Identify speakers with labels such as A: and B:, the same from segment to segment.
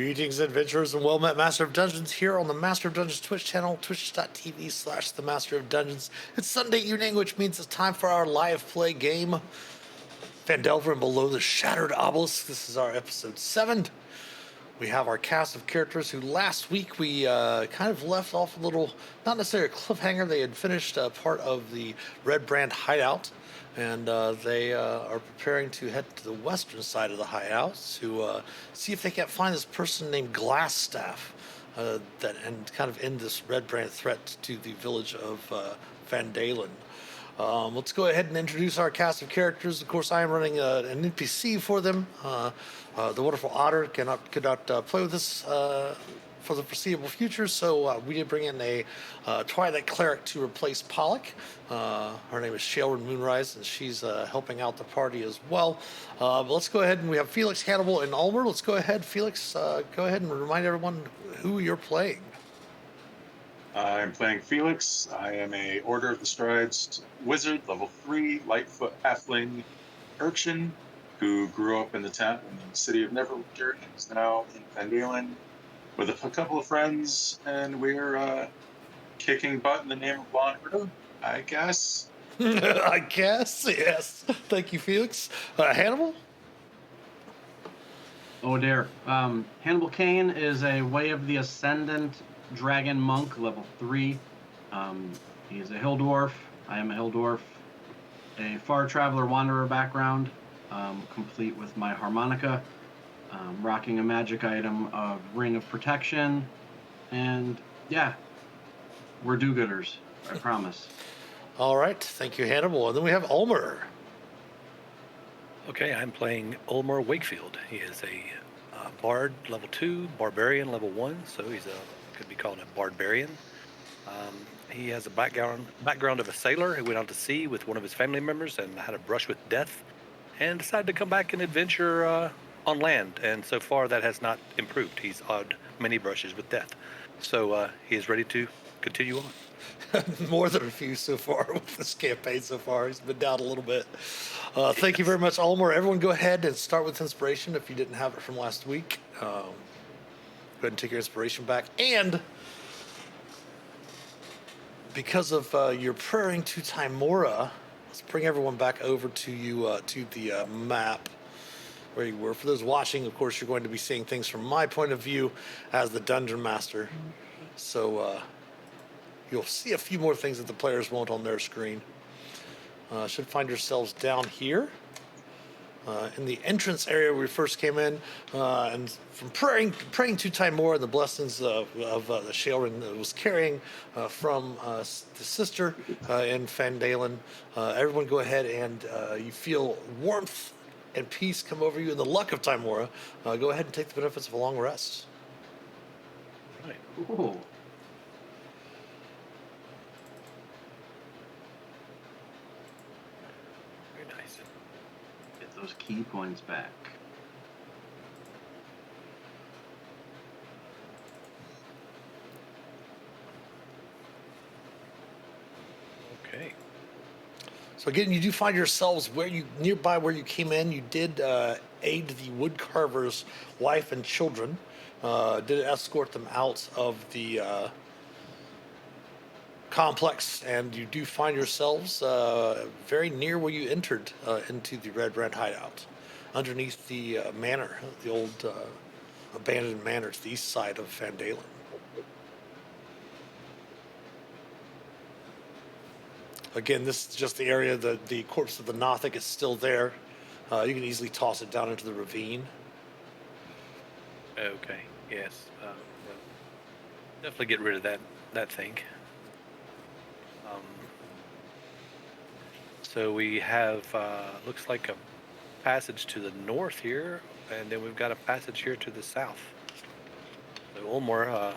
A: Greetings, adventurers, and well met Master of Dungeons here on the Master of Dungeons Twitch channel, twitch.tv/the Master of Dungeons. It's Sunday evening, which means it's time for our live play game, Phandelver and Below the Shattered Obelisk. This is our episode 7. We have our cast of characters who last week we kind of left off a little, not necessarily a cliffhanger. They had finished part of the Red Brand hideout, and they are preparing to head to the western side of the hideout to see if they can't find this person named Glassstaff and kind of end this Red Brand threat to the village of Vandalen. Let's go ahead and introduce our cast of characters. Of course, I am running an NPC for them. The wonderful Otter could not play with us for the foreseeable future, so we did bring in a Twilight Cleric to replace Pollock. Her name is Shattered Moonrise, and she's helping out the party as well. But let's go ahead, and we have Felix, Hannibal, and Ulmer. Let's go ahead, Felix, go ahead and remind everyone who you're playing.
B: I'm playing Felix. I am a Order of the Strides wizard, level 3, Lightfoot halfling urchin, who grew up in the city of Neverwinter and is now in Vandalen with a couple of friends, and we're kicking butt in the name of law and order, I guess.
A: I guess, yes. Thank you, Felix. Hannibal?
C: Oh dear. Hannibal Kane is a Way of the Ascendant Dragon Monk, level 3. He's a Hill Dwarf. I am a Hill Dwarf. A Far Traveler Wanderer background, complete with my harmonica, rocking a magic item of Ring of Protection, and yeah, we're do-gooders, I promise.
A: All right, thank you, Hannibal. And then we have Ulmer.
D: Okay, I'm playing Ulmer Wakefield. He is a bard level 2, barbarian level 1, so he's could be called a barbarian. He has a background of a sailor who went out to sea with one of his family members and had a brush with death, and decided to come back and adventure on land. And so far, that has not improved. He's had many brushes with death, so he is ready to continue on.
A: More than a few so far with this campaign so far. He's been down a little bit. Thank you very much, Ulmer. Everyone go ahead and start with inspiration if you didn't have it from last week. Go ahead and take your inspiration back. And because of your praying to Timora, let's bring everyone back over to you to the map where you were. For those watching, of course, you're going to be seeing things from my point of view as the Dungeon Master. So you'll see a few more things that the players won't on their screen. Should find yourselves down here in the entrance area where we first came in, and from praying to Timora and the blessings of the Shaelrin that was carrying from the sister in Vandalen. Everyone go ahead and you feel warmth and peace come over you, and the luck of Timora. Go ahead and take the benefits of a long rest.
D: Right.
C: Ooh.
D: Very nice.
C: Get those key points back.
D: Okay.
A: So again, you do find yourselves nearby where you came in. You did aid the woodcarver's wife and children. Did escort them out of the complex, and you do find yourselves very near where you entered into the Red Brand hideout, underneath the manor, the old abandoned manor to the east side of Vandalen. Again, this is just the area that the corpse of the Nothic is still there. You can easily toss it down into the ravine.
D: Okay. Yes. Well, definitely get rid of that thing. So we have looks like a passage to the north here, and then we've got a passage here to the south. So Ulmer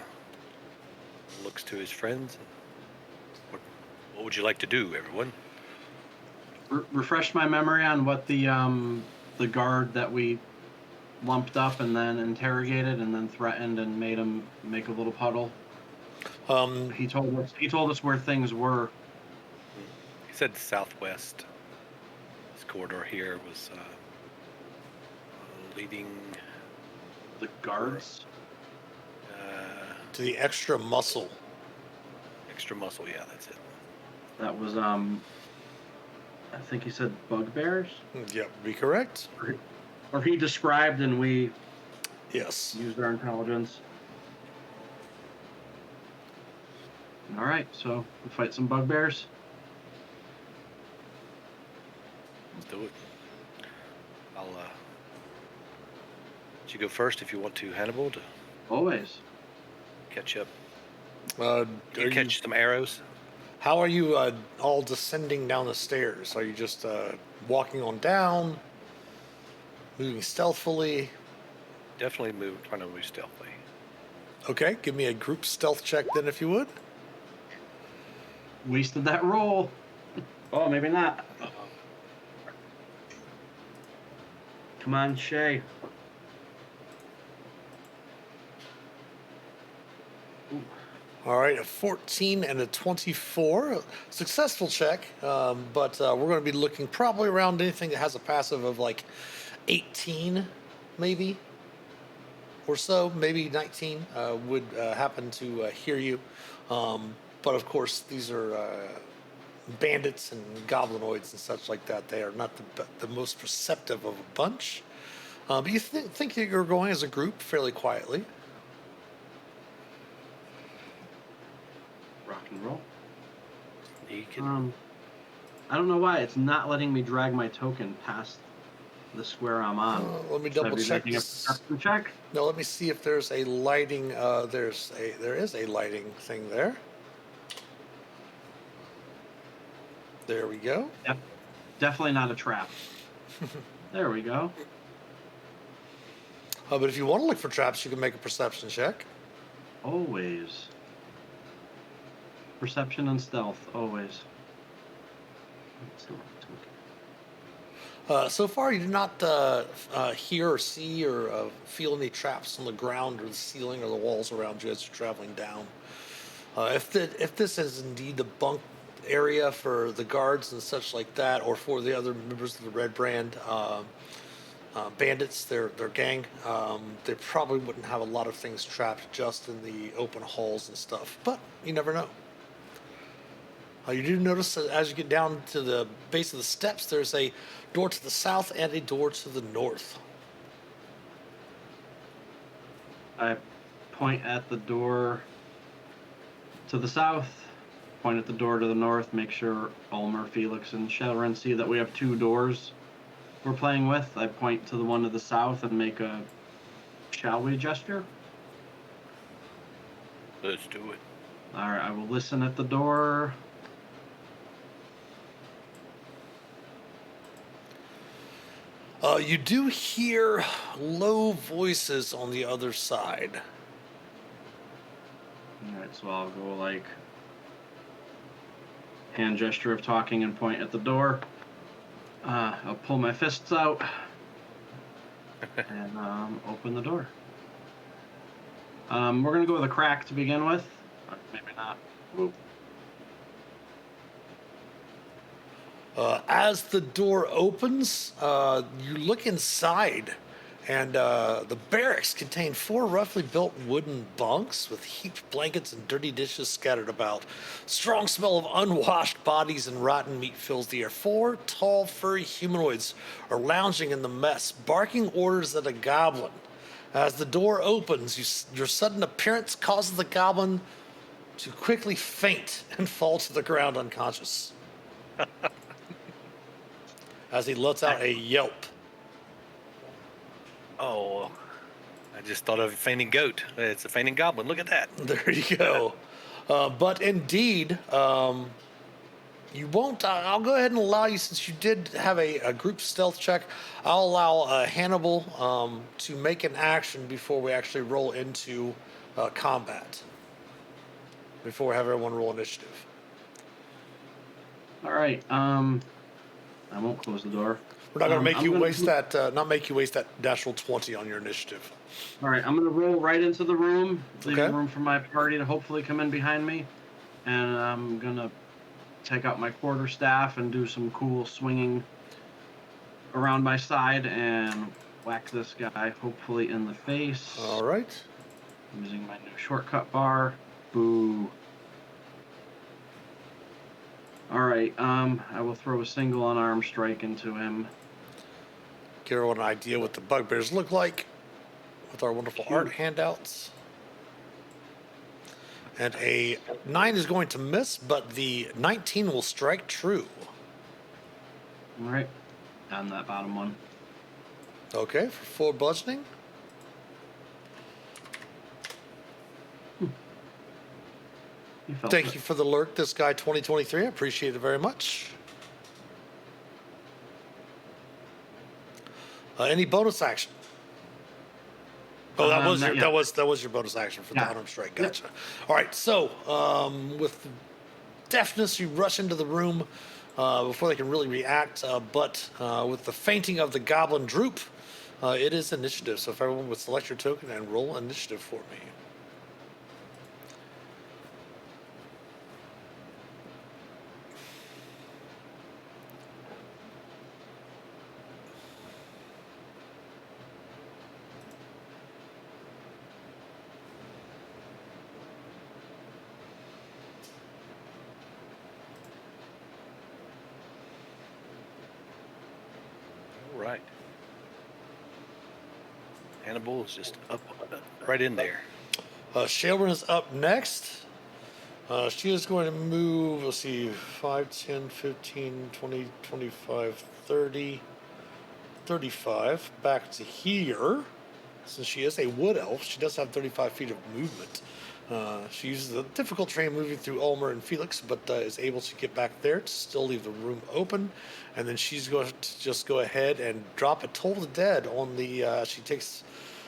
D: looks to his friends. What would you like to do, everyone?
C: Refresh my memory on what the guard that we lumped up and then interrogated and then threatened and made him make a little puddle. He told us where things were.
D: He said southwest. This corridor here was leading
C: The guards?
A: To the extra muscle.
D: Extra muscle, yeah, that's it.
C: That was I think he said bugbears,
A: Yep, be correct.
C: or he described and we
A: Yes.
C: used our intelligence. All right, so we fight some bugbears.
D: Let's do it. I'll let you go first if you want to, Hannibal, to
C: Always.
D: catch up.
A: Are
D: You catch some arrows.
A: How are you all descending down the stairs? Are you just walking on down, moving stealthily?
D: Definitely trying to move stealthily.
A: Okay, give me a group stealth check then, if you would.
C: Wasted that roll. Oh, maybe not. Come on, Shay. Ooh.
A: All right, a 14 and a 24. Successful check, but we're going to be looking probably around anything that has a passive of like 18, maybe, or so. Maybe 19 would happen to hear you. But of course, these are bandits and goblinoids and such like that. They are not the most perceptive of a bunch. But you think that you're going as a group fairly quietly.
C: Rock and roll.
D: He can.
C: I don't know why it's not letting me drag my token past the square I'm on.
A: Let me
C: Should I
A: double
C: be
A: check
C: making a
A: this.
C: perception check?
A: No, let me see if there's a lighting. There is a lighting thing there. There we go.
C: Yep. Definitely not a trap. There we go.
A: But if you want to look for traps, you can make a perception check.
C: Always. Perception and stealth, always.
A: So far, you do not hear or see or feel any traps on the ground or the ceiling or the walls around you as you're traveling down. If this is indeed the bunk area for the guards and such like that, or for the other members of the Red Brand bandits, their gang, they probably wouldn't have a lot of things trapped just in the open halls and stuff. But you never know. You do notice that as you get down to the base of the steps, there's a door to the south and a door to the north.
C: I point at the door to the south, point at the door to the north, make sure Ulmer, Felix, and Shattered see that we have two doors we're playing with. I point to the one to the south and make a shall we gesture.
D: Let's do it.
C: All right, I will listen at the door.
A: You do hear low voices on the other side.
C: All right, so I'll go like hand gesture of talking and point at the door. I'll pull my fists out and open the door. We're gonna go with a crack to begin with. Or maybe not. Whoop.
A: As the door opens, you look inside, and the barracks contain 4 roughly built wooden bunks with heaped blankets and dirty dishes scattered about. Strong smell of unwashed bodies and rotten meat fills the air. 4 tall, furry humanoids are lounging in the mess, barking orders at a goblin. As the door opens, your sudden appearance causes the goblin to quickly faint and fall to the ground unconscious. As he lets out a yelp.
D: Oh, I just thought of a fainting goat. It's a fainting goblin. Look at that.
A: There you go. But indeed, you won't. I'll go ahead and allow you, since you did have a group stealth check, I'll allow Hannibal to make an action before we actually roll into combat. Before we have everyone roll initiative.
C: All right. I won't close the door.
A: We're not going to make
C: I'm
A: you
C: gonna-
A: waste that. Not make you waste that natural 20 on your initiative.
C: All right, I'm gonna roll right into the room, leaving
A: Okay.
C: room for my party to hopefully come in behind me, and I'm gonna take out my quarterstaff and do some cool swinging around my side and whack this guy, hopefully in the face.
A: All right.
C: Using my new shortcut bar. Boo. Alright, I will throw a single unarmed strike into him.
A: Get everyone an idea what the bugbears look like with our wonderful
C: Cute.
A: art handouts. And a 9 is going to miss, but the 19 will strike true.
C: Alright. On that bottom one.
A: Okay, for full bludgeoning.
C: You felt
A: Thank
C: it.
A: you for the alert, this guy 2023. I appreciate it very much. Any bonus action? Oh, that was
C: not
A: your
C: yet.
A: that was your bonus action for the
C: Yeah.
A: unarmed strike.
C: Yep.
A: Gotcha. All right, so with deftness, you rush into the room before they can really react. But with the fainting of the goblin droop, it is initiative. So if everyone would select your token and roll initiative for me.
D: All right. Hannibal is just up right in there.
A: Shailran is up next. She is going to move, let's see, 5, 10, 15, 20, 25, 30, 35 back to here. Since she is a wood elf, she does have 35 feet of movement. She uses the difficult terrain moving through Ulmer and Felix, but is able to get back there to still leave the room open. And then she's going to just go ahead and drop a Toll the Dead on the. She takes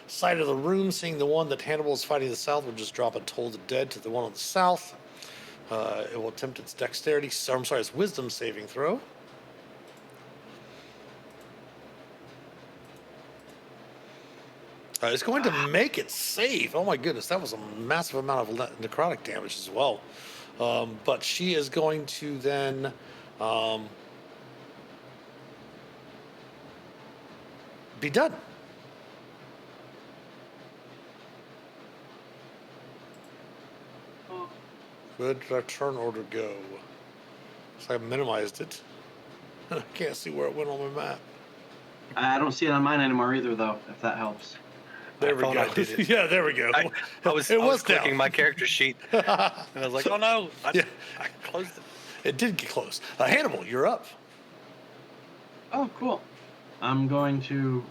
A: sight of the room, seeing the one that Hannibal is fighting to the south, will just drop a Toll the Dead to the one on the south. It will attempt its dexterity, I'm sorry, its wisdom saving throw. It's going to make it save. Oh my goodness, that was a massive amount of necrotic damage as well. But she is going to then be done. Where did our turn order go? So I minimized it. I can't see where it went on my map.
C: I don't see it on mine anymore either, though, if that helps.
A: There
D: I
A: we
D: thought
A: go.
D: I did it.
A: Yeah, there we go.
D: I was clicking
A: down.
D: my character sheet, and I was like, "Oh no!"
A: Yeah.
D: I closed it.
A: It did get close. Hannibal, you're up.
C: Oh, cool. I'm going to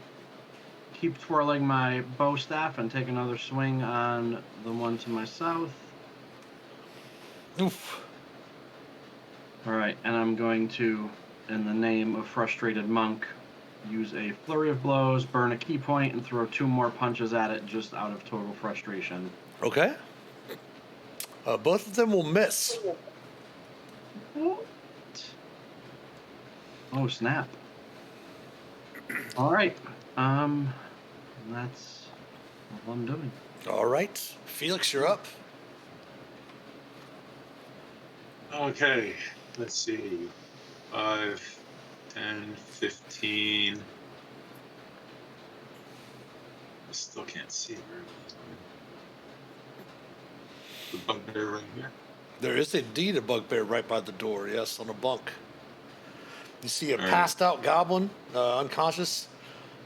C: keep twirling my bow staff and take another swing on the one to my south.
A: Oof.
C: All right, and I'm going to, in the name of Frustrated Monk, use a flurry of blows, burn a key point, and throw 2 more punches at it just out of total frustration.
A: Okay. Both of them will miss.
C: What? Oh, snap. All right. That's all I'm doing.
A: All right. Felix, you're up.
B: Okay, let's see. 5, 10, 15. I still can't see very well. The bugbear right here.
A: There is indeed a bugbear right by the door, yes, on a bunk. You see a
B: All right.
A: passed out goblin, unconscious,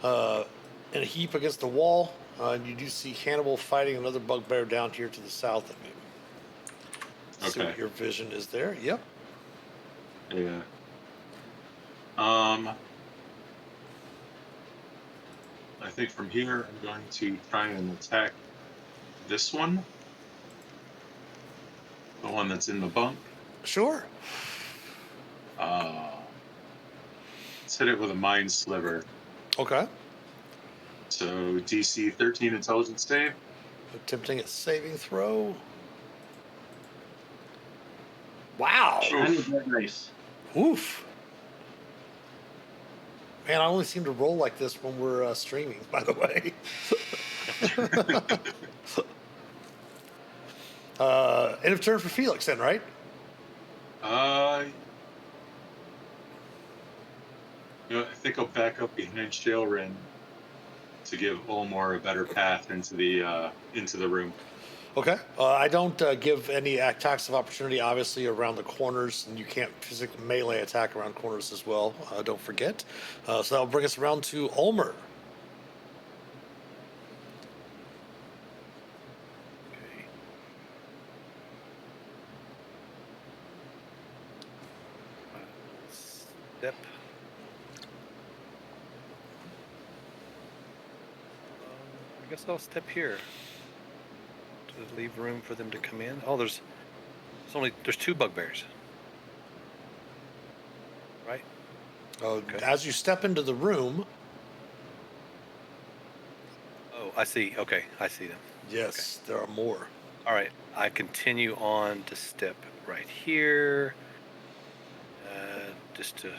A: in a heap against the wall. And you do see Hannibal fighting another bugbear down here to the south of you. See
B: Okay.
A: what your vision is there. Yep.
B: Yeah. I think from here I'm going to try and attack this one. The one that's in the bunk.
A: Sure.
B: Let's hit it with a mind sliver.
A: Okay.
B: So DC 13 intelligence save.
A: Attempting a saving throw. Wow.
C: I need that race.
A: Oof. Man, I only seem to roll like this when we're streaming, by the way. End of turn for Felix then, right?
B: I think I'll back up behind Shailran to give Olmor a better path into the room.
A: Okay. I don't give any attacks of opportunity, obviously, around the corners, and you can't physically melee attack around corners as well. Don't forget. So that'll bring us around to Ulmer.
D: Okay. Step. I guess I'll step here to leave room for them to come in. Oh, there's two bugbears. Right? Okay.
A: As you step into the room,
D: Oh, I see. Okay, I see them.
A: yes, there are more.
D: All right, I continue on to step right here, just to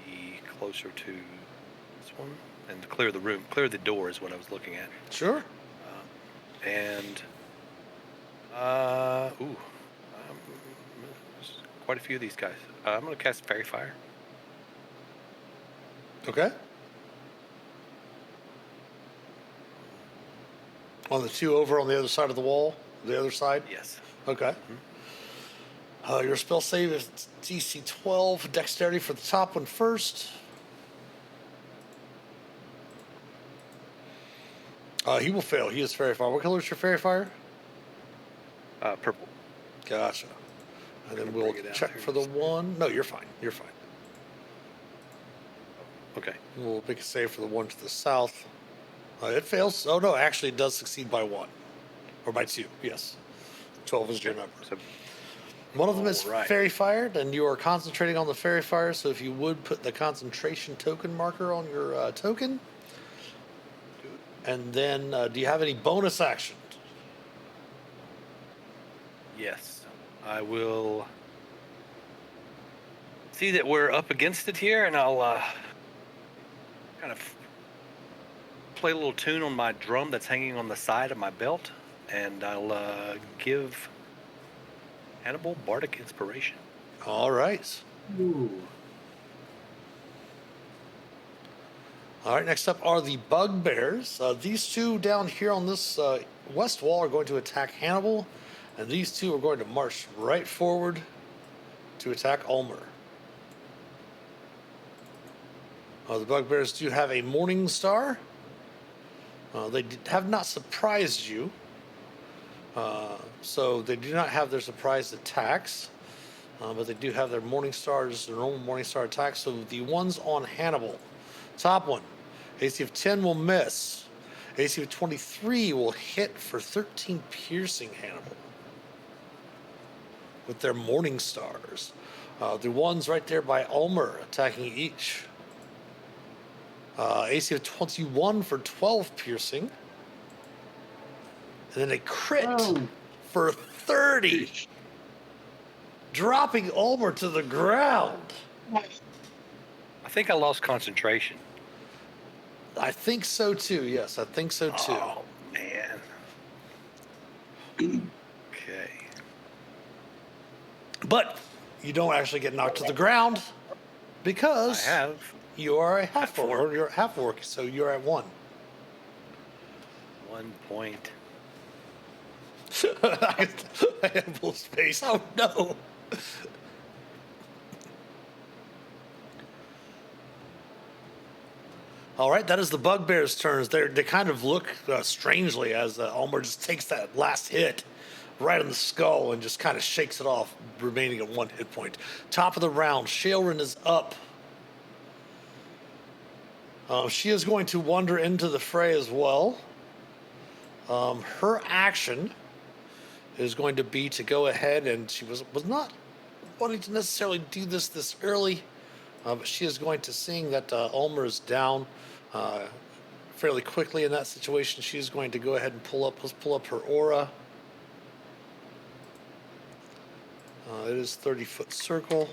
D: be closer to this one and to clear the room. Clear the door is what I was looking at.
A: Sure.
D: And there's quite a few of these guys. I'm going to cast Fairy Fire.
A: Okay. On the two over on the other side of the wall? The other side?
D: Yes.
A: Okay. Your spell save is DC 12. Dexterity for the top one first. He will fail. He is Fairy Fire. What color is your Fairy Fire?
D: Purple.
A: Gotcha. And then
D: Gonna
A: we'll
D: bring it out
A: check
D: here
A: for the
D: just a minute.
A: one. No, you're fine. You're fine.
D: Okay.
A: We'll make a save for the one to the south. It fails. Oh, no, actually, it does succeed by one. Or by two, yes. 12 is your number.
D: So,
A: One of them is
D: Alright.
A: Fairy Fired, and you are concentrating on the Fairy Fire, so if you would put the concentration token marker on your token. And then, do you have any bonus actions?
D: yes, I will see that we're up against it here, and I'll kind of play a little tune on my drum that's hanging on the side of my belt, and I'll give Hannibal Bardic Inspiration.
A: All right.
C: Ooh.
A: All right, next up are the Bugbears. These two down here on this west wall are going to attack Hannibal, and these two are going to march right forward to attack Ulmer. The Bugbears do have a Morning Star. They have not surprised you, so they do not have their surprise attacks, but they do have their Morning Stars, their normal Morning Star attacks. So the ones on Hannibal, top one, AC of 10 will miss. AC of 23 will hit for 13 piercing Hannibal with their Morning Stars. The ones right there by Ulmer attacking each. AC of 21 for 12 piercing. And then a crit for 30. Dropping Ulmer to the ground.
D: I think I lost concentration.
A: I think so too. Yes, I think so too.
D: Oh, man. Okay.
A: But you don't actually get knocked to the ground because
D: I have.
A: you are a half
D: Half orc.
A: orc. You're half orc, so you're at 1.
D: 1 point.
A: I have full space. Oh no. All right, that is the Bugbear's turns. They kind of look strangely as Ulmer just takes that last hit right in the skull and just kind of shakes it off, remaining at 1 hit point. Top of the round, Shailrin is up. She is going to wander into the fray as well. Her action is going to be to go ahead, and she was not wanting to necessarily do this early, but she is going to, seeing that Ulmer is down fairly quickly in that situation, she is going to go ahead and let's pull up her aura. It is 30-foot circle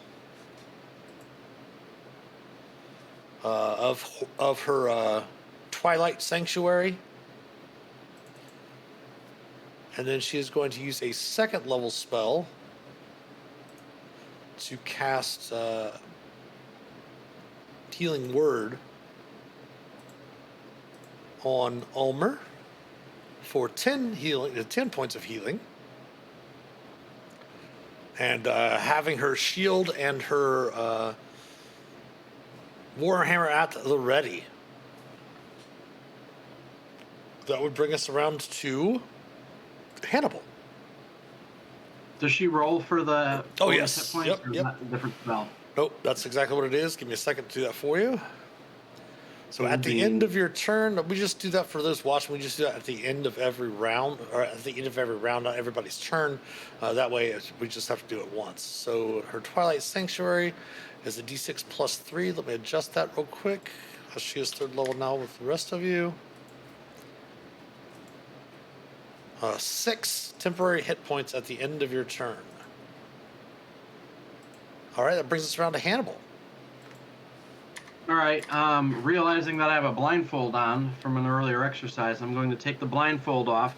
A: of her Twilight Sanctuary. And then she is going to use a second level spell to cast Healing Word. on Ulmer for 10 points of healing. And having her shield and her Warhammer at the ready. That would bring us around to Hannibal.
C: Does she roll for the
A: Oh,
C: bonus
A: yes.
C: hit points,
A: Yep,
C: or is
A: yep.
C: that a different spell?
A: Nope, that's exactly what it is. Give me a second to do that for you. So at the
C: Indeed.
A: end of your turn, we just do that for those watching. We just do that at the end of every round, or at the end of every round, not everybody's turn. That way, we just have to do it once. So her Twilight Sanctuary is a D6 plus 3. Let me adjust that real quick. She is 3rd level now with the rest of you. 6 temporary hit points at the end of your turn. All right, that brings us around to Hannibal.
C: All right. Realizing that I have a blindfold on from an earlier exercise, I'm going to take the blindfold off.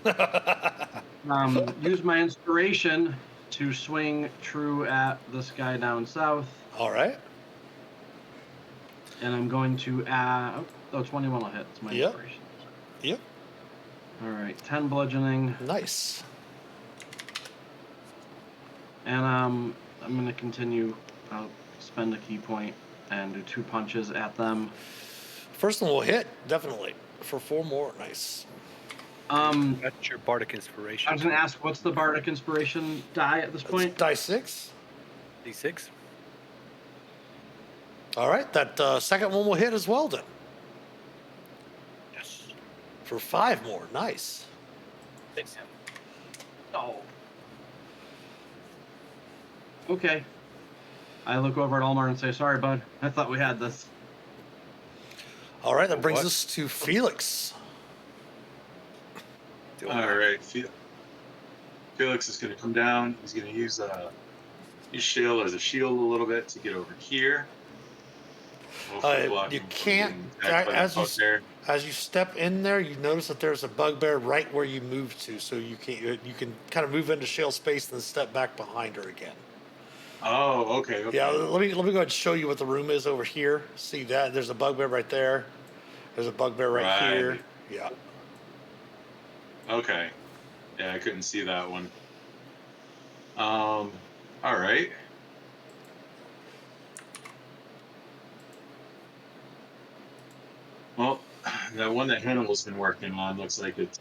C: Use my inspiration to swing true at this guy down south,
A: All right.
C: and I'm going to add. Oh, 21 will hit. It's my
A: Yep.
C: inspiration.
A: Yep.
C: All right, 10 bludgeoning,
A: Nice.
C: and I'm going to continue. I'll spend a key point and do 2 punches at them.
A: First one will hit, definitely. For 4 more. Nice.
D: That's your bardic inspiration.
C: I was going to ask, what's the bardic inspiration die at this point?
A: Die 6.
D: D6.
A: All right, that second one will hit as well then.
D: Yes.
A: For 5 more. Nice.
D: Thanks.
C: Oh. Okay. I look over at Ulmer and say, sorry, bud. I thought we had this.
A: All right, that brings
D: What?
A: us to Felix.
B: All right, Felix is going to come down. He's going to use his shield as a shield a little bit to get over here. Hopefully blocking
A: You
B: from
A: can't,
B: being attacked by the bugbear.
A: as you step in there, you notice that there's a bugbear right where you moved to, so you can kind of move into shell space and then step back behind her again.
B: Oh, okay.
A: Yeah, let me go ahead and show you what the room is over here. See that? There's a bugbear right there. There's a bugbear right here.
B: Right.
A: Yeah.
B: Okay. Yeah, I couldn't see that one. All right. Well, that one that Hannibal's been working on looks like it's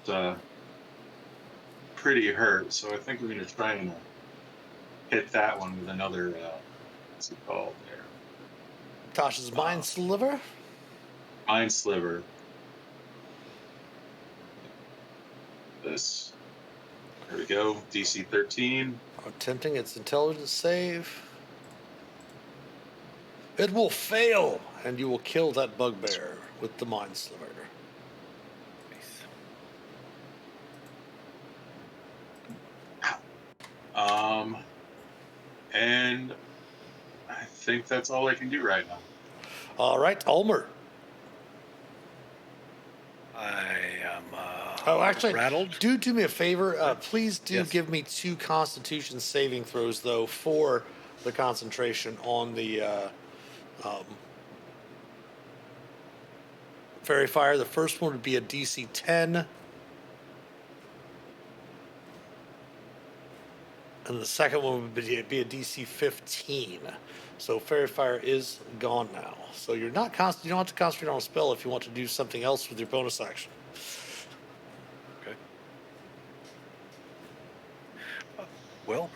B: pretty hurt, so I think we're going to try and hit that one with another, what's it called there?
A: Tasha's Mind Sliver.
B: Mind Sliver. This. There we go. DC 13.
A: Attempting its intelligence save. It will fail, and you will kill that bugbear with the Mind Sliver.
B: And I think that's all I can do right now.
A: All right, Ulmer.
D: I am
A: Oh, actually,
D: rattled.
A: do me a favor. Please do
D: Yes.
A: give me 2 Constitution saving throws, though, for the concentration on the Fairy Fire. The first one would be a DC 10. And the second one would be a DC 15. So Fairy Fire is gone now. So you don't have to concentrate on a spell if you want to do something else with your bonus action.
D: Okay. Well,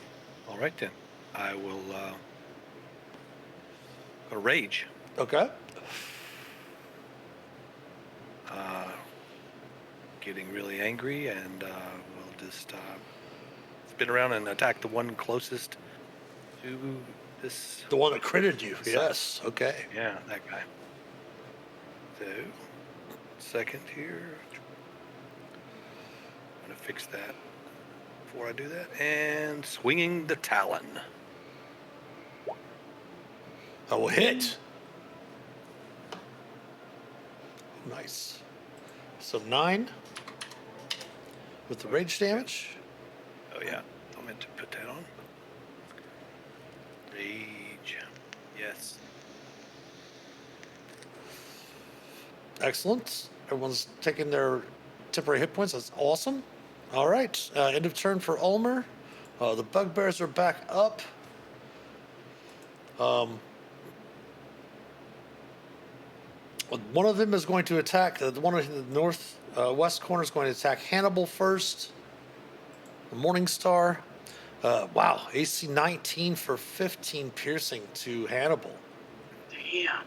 D: all right then. I will go rage.
A: Okay.
D: Getting really angry, and we'll just spin around and attack the one closest to this.
A: The one that critted you. Yes. Okay.
D: Yeah, that guy. So, second here. I'm going to fix that before I do that. And swinging the talon.
A: I will hit. Nice. So 9 with the rage damage.
D: Oh, yeah. I meant to put that on. Rage. Yes.
A: Excellent. Everyone's taking their temporary hit points. That's awesome. All right. End of turn for Ulmer. The bugbears are back up. One of them is going to attack. The one in the north west corner is going to attack Hannibal first. The Morning Star. Wow, AC 19 for 15 piercing to Hannibal.
C: Damn.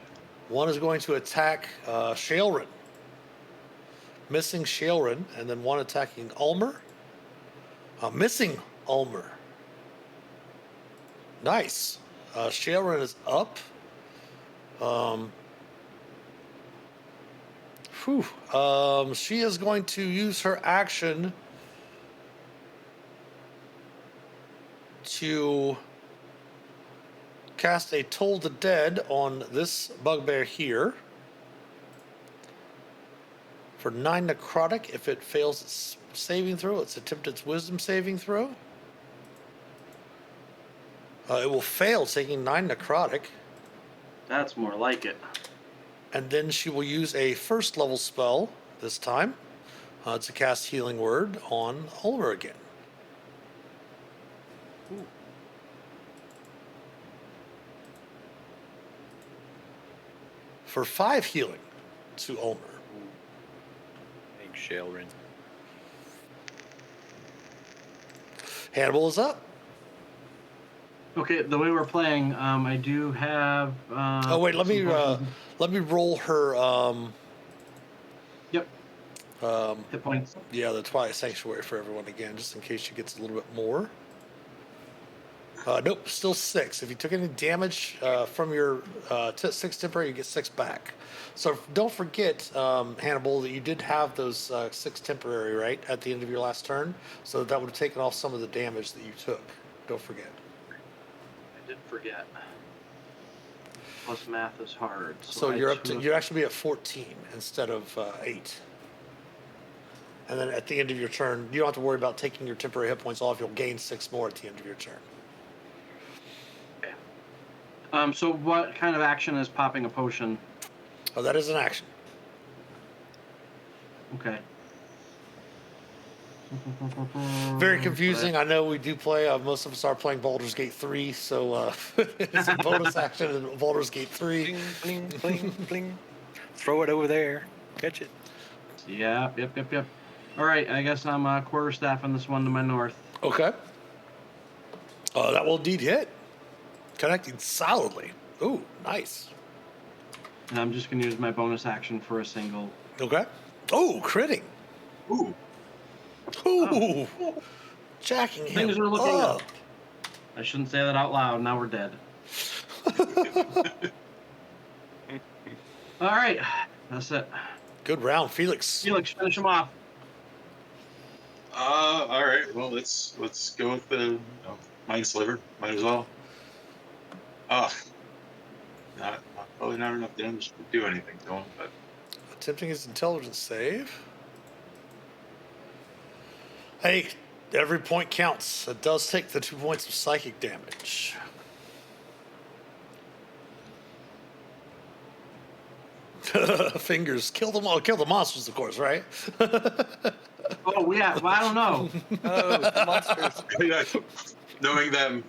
A: One is going to attack Shaelrin. Missing Shaelrin, and then one attacking Ulmer. Missing Ulmer. Nice. Shaelrin is up. She is going to use her action to cast a Toll the Dead on this bugbear here for 9 necrotic. If it fails its saving throw, let's attempt its wisdom saving throw. It will fail, taking 9 necrotic.
C: That's more like it.
A: And then she will use a first level spell this time to cast Healing Word on Ulmer again.
C: Ooh.
A: For 5 healing to Ulmer.
D: Thanks, Shaelrin.
A: Hannibal is up.
C: Okay, the way we're playing, I do have.
A: Oh wait, let me roll her.
C: Yep. Hit points.
A: Yeah, the Twilight Sanctuary for everyone again, just in case she gets a little bit more. Nope, still 6. If you took any damage from your 6 temporary, you get 6 back. So don't forget, Hannibal, that you did have those 6 temporary, right, at the end of your last turn. So that would have taken off some of the damage that you took. Don't forget.
C: I did forget. Plus math is hard.
A: So you're actually be at 14 instead of 8. And then at the end of your turn, you don't have to worry about taking your temporary hit points off. You'll gain 6 more at the end of your turn.
C: So what kind of action is popping a potion?
A: Oh, that is an action.
C: Okay.
A: Very confusing. I know we do play. Most of us are playing Baldur's Gate 3, so it's a bonus action in Baldur's Gate 3.
D: Bling, bling, bling, bling. Throw it over there. Catch it.
C: Yep. All right, I guess I'm quarterstaffing this one to my north.
A: Okay. That will indeed hit. Connecting solidly. Ooh, nice.
C: And I'm just going to use my bonus action for a single.
A: Okay. Oh, critting.
B: Ooh.
A: Ooh. Jacking him
C: Things are looking
A: up.
C: up. I shouldn't say that out loud. Now we're dead. All right, that's it.
A: Good round, Felix.
C: Felix, finish him off.
B: All right. Well, let's go with the Mind Sliver. Might as well. Probably not enough damage to do anything to him, but
A: Attempting his intelligence save. Hey, every point counts. It does take the 2 points of psychic damage. Fingers. Kill them all. Kill the monsters, of course, right?
C: Oh, yeah. Well, I don't know.
D: Oh, the monsters.
B: yeah, knowing them,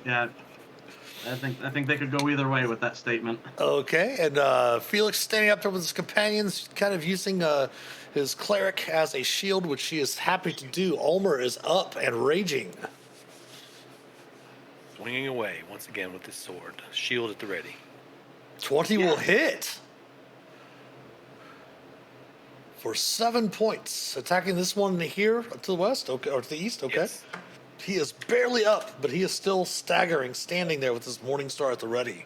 C: Yeah. I think they could go either way with that statement.
A: Okay, and Felix standing up there with his companions, kind of using his cleric as a shield, which he is happy to do. Ulmer is up and raging.
D: Swinging away once again with his sword. Shield at the ready.
A: 20 will hit. For 7 points. Attacking this one here to the west, okay, or to the east, okay.
D: Yes.
A: He is barely up, but he is still staggering, standing there with his Morning Star at the ready.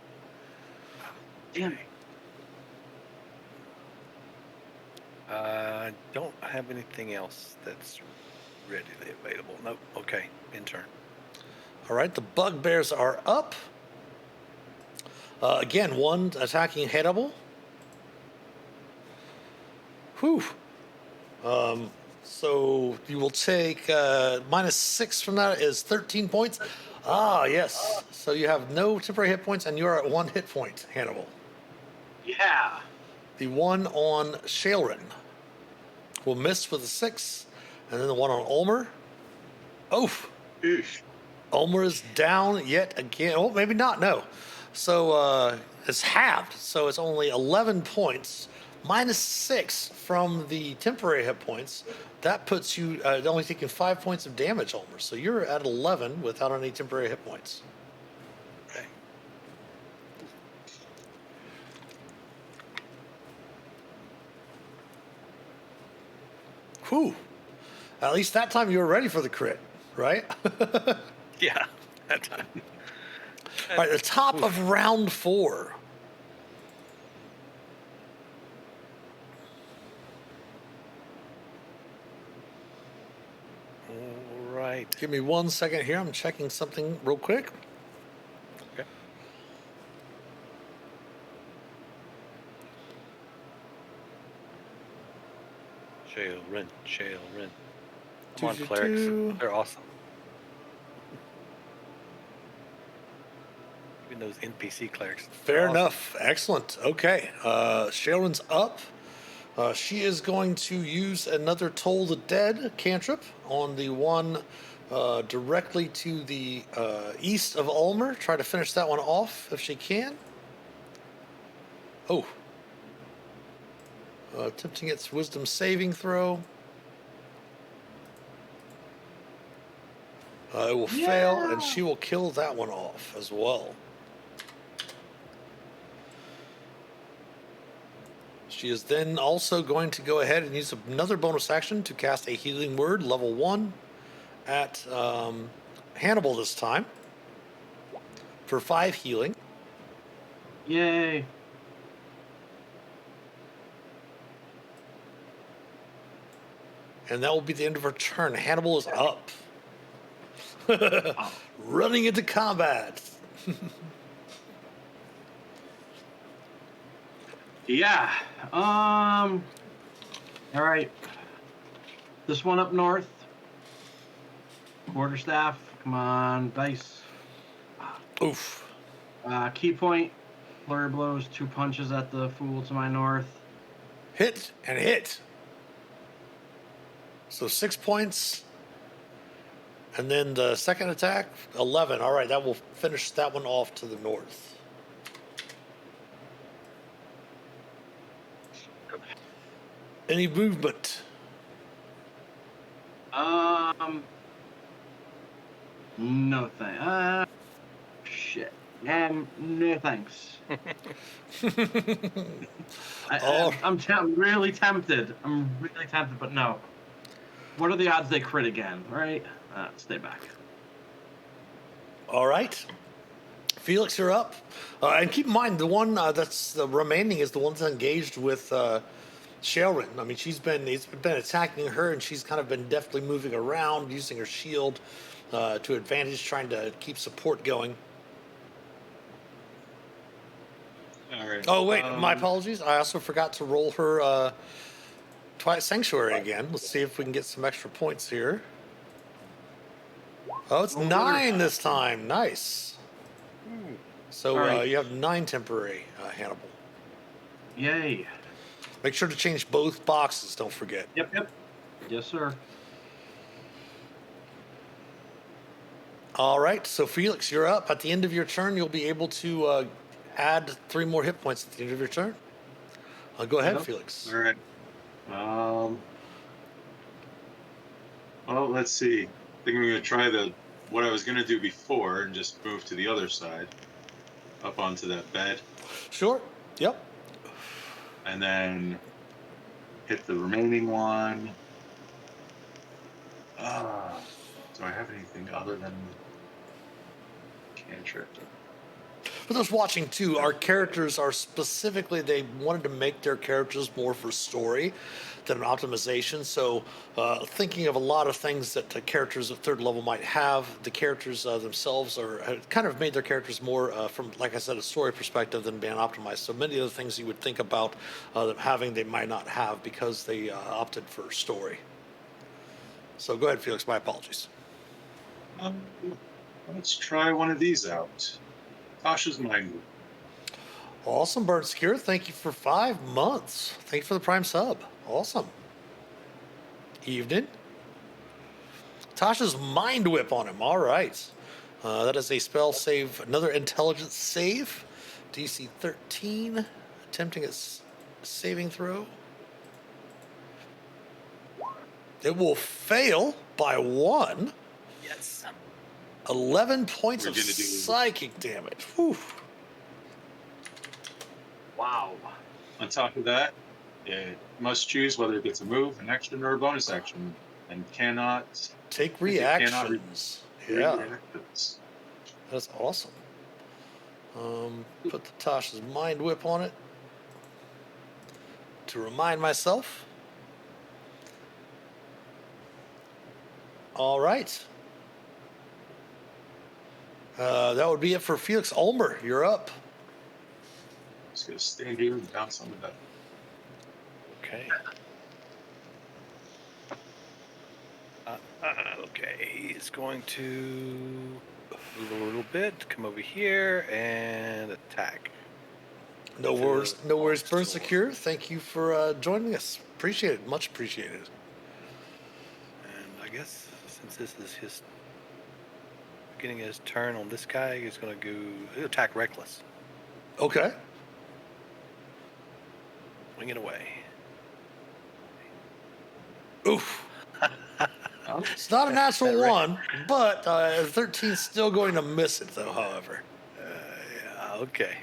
C: Damn.
D: Don't have anything else that's readily available. Nope. Okay. In turn.
A: All right, the bugbears are up. Again, one attacking Hannibal. Whew. So you will take -6 from that is 13 points. Ah, yes. So you have no temporary hit points, and you are at 1 hit point, Hannibal.
C: Yeah.
A: The one on Shailrin will miss with a 6, and then the one on Ulmer. Oh,
B: Eesh.
A: Ulmer is down yet again. Oh, maybe not. No. So it's halved. So it's only 11 points minus 6 from the temporary hit points. That puts you only taking 5 points of damage, Ulmer. So you're at 11 without any temporary hit points.
D: Okay.
A: Whew. At least that time you were ready for the crit, right?
D: Yeah, that time.
A: All right, the top of round 4.
D: All right.
A: Give me 1 second here. I'm checking something real quick.
D: Okay. Shailrin. Come on, clerics. They're awesome. Even those NPC clerics.
A: Fair enough. Excellent. Okay. Sharon's up. She is going to use another Toll the Dead cantrip on the one directly to the east of Ulmer. Try to finish that one off if she can. Oh. Attempting its wisdom saving throw. It will fail, and she will kill that one off as well. She is then also going to go ahead and use another bonus action to cast a healing word, level 1, at Hannibal this time for 5 healing.
C: Yay.
A: And that will be the end of her turn. Hannibal is up.
C: Oh.
A: Running into combat.
C: Yeah. All right. This one up north. Quarterstaff. Come on, dice.
A: Oof.
C: Key point. Flurry blows. 2 punches at the fool to my north.
A: Hit and hit. So 6 points. And then the second attack, 11. All right, that will finish that one off to the north. Any movement?
C: No thanks. Shit. No thanks. I'm really tempted. I'm really tempted, but no. What are the odds they crit again? Right? Stay back.
A: All right. Felix, you're up. And keep in mind, the one that's remaining is the one that's engaged with Shailrin. I mean, he's been attacking her, and she's kind of been deftly moving around, using her shield to advantage, trying to keep support going.
B: All right.
A: Oh, wait, my apologies. I also forgot to roll her Twilight Sanctuary again. Let's see if we can get some extra points here. Oh, it's 9 this time. Nice. So
C: right.
A: you have 9 temporary, Hannibal.
C: Yay.
A: Make sure to change both boxes, don't forget.
C: Yep. Yes, sir.
A: All right, so Felix, you're up. At the end of your turn, you'll be able to add 3 more hit points at the end of your turn. Go ahead, Felix.
B: All right. Well, let's see. I think I'm going to try what I was going to do before and just move to the other side, up onto that bed,
A: Sure. Yep.
B: and then hit the remaining one. Do I have anything other than cantrip?
A: For those watching too, our characters are specifically, they wanted to make their characters more for story than an optimization. So thinking of a lot of things that the characters at 3rd level might have, the characters themselves have kind of made their characters more from, like I said, a story perspective than being optimized. So many of the things you would think about them having, they might not have because they opted for story. So go ahead, Felix. My apologies.
B: Let's try one of these out. Tasha's Mind.
A: Awesome, Bird Secure. Thank you for 5 months. Thank you for the Prime sub. Awesome. Evening. Tasha's Mind Whip on him. All right. That is a spell save, another intelligence save. DC 13. Attempting a saving throw. It will fail by 1.
D: Yes.
A: 11 points
B: We're
A: of
B: gonna do-
A: psychic damage. Whew.
C: Wow.
B: On top of that, it must choose whether it gets a move, an action, or a bonus action, and cannot
A: Take
B: it cannot
A: reactions. Yeah,
B: reactions.
A: that's awesome. Put the Tasha's Mind Whip on it to remind myself. All right. That would be it for Felix Ulmer. You're up.
B: Just gonna stand here and bounce on the bed.
D: Okay. Okay, he's going to move a little bit, come over here, and attack.
A: No
D: With
A: worries,
D: the
A: no worries. Burn
D: longsword.
A: Secure. Thank you for joining us. Appreciate it. Much appreciated.
D: And I guess since this is his beginning of his turn on this guy, he's going to go attack reckless.
A: Okay.
D: Wing it away.
A: Oof. It's not a natural
D: That
A: one, but 13's still going to miss it, though, however.
D: Yeah, okay.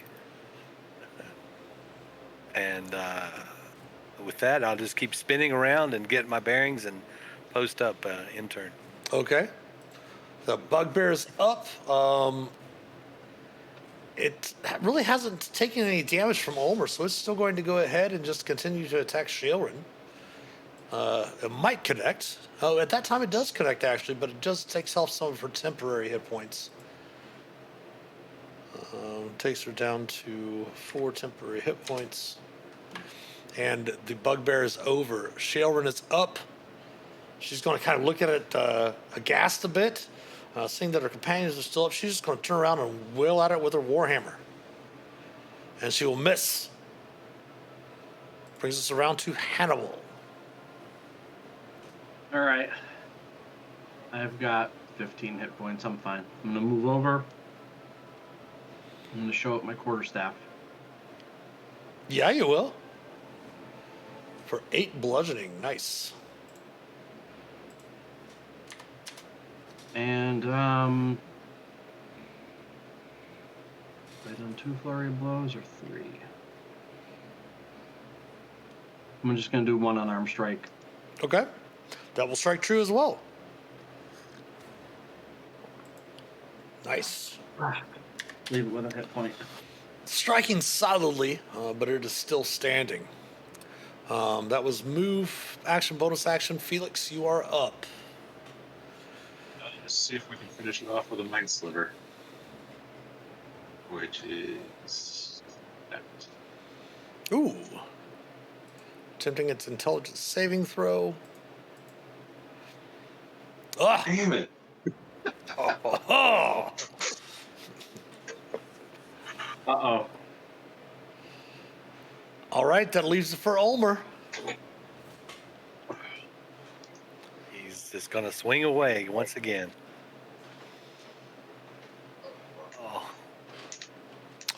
D: And with that, I'll just keep spinning around and get my bearings and post up in turn.
A: Okay. The bugbear's up. It really hasn't taken any damage from Ulmer, so it's still going to go ahead and just continue to attack Shailrin. It might connect. Oh, at that time it does connect, actually, but it just takes off some of her temporary hit points. Takes her down to 4 temporary hit points. And the bugbear is over. Shailrin is up. She's going to kind of look at it aghast a bit. Seeing that her companions are still up, she's just going to turn around and wail at it with her warhammer. And she will miss. Brings us around to Hannibal.
C: All right. I've got 15 hit points. I'm fine. I'm going to move over. I'm going to show up my quarterstaff.
A: Yeah, you will. For 8 bludgeoning. Nice.
C: And, have I done 2 flurry of blows or 3? I'm just going to do 1 unarmed strike.
A: Okay. That will strike true as well. Nice.
C: Leave it with a hit point.
A: Striking solidly, but it is still standing. That was move, action, bonus action. Felix, you are up.
B: Let's see if we can finish it off with a Mind Sliver, which is that.
A: Ooh. Attempting its intelligence saving throw. Ah!
B: Damn it!
A: Oh!
C: Uh-oh.
A: All right, that leaves it for Ulmer.
D: He's just going to swing away once again.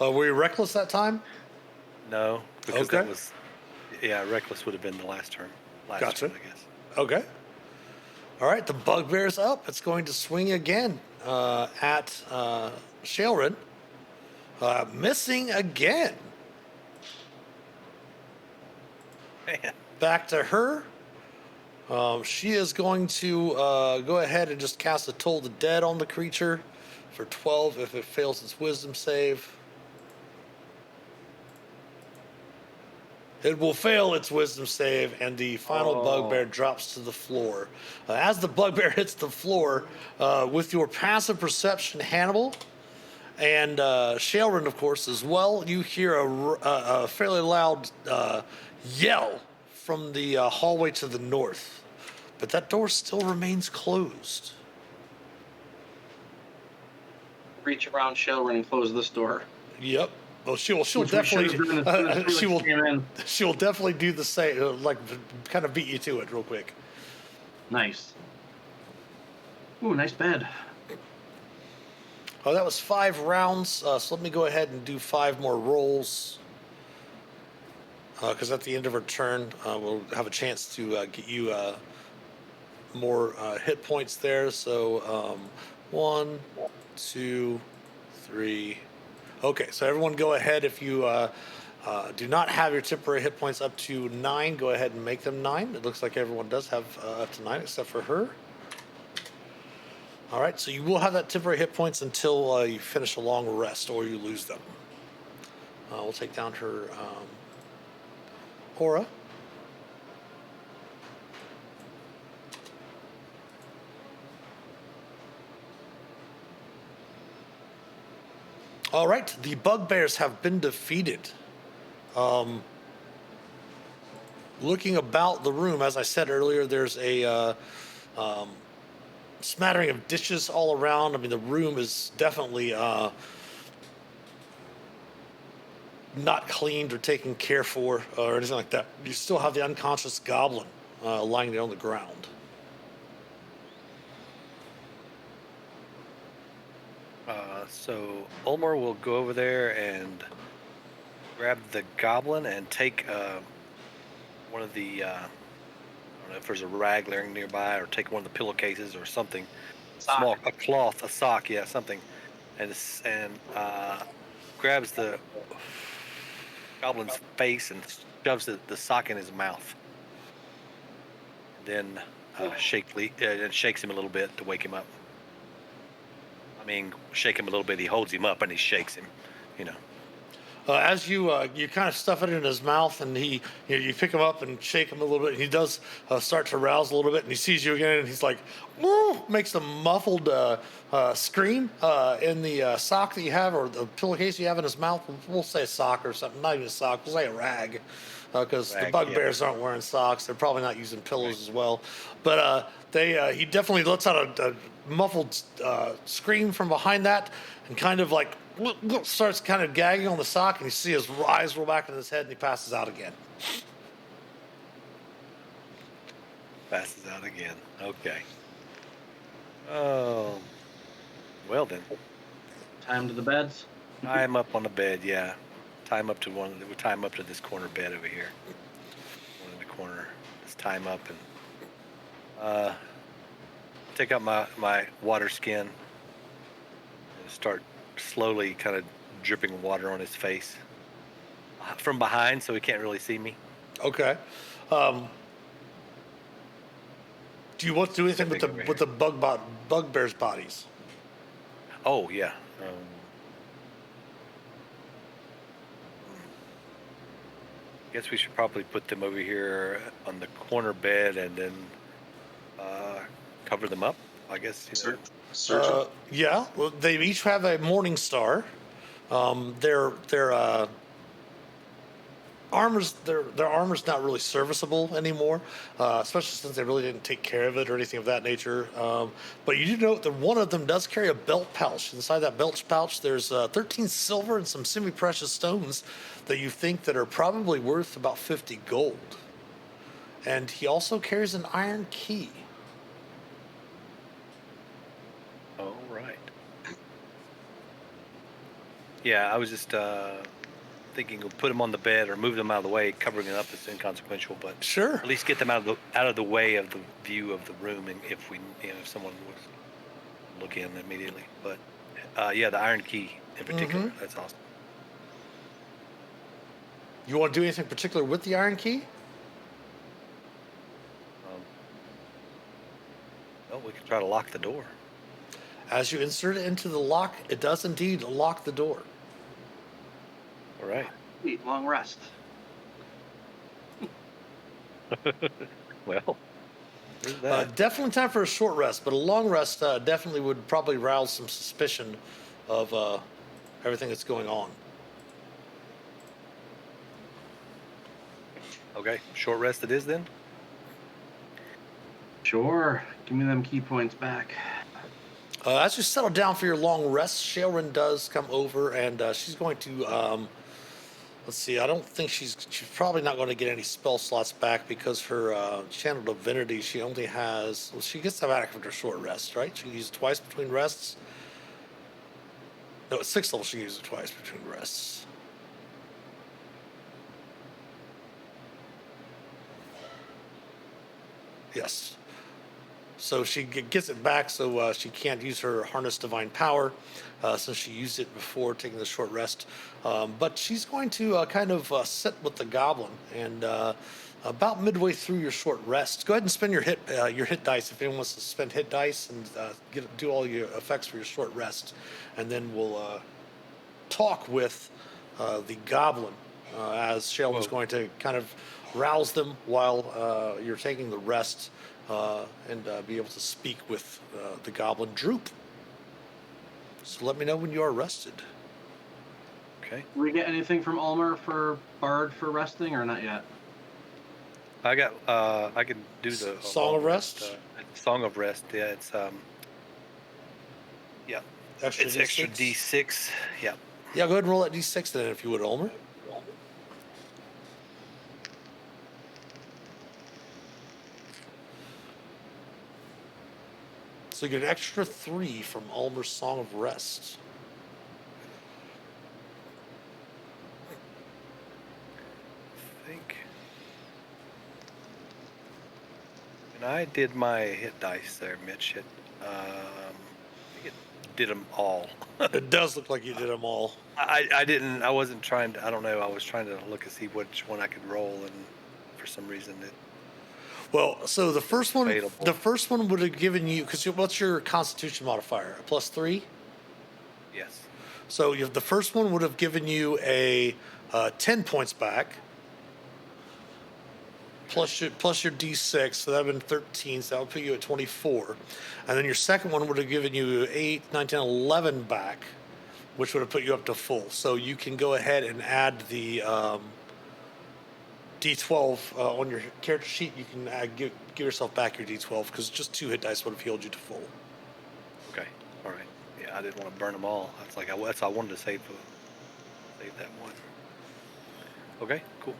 D: Oh,
A: Were you reckless that time?
D: no, because
A: Okay.
D: that was, yeah, reckless would have been the last turn.
A: Gotcha.
D: Turn, I guess.
A: Okay. All right, the bugbear's up. It's going to swing again at Shailrin. Missing again.
D: Man.
A: Back to her. She is going to go ahead and just cast a Toll the Dead on the creature for 12 if it fails its wisdom save. It will fail its wisdom save, and the final bugbear drops to the floor. As the bugbear hits the floor, with your passive perception, Hannibal, and Shailrin, of course, as well, you hear a fairly loud yell from the hallway to the north. But that door still remains closed.
C: Reach around Shailrin and close this door.
A: Yep. Well, she'll
C: Which we
A: definitely
C: should have done as soon as
A: she will
C: Felix came in.
A: she'll definitely do the same. Like kind of beat you to it real quick.
C: Nice. Ooh, nice bed.
A: Oh, that was 5 rounds. So let me go ahead and do 5 more rolls. Because at the end of her turn, we'll have a chance to get you more hit points there. So 1, 2, 3. Okay, so everyone go ahead. If you do not have your temporary hit points up to 9, go ahead and make them 9. It looks like everyone does have up to 9 except for her. All right, so you will have that temporary hit points until you finish a long rest or you lose them. We'll take down her aura. All right, the bugbears have been defeated. Looking about the room, as I said earlier, there's a smattering of dishes all around. I mean, the room is definitely not cleaned or taken care for or anything like that. You still have the unconscious goblin lying there on the ground.
D: So Ulmer will go over there and grab the goblin and take one of the I don't know if there's a rag laying nearby, or take one of the pillowcases or something
C: Sock.
D: small, a cloth, a sock, yeah, something, and grabs the goblin's face and shoves the sock in his mouth. Then and shakes him a little bit to wake him up. I mean, shake him a little bit. He holds him up and he shakes him, you know.
A: As you kind of stuff it in his mouth, and you pick him up and shake him a little bit. And he does start to rouse a little bit, and he sees you again, and he's like, "Woo!" Makes a muffled scream in the sock that you have, or the pillowcase you have in his mouth. We'll say a sock or something, not even a sock. We'll say a rag, because the
D: Rag,
A: bugbears aren't wearing socks. They're probably not using pillows as well. But he definitely lets out a muffled scream from behind that, and kind of like starts kind of gagging on the sock, and you see his eyes roll back in his head, and he passes out again.
D: Passes out again. Okay. Oh. Well then.
C: Time to the beds.
D: Tie him up on the bed, yeah. Tie him up to tie him up to this corner bed over here. One in the corner. Just tie him up and take out my water skin and start slowly kind of dripping water on his face from behind, so he can't really see me.
A: Okay. Do you want to do anything with the bugbear's bodies?
D: Oh yeah. Guess we should probably put them over here on the corner bed and then cover them up. I guess. You know.
B: Search.
A: Yeah. Well, they each have a morning star. Their armor's not really serviceable anymore, especially since they really didn't take care of it or anything of that nature. But you do note that one of them does carry a belt pouch. Inside that belt pouch, there's 13 silver and some semi-precious stones that you think that are probably worth about 50 gold. And he also carries an iron key.
D: Oh right. Yeah, I was just thinking of put them on the bed or move them out of the way. Covering it up is inconsequential, but
A: Sure.
D: at least get them out of the way of the view of the room, and if someone was look in immediately. But yeah, the iron key in particular, that's awesome.
A: You want to do anything particular with the iron key?
D: Well, we could try to lock the door.
A: As you insert it into the lock, it does indeed lock the door.
D: All right.
C: Sweet, long rest.
D: Well, there's that.
A: Definitely time for a short rest, but a long rest definitely would probably rouse some suspicion of everything that's going on.
D: Okay, short rest it is then.
C: Sure. Give me them key points back.
A: As you settle down for your long rest, Shailrin does come over, and she's going to. Let's see. I don't think she's probably not going to get any spell slots back because her channel divinity. She only has. Well, she gets them back after short rest, right? She can use it twice between rests. No, at 6th level she can use it twice between rests. Yes. So she gets it back, so she can't use her harness divine power since she used it before taking the short rest. But she's going to kind of sit with the goblin, and about midway through your short rest, go ahead and spend your hit dice if anyone wants to spend hit dice and do all your effects for your short rest, and then we'll talk with the goblin as Shailrin's going to kind of rouse them while you're taking the rest. And be able to speak with the goblin Droop. So let me know when you are rested.
D: Okay.
C: Do we get anything from Ulmer for Bard for resting or not yet?
D: I got. I can do the
A: Song of Rest?
D: Song of Rest. Yeah, it's yeah.
A: Extra
D: It's
A: D6?
D: extra D6. Yeah.
A: Yeah, go ahead and roll that D6 then, if you would, Ulmer. So you get an extra 3 from Ulmer's Song of Rest.
D: I think. And I did my hit dice there, Mitch. I think it did them all.
A: It does look like you did them all.
D: I didn't. I wasn't trying to. I don't know. I was trying to look and see which one I could roll, and for some reason it.
A: Well, so the first one,
D: Available.
A: the first one would have given you, because what's your Constitution modifier? A +3?
D: Yes.
A: So the first one would have given you a 10 points back, plus your D6, so that would have been 13, so that would put you at 24. And then your second one would have given you 8, 9, 10, 11 back, which would have put you up to full. So you can go ahead and add the D12 on your character sheet. You can give yourself back your D12 because just 2 hit dice would have healed you to full.
D: Okay. All right. Yeah, I didn't want to burn them all. That's like that's I wanted to save that one. Okay. Cool.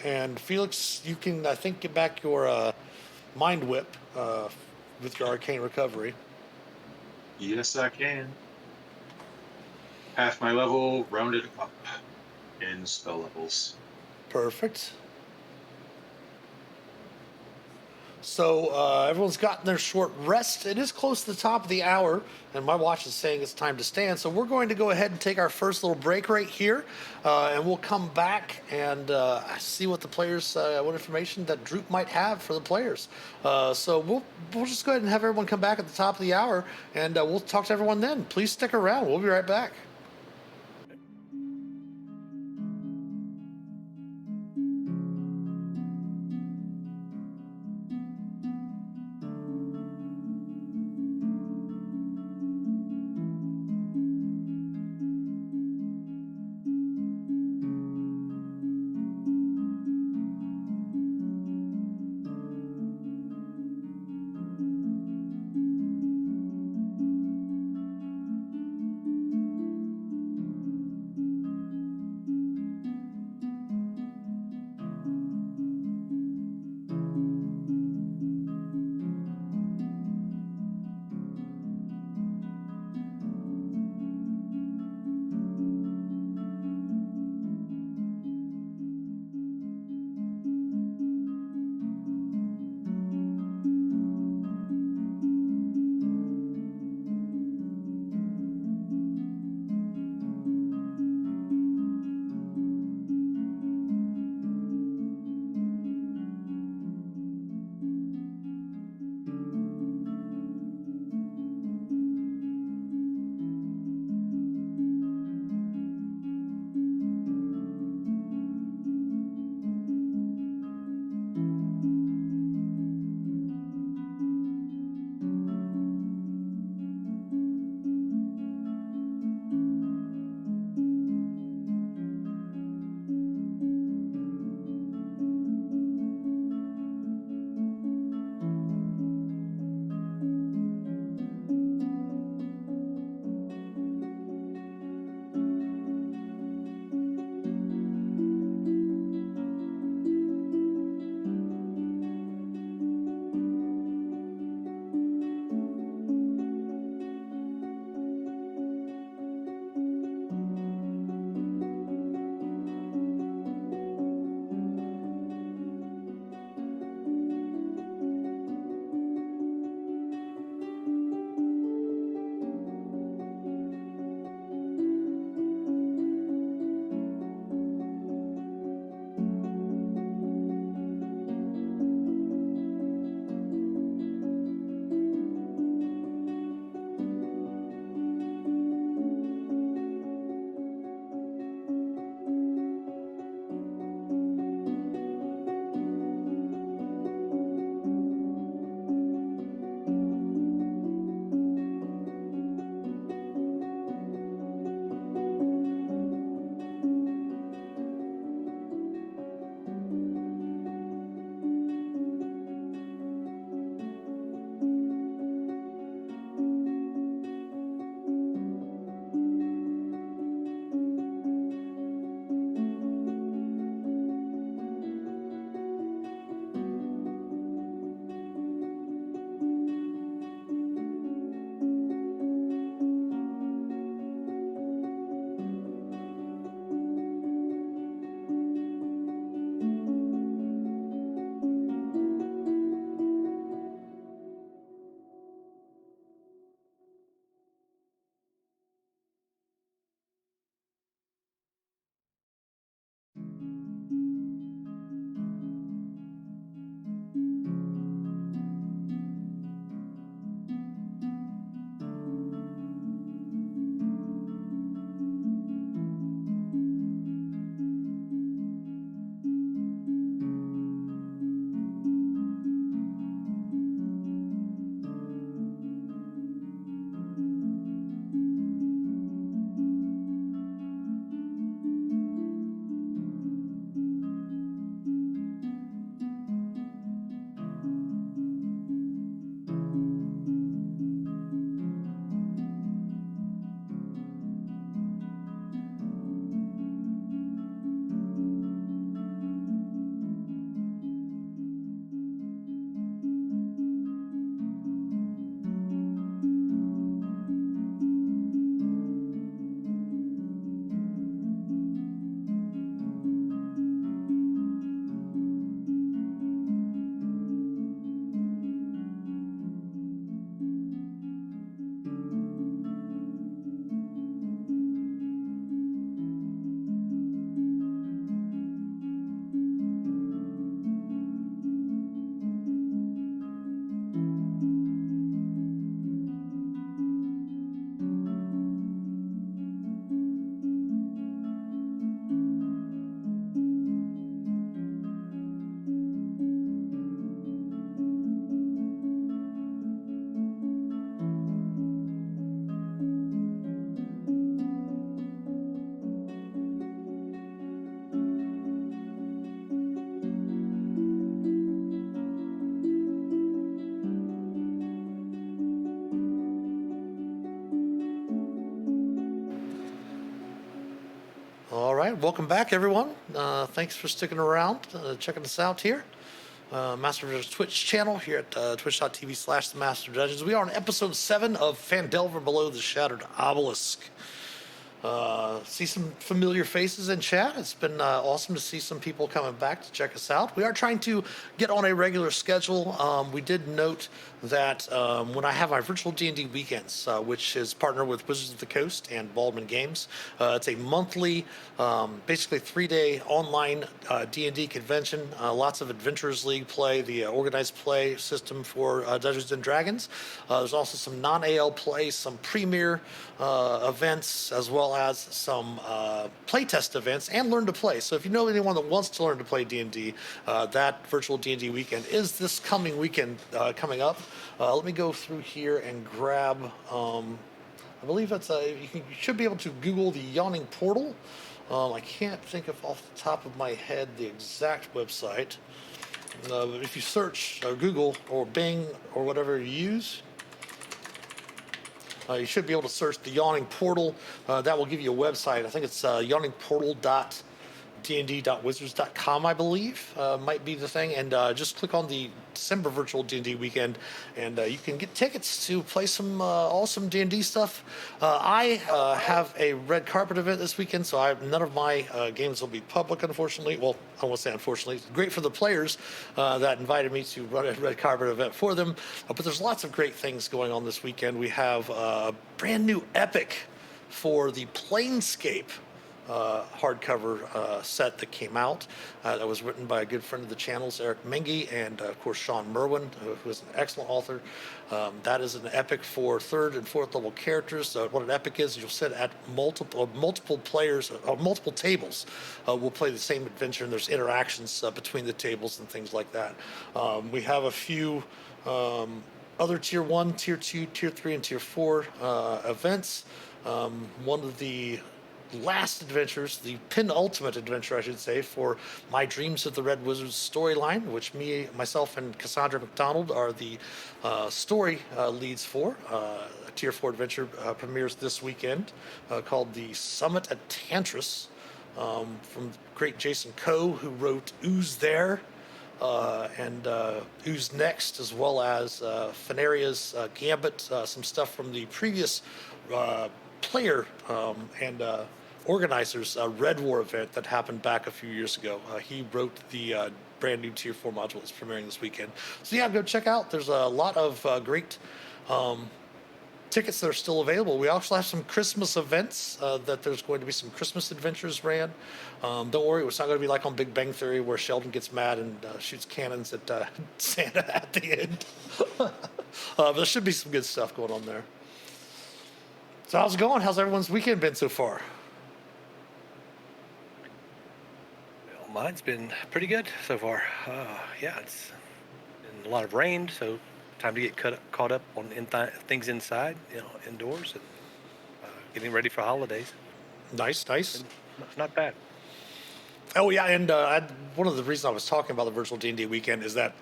A: And Felix, you can, I think, get back your Mind Whip with your Arcane Recovery.
B: Yes, I can. Half my level rounded up in spell levels.
A: Perfect. So everyone's gotten their short rest. It is close to the top of the hour, and my watch is saying it's time to stand. So we're going to go ahead and take our first little break right here, and we'll come back and see what the players, what information that Droop might have for the players. So we'll just go ahead and have everyone come back at the top of the hour, and we'll talk to everyone then. Please stick around. We'll be right back. right, welcome back, everyone. Thanks for sticking around, checking us out here. Master of Dungeons Twitch channel here at twitch.tv/the Master of Dungeons. We are on episode 7 of Fandelver Below the Shattered Obelisk. See some familiar faces in chat. It's been awesome to see some people coming back to check us out. We are trying to get on a regular schedule. We did note that when I have my virtual D&D weekends, which is partnered with Wizards of the Coast and Baldwin Games, it's a monthly, basically 3-day online D&D convention. Lots of Adventurers League play, the organized play system for Dungeons and Dragons. There's also some non-AL play, some premier events, as well as some playtest events and learn to play. So if you know anyone that wants to learn to play D&D, that virtual D&D weekend is this coming weekend coming up. Let me go through here and grab, I believe that's you should be able to Google the Yawning Portal. I can't think of off the top of my head the exact website. But if you search Google or Bing or whatever you use, you should be able to search the Yawning Portal. That will give you a website. I think it's yawningportal.dnd.wizards.com, I believe, might be the thing. And just click on the December virtual D&D weekend, and you can get tickets to play some awesome D&D stuff. I have a red carpet event this weekend, so none of my games will be public, unfortunately. Well, I won't say unfortunately. It's great for the players that invited me to run a red carpet event for them. But there's lots of great things going on this weekend. We have a brand new epic for the Planescape hardcover set that came out. That was written by a good friend of the channel's Eric Mengi, and of course Sean Merwin, who is an excellent author. That is an epic for 3rd and 4th level characters. What an epic is, you'll sit at multiple players, multiple tables. Will play the same adventure, and there's interactions between the tables and things like that. We have a few other tier 1, tier 2, tier 3, and tier 4 events. One of the last adventures, the penultimate adventure, I should say, for My Dreams of the Red Wizards storyline, which myself, and Cassandra McDonald are the story leads for. A Tier 4 adventure premieres this weekend called The Summit at Tantris, from great Jason Coe, who wrote Ooze There, and Ooze Next, as well as Fenaria's Gambit, some stuff from the previous player and organizers Red War event that happened back a few years ago. He wrote the brand new Tier 4 module that's premiering this weekend. So yeah, go check out. There's a lot of great tickets that are still available. We also have some Christmas events that there's going to be some Christmas adventures ran. Don't worry, it's not going to be like on Big Bang Theory where Sheldon gets mad and shoots cannons at Santa at the end. But there should be some good stuff going on there. So how's it going? How's everyone's weekend been so far?
D: Well, mine's been pretty good so far. Yeah, it's been a lot of rain, so time to get caught up on things inside, indoors, and getting ready for holidays.
A: Nice.
D: Not bad.
A: Oh yeah, and one of the reasons I was talking about the virtual D&D weekend is that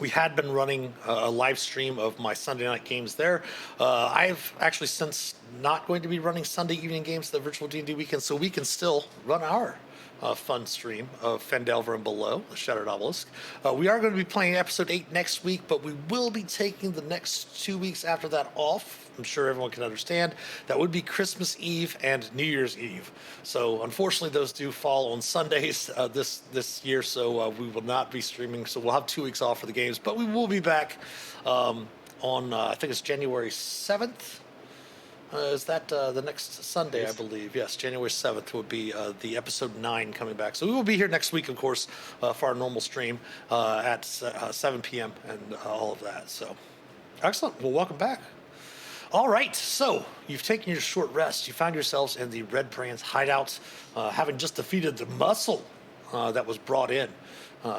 A: we had been running a live stream of my Sunday night games there. I've actually since not going to be running Sunday evening games at the virtual D&D weekend, so we can still run our fun stream of Fandelver and Below, the Shattered Obelisk. We are going to be playing episode 8 next week, but we will be taking the next 2 weeks after that off. I'm sure everyone can understand. That would be Christmas Eve and New Year's Eve. So unfortunately, those do fall on Sundays this year, so we will not be streaming. So we'll have 2 weeks off for the games, but we will be back on, I think it's January 7th. Is that the next Sunday, yes. I believe? Yes, January 7th would be the episode 9 coming back. So we will be here next week, of course, for our normal stream at 7 p.m. and all of that. So excellent. Well, welcome back. All right, so you've taken your short rest. You found yourselves in the Red Brand's hideout, having just defeated the muscle that was brought in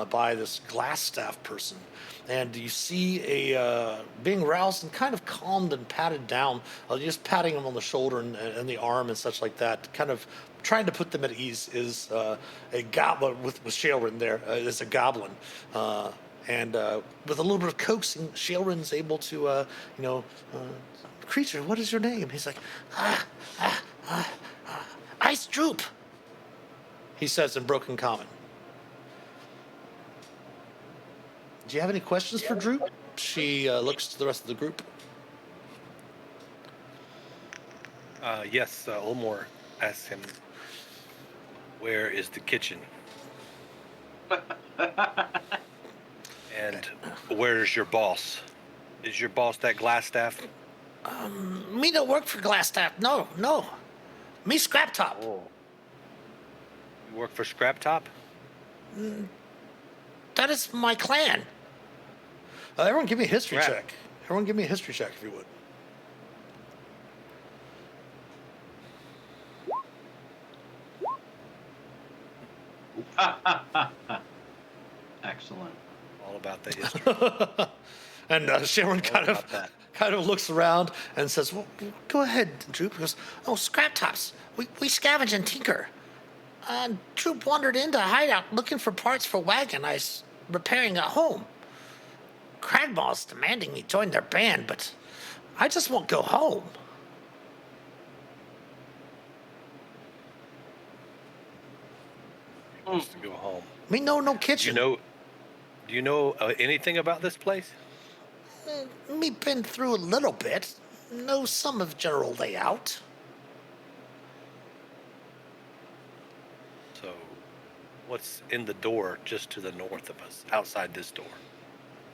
A: by this glass staff person. And you see being roused and kind of calmed and patted down, just patting him on the shoulder and the arm and such like that, kind of trying to put them at ease, is a goblin with Shailrin there, is a goblin. And with a little bit of coaxing, Shailrin's able to, creature, what is your name? He's like, Ice Droop. he says in broken common. Do you have any questions for Droop? She looks to the rest of the group.
D: Yes, Olmore asks him, where is the kitchen? And where's your boss? Is your boss that Glassstaff?
A: Me no work for Glassstaff. No, no. Me Scrap Top.
D: Oh. You work for Scrap Top?
A: That is my clan. Everyone give me a history
D: Scrap.
A: check. Everyone give me a history check if you would.
C: Excellent.
D: All about the history.
A: And Sharon kind
D: about that.
A: of looks around and says, "Well, go ahead, Droop." He goes, "Oh, Scrap Tops. We scavenge and tinker." Droop wandered into a hideout looking for parts for wagon I was repairing at home. Cragmaw's demanding me join their band, but I just won't go home.
D: He wants to go home.
A: Me no
D: Do
A: kitchen.
D: you know anything about this place?
A: Me been through a little bit. Know some of general layout.
D: So, what's in the door just to the north of us, outside this door?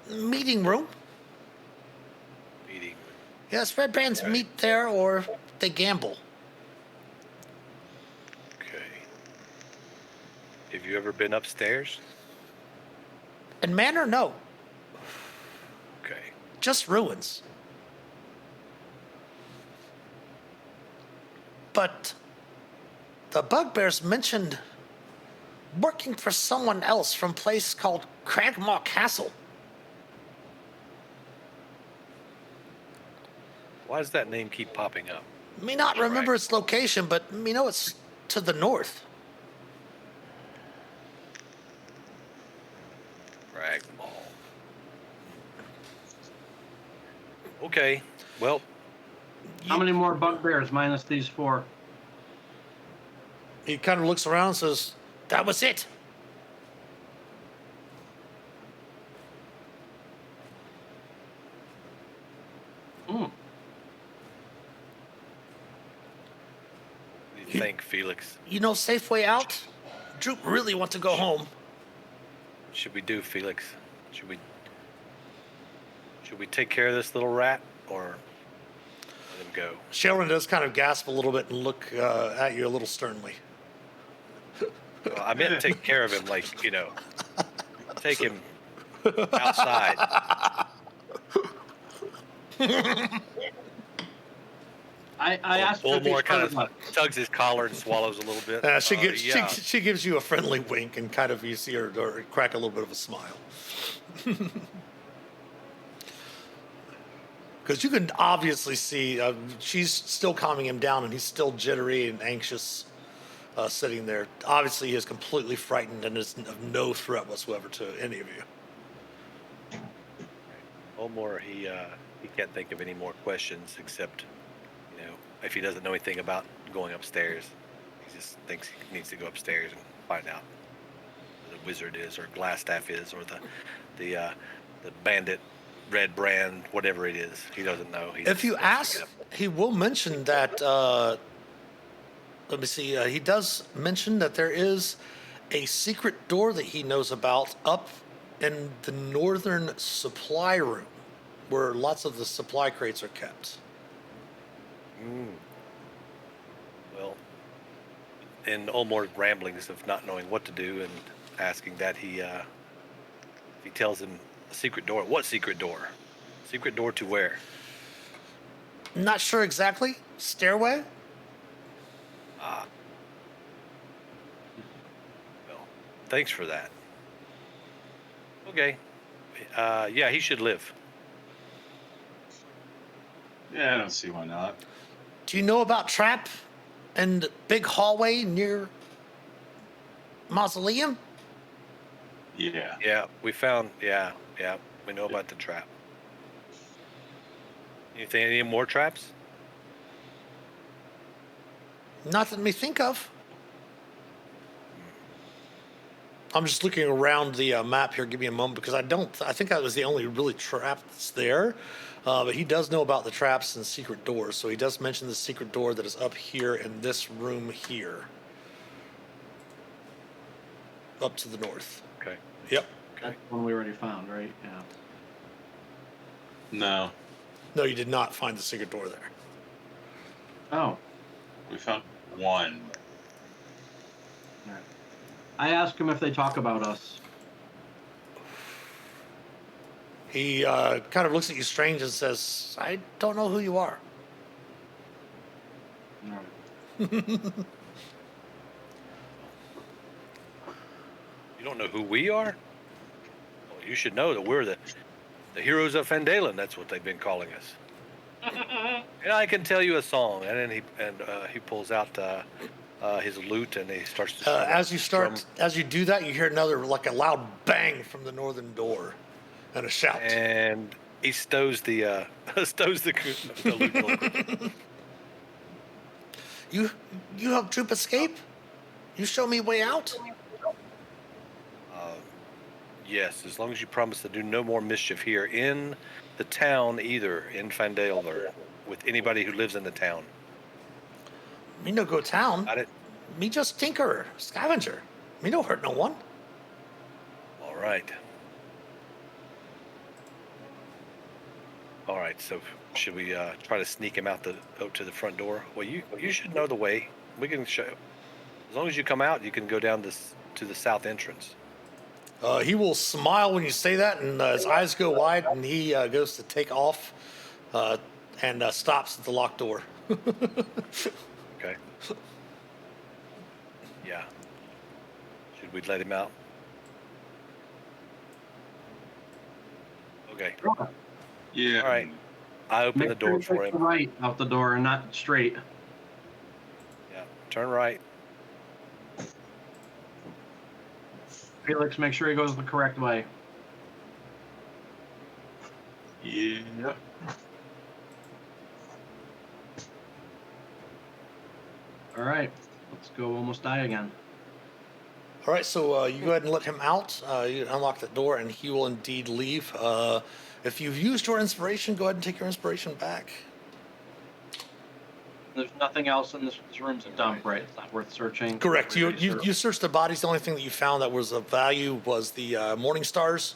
A: Meeting room.
D: Meeting.
A: Yes, red bands meet there or they gamble.
D: Okay. Have you ever been upstairs?
A: In Manor, no.
D: Okay.
A: Just ruins. But the bugbears mentioned working for someone else from a place called Cragmaw Castle.
D: Why does that name keep popping up?
A: Me not remember its location, but me know it's to the north.
D: Ragmall. Okay. Well,
C: How many more bugbears minus these 4?
A: He kind of looks around and says, "That was it."
C: Mm.
D: what do you think, Felix?
A: You know, safe way out? Droop really want to go home.
D: What should we do, Felix? Should we take care of this little rat or let him go?
A: Sharon does kind of gasp a little bit and look at you a little sternly.
D: Well, I meant take care of him, like, take him outside.
C: I asked her if
D: Olmore
C: he's
D: kind
C: heard
D: of
C: of
D: tugs his collar and swallows a little bit.
A: She gives
D: yeah.
A: she gives you a friendly wink and kind of you see her crack a little bit of a smile. Because you can obviously see she's still calming him down and he's still jittery and anxious sitting there. Obviously he is completely frightened and is of no threat whatsoever to any of you.
D: Olmore, he can't think of any more questions except, if he doesn't know anything about going upstairs, he just thinks he needs to go upstairs and find out who the wizard is or Glassstaff is or the bandit red brand, whatever it is. He doesn't know.
A: If you ask, he will mention that. Let me see. He does mention that there is a secret door that he knows about up in the northern supply room, where lots of the supply crates are kept.
D: Well, in Olmore's ramblings of not knowing what to do and asking that he tells him a secret door. What secret door? Secret door to where?
A: Not sure exactly. Stairway.
D: Well, thanks for that. Okay. Yeah, he should live.
B: Yeah, I don't see why not.
A: Do you know about Trap and big hallway near Mausoleum?
B: Yeah.
D: Yeah, we found. Yeah, we know about the trap. Anything? Any more traps?
A: Not that me think of. I'm just looking around the map here. Give me a moment because I think that was the only really trap that's there. But he does know about the traps and secret doors. So he does mention the secret door that is up here in this room here. Up to the north.
D: Okay.
A: Yep.
C: That's one we already found, right? Yeah.
B: No,
A: No, you did not find the secret door there.
C: Oh.
B: we found one.
C: All right. I asked him if they talk about us.
A: He kind of looks at you strange and says, I don't know who you are.
C: All right.
D: You don't know who we are? Well, you should know that we're the heroes of Fandalen. That's what they've been calling us. And I can tell you a song. And then he pulls out his lute and he starts to
A: As you do that, you hear another, like a loud bang from the northern door and a shout.
D: and he stows the lute.
A: You help Troop escape? You show me a way out?
D: Yes, as long as you promise to do no more mischief here in the town, either in Fandale or with anybody who lives in the town.
A: Me no go town.
D: Got it?
A: Me just tinker, scavenger. Me no hurt no one.
D: All right. All right. So should we try to sneak him out to the front door? Well, you should know the way. We can show. As long as you come out, you can go down to the south entrance.
A: He will smile when you say that, and his eyes go wide, and he goes to take off and stops at the locked door.
D: Okay. Yeah. Should we let him out? Okay.
B: Yeah.
D: All right. I open the door for him.
C: Right out the door and not straight.
D: Yeah. Turn right.
C: Felix, make sure he goes the correct way.
B: Yeah.
C: All right. Let's go almost die again.
A: All right, so you go ahead and let him out. You unlock the door, and he will indeed leave. If you've used your inspiration, go ahead and take your inspiration back.
C: There's nothing else in this room's a dump, right? It's not worth searching.
A: Correct. You searched the bodies. The only thing that you found that was of value was the Morning Stars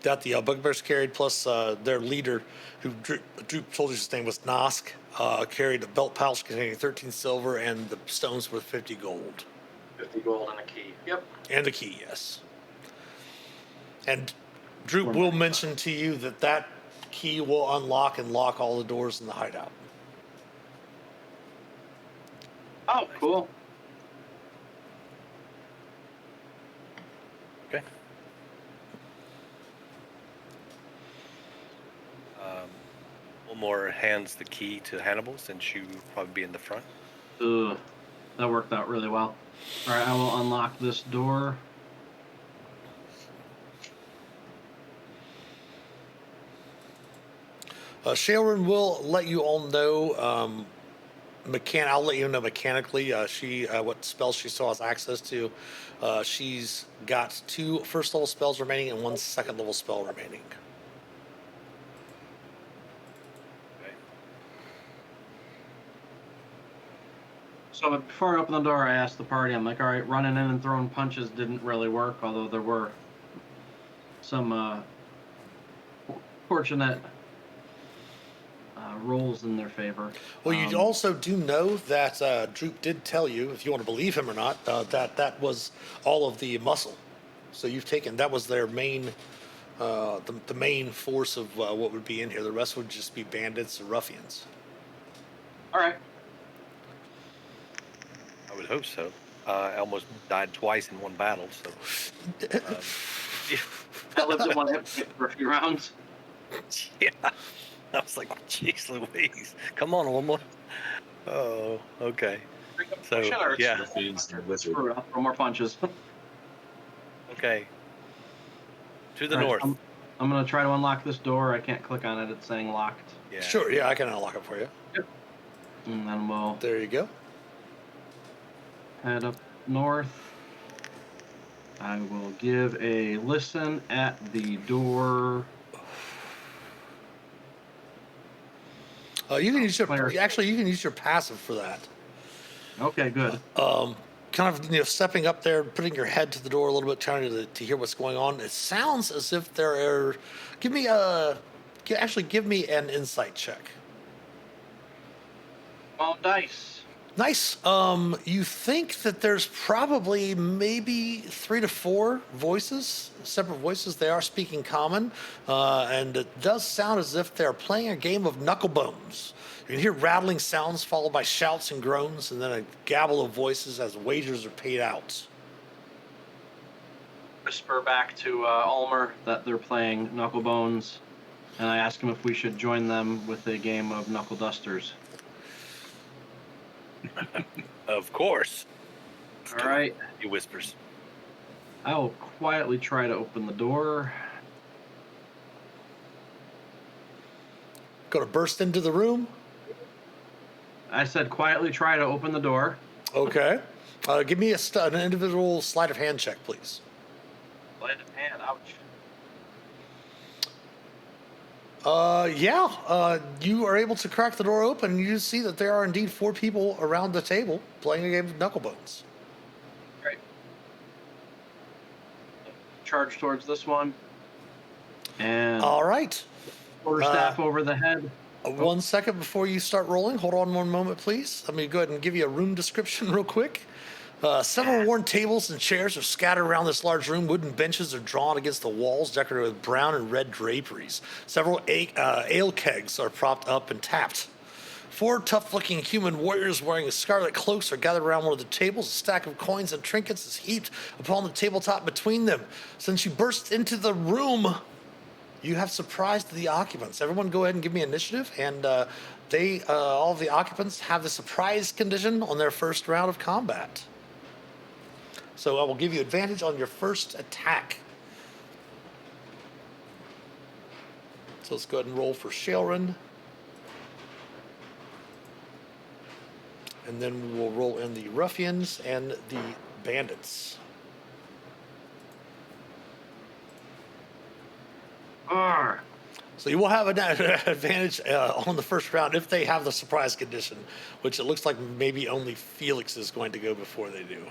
A: that the Bugbears carried, plus their leader, who Droop told you his name was Nosk, carried a belt pouch containing 13 silver and the stones worth 50 gold.
C: 50 gold and a key. Yep.
A: And a key, yes. And Droop will mention to you that key will unlock and lock all the doors in the hideout.
C: Oh, cool.
D: Okay. Wilmore hands the key to Hannibal, since you will probably be in the front.
C: Ugh. That worked out really well. All right, I will unlock this door.
A: Sharon will let you all know. I'll let you know mechanically. What spells she still has access to. She's got 2 first level spells remaining and 1 second level spell remaining.
D: Okay.
C: So before I open the door, I asked the party, I'm like, all right, running in and throwing punches didn't really work, although there were some fortunate rolls in their favor.
A: Well, you also do know that Droop did tell you, if you want to believe him or not, that was all of the muscle. So that was their main, the main force of what would be in here. The rest would just be bandits or ruffians.
C: All right.
D: I would hope so. I almost died twice in one battle, so.
C: I lived in one hit for a few rounds.
D: Yeah. I was like, jeez Louise. Come on, Wilmore. Oh, okay. So, yeah.
C: Throw more punches.
D: Okay. To the
C: All right,
D: north.
C: I'm going to try to unlock this door. I can't click on it. It's saying locked.
D: Yeah.
A: Sure, yeah, I can unlock it for you.
C: Yep. And then we'll
A: There you go.
C: head up north. I will give a listen at the door.
A: You can use your
C: Player.
A: actually you can use your passive for that.
C: Okay, good.
A: Kind of stepping up there, putting your head to the door a little bit, trying to hear what's going on. It sounds as if there are. Give me give me an insight check.
C: All dice.
A: Nice. You think that there's probably maybe 3 to 4 voices, separate voices. They are speaking common, and it does sound as if they're playing a game of knucklebones. You can hear rattling sounds followed by shouts and groans, and then a gabble of voices as wagers are paid out.
C: Whisper back to Ulmer that they're playing Knucklebones, and I ask him if we should join them with a game of Knuckle Dusters.
D: Of course.
C: All right.
D: He whispers.
C: I will quietly try to open the door.
A: Going to burst into the room.
C: I said quietly try to open the door.
A: Okay. Give me an individual sleight of hand check, please.
C: Sleight of hand, ouch.
A: You are able to crack the door open, and you see that there are indeed 4 people around the table playing a game of knucklebones.
C: Great. Charge towards this one. And
A: All right.
C: quarterstaff over the head.
A: 1 second before you start rolling. Hold on 1 moment, please. Let me go ahead and give you a room description real quick. Several worn tables and chairs are scattered around this large room. Wooden benches are drawn against the walls, decorated with brown and red draperies. Several ale kegs are propped up and tapped. 4 tough-looking human warriors wearing scarlet cloaks are gathered around one of the tables. A stack of coins and trinkets is heaped upon the tabletop between them. Since you burst into the room, you have surprised the occupants. Everyone go ahead and give me initiative, and all of the occupants have the surprise condition on their first round of combat. So I will give you advantage on your first attack. So let's go ahead and roll for Shailran. And then we will roll in the ruffians and the bandits.
C: Arr.
A: So you will have an advantage on the first round if they have the surprise condition, which it looks like maybe only Felix is going to go before they do.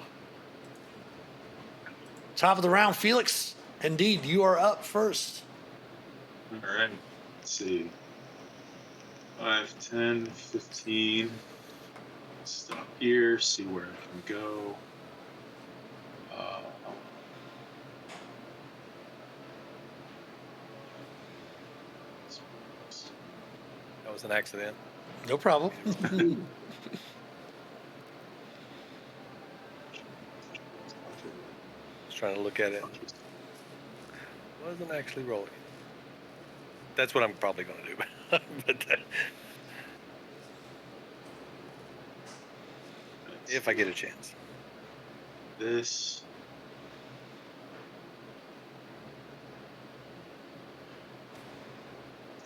A: Top of the round, Felix. Indeed, you are up first.
B: All right. Let's see. 5, 10, 15. Stop here. See where I can go.
D: That was an accident.
A: No problem.
D: Just trying to look at it. Wasn't actually rolling. That's what I'm probably going to do. But if I get a chance.
B: This.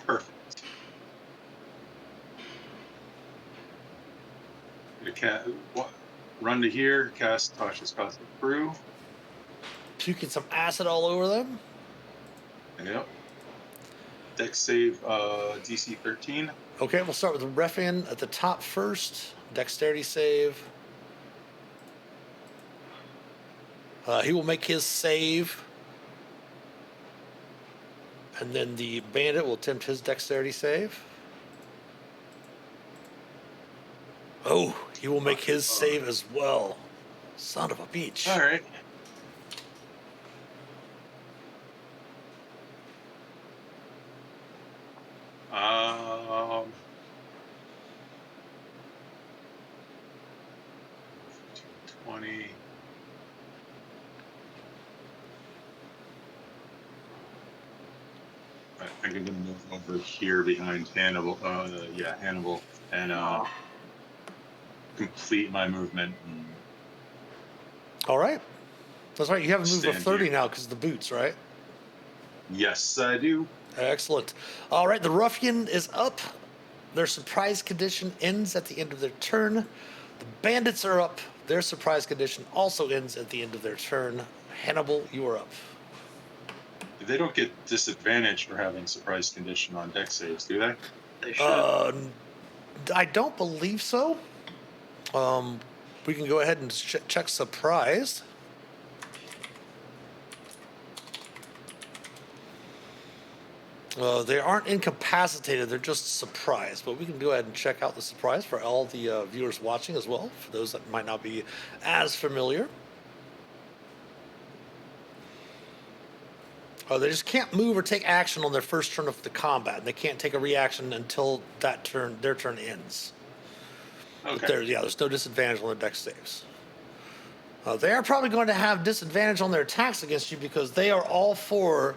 B: Perfect. Run to here, cast Tasha's Cosmic Brew.
A: Puking some acid all over them.
B: Yep. Dex save DC 13.
A: Okay, we'll start with the ruffian at the top first. Dexterity save. He will make his save. And then the bandit will attempt his dexterity save. Oh, he will make his save as well. Son of a beach.
B: All right. Um, 20. I'm going to move over here behind Hannibal. Hannibal, and complete my movement. And
A: All right. That's right. You have a move of
B: Stand
A: 30
B: here.
A: now because of the boots, right?
B: yes, I do.
A: Excellent. All right, the ruffian is up. Their surprise condition ends at the end of their turn. The bandits are up. Their surprise condition also ends at the end of their turn. Hannibal, you are up.
B: They don't get disadvantage for having surprise condition on deck saves, do they?
C: They should.
A: I don't believe so. We can go ahead and check surprise. They aren't incapacitated, they're just surprised. But we can go ahead and check out the surprise for all the viewers watching as well, for those that might not be as familiar. They just can't move or take action on their first turn of the combat. They can't take a reaction until that turn, their turn ends.
B: Okay.
A: There's no disadvantage on their deck saves. They are probably going to have disadvantage on their attacks against you because they are all four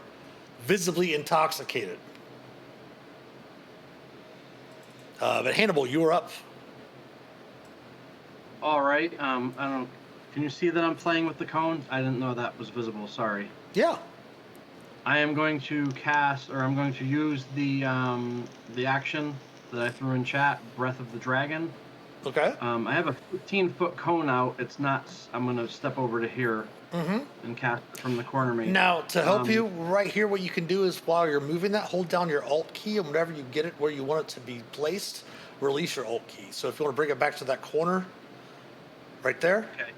A: visibly intoxicated. But Hannibal, you are up.
C: All right. I don't. Can you see that I'm playing with the cone? I didn't know that was visible. Sorry.
A: Yeah.
C: I am going to cast, or I'm going to use the action that I threw in chat, Breath of the Dragon.
A: Okay.
C: I have a 15-foot cone out. It's not. I'm going to step over to here and cast it from the corner main.
A: Now, to help you, right here, what you can do is while you're moving that, hold down your Alt key, and whenever you get it where you want it to be placed, release your Alt key. So if you want to bring it back to that corner, right there,
C: Okay.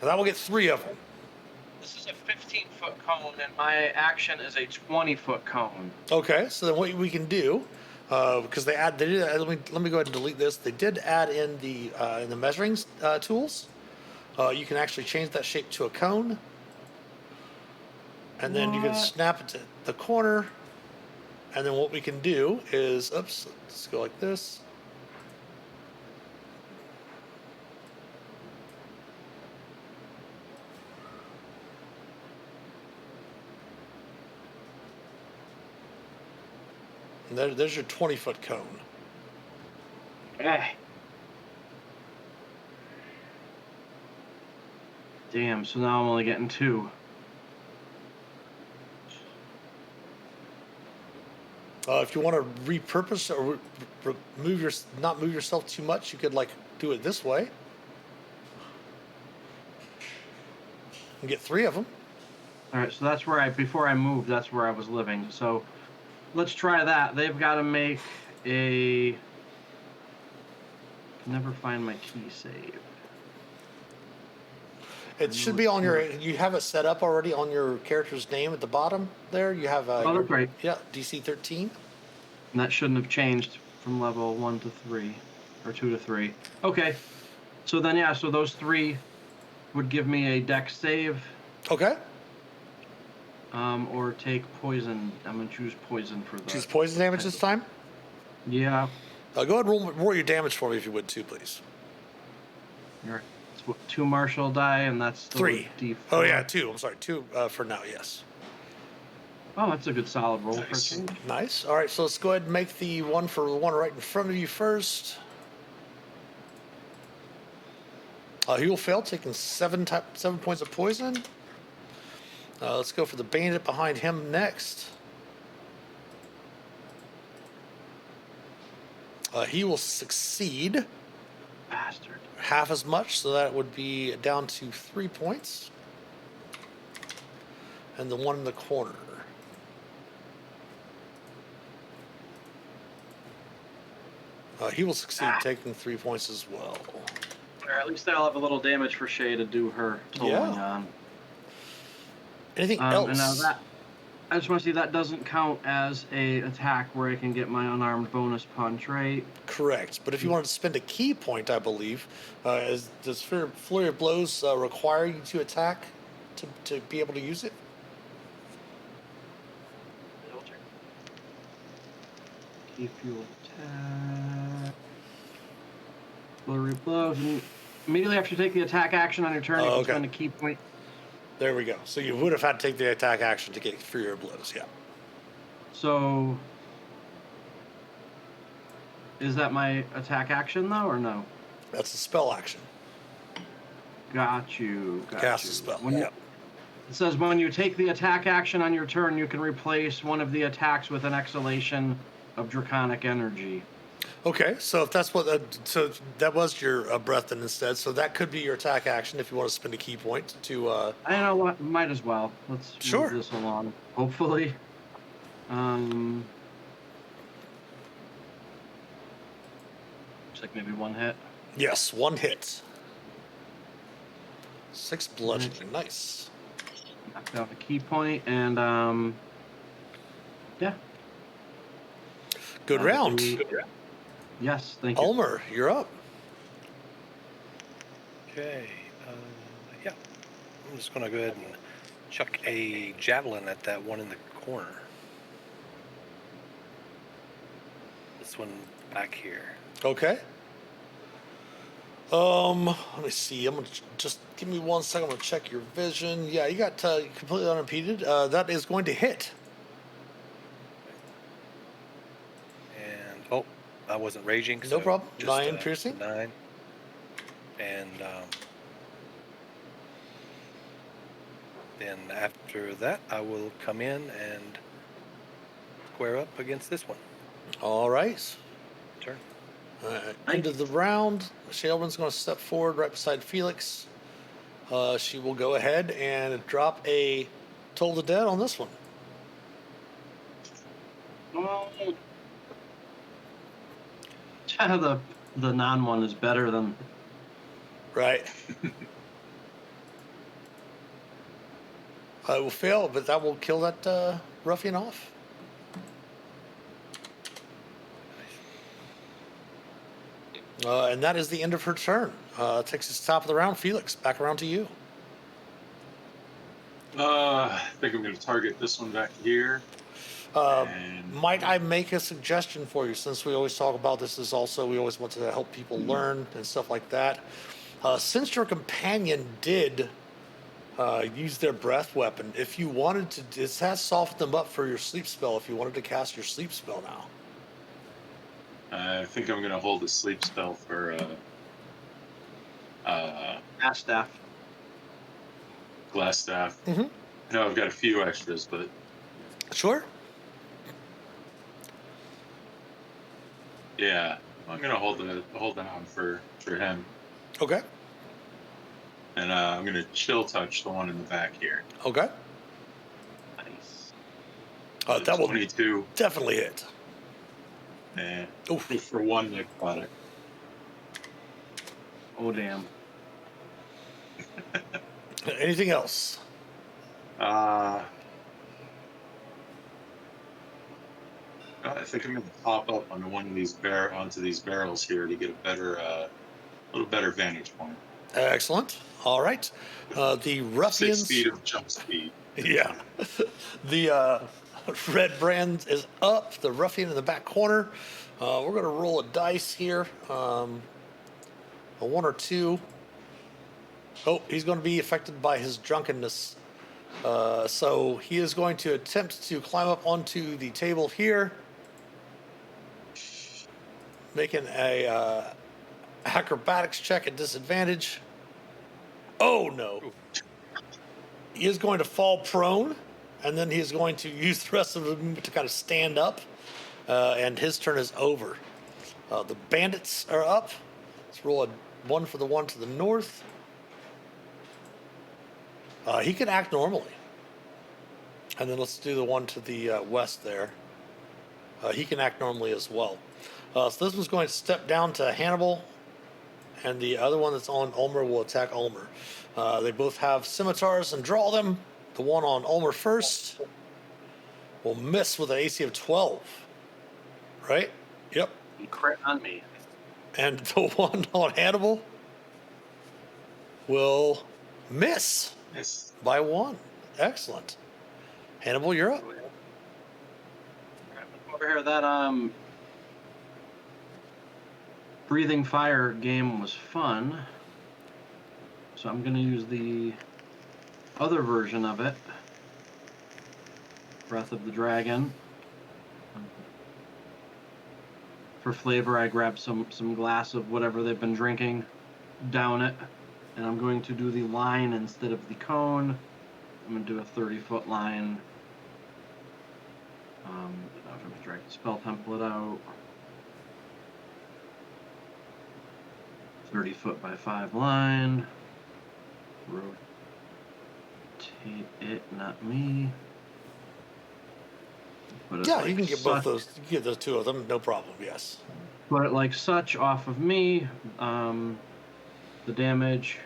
A: and that will get 3 of them.
C: This is a 15-foot cone, and my action is a 20-foot cone.
A: Okay, so then what we can do, because they did. Let me go ahead and delete this. They did add in the measuring tools. You can actually change that shape to a cone, and then you can snap it to the corner. And then what we can do is, let's go like this. And there's your 20-foot cone.
C: Okay. Damn, so now I'm only getting 2.
A: If you want to repurpose or not move yourself too much, you could like do it this way and get 3 of them.
C: All right, so that's where before I moved, that's where I was living. So let's try that. They've got to make a. Can never find my key save.
A: It should be on your. You have it set up already on your character's name at the bottom there. You have.
C: Oh, that's right.
A: Yeah, DC 13.
C: And that shouldn't have changed from level 1 to 3, or 2 to 3. Okay. So then, yeah. So those 3 would give me a dex save.
A: Okay.
C: Or take poison. I'm gonna choose poison for the.
A: Choose poison damage this time.
C: Yeah.
A: Go ahead and roll your damage for me if you would too, please.
C: It's 2 martial die, and that's still
A: 3.
C: D4.
A: Oh yeah, 2. I'm sorry, 2 for now. Yes.
C: Oh, that's a good solid roll
B: Nice.
C: for a change.
A: Nice. All right, so let's go ahead and make the one for the one right in front of you first. He will fail, taking 7 points of poison. Let's go for the bandit behind him next. He will succeed
C: Bastard.
A: half as much, so that would be down to 3 points. And the one in the corner. He will succeed, taking 3 points as well.
C: Or at least I'll have a little damage for Shay to do her tolling on.
A: Anything else?
C: And now that, I just want to see that doesn't count as a attack where I can get my unarmed bonus punch, right?
A: Correct. But if you wanted to spend a key point, I believe, does Flurry of Blows require you to attack to be able to use it?
C: Key fuel attack. Flurry of Blows. And immediately after you take the attack action on your turn, you can spend a key point.
A: There we go. So you would have had to take the attack action to get Flurry of Blows, yeah.
C: So, is that my attack action though, or no?
A: That's a spell action.
C: Got you.
A: Cast a spell,
C: It says when you take the attack action on your turn, you can replace one of the attacks with an exhalation of draconic energy.
A: Okay, so if that's what, so that was your breath then instead. So that could be your attack action if you want to spend a key point to.
C: I know what, might as well. Let's
A: Sure.
C: move this along. Hopefully. Looks like maybe one hit.
A: Yes, one hit. 6 bludgeoning, nice.
C: Knocked out a key point, and yeah.
A: Good round.
C: Yes, thank you.
A: Ulmer, you're up.
D: Okay. Yeah. I'm just going to go ahead and chuck a javelin at that one in the corner. This one back here.
A: Okay. Let me see. I'm gonna just give me 1 second. I'm gonna check your vision. Yeah, you got completely unimpeded. That is going to hit.
D: And oh, I wasn't raging.
A: No
D: So
A: problem.
D: just,
A: 9 piercing.
D: 9. And then after that, I will come in and square up against this one.
A: All right.
D: Turn.
A: End of the round. Shailburn's going to step forward right beside Felix. She will go ahead and drop a Toll the Dead on this one.
C: Oh. The non one is better than.
A: Right. I will fail, but that will kill that ruffian off. And that is the end of her turn. Takes us to the top of the round. Felix, back around to you.
B: I think I'm going to target this one back here. And
A: Might I make a suggestion for you? Since we always talk about this, is also we always want to help people learn and stuff like that. Since your companion did use their breath weapon, if you wanted to, this has softened them up for your sleep spell. If you wanted to cast your sleep spell now.
B: I think I'm going to hold a sleep spell for
C: Ash staff.
B: glass staff.
A: Mm-hmm.
B: I know I've got a few extras, but
A: Sure.
B: yeah, I'm going to hold that on for him.
A: Okay.
B: And I'm going to chill touch the one in the back here.
A: Okay.
C: Nice.
A: That will
B: 22.
A: definitely hit.
B: And
A: Oof.
B: for 1 necrotic.
C: Oh damn.
A: Anything else?
B: I think I'm going to pop up on one of these onto these barrels here to get a little better vantage point.
A: Excellent. All right. The ruffians.
B: 6 feet of jump speed.
A: Yeah. The red brand is up. The ruffian in the back corner. We're going to roll a dice here. A 1 or 2. Oh, he's going to be affected by his drunkenness. So he is going to attempt to climb up onto the table here, making a acrobatics check at disadvantage. Oh no. He is going to fall prone, and then he is going to use the rest of the movement to kind of stand up, and his turn is over. The bandits are up. Let's roll a 1 for the one to the north. He can act normally. And then let's do the one to the west there. He can act normally as well. So this one's going to step down to Hannibal, and the other one that's on Ulmer will attack Ulmer. They both have scimitars and draw them. The one on Ulmer first will miss with an AC of 12. Right? Yep.
C: You crit on me.
A: And the one on Hannibal will miss
B: Yes.
A: by 1. Excellent. Hannibal, you're up.
C: Over here, that breathing fire game was fun. So I'm gonna use the other version of it, Breath of the Dragon. For flavor, I grabbed some glass of whatever they've been drinking, down it, and I'm going to do the line instead of the cone. I'm gonna do a 30-foot line. I'm gonna drag the spell template out. 30 foot by 5 line. Rotate it, not me. Put it
A: Yeah,
C: like
A: you can get
C: such,
A: both those. You can get those two of them, no problem. Yes.
C: Put it like such off of me. The damage,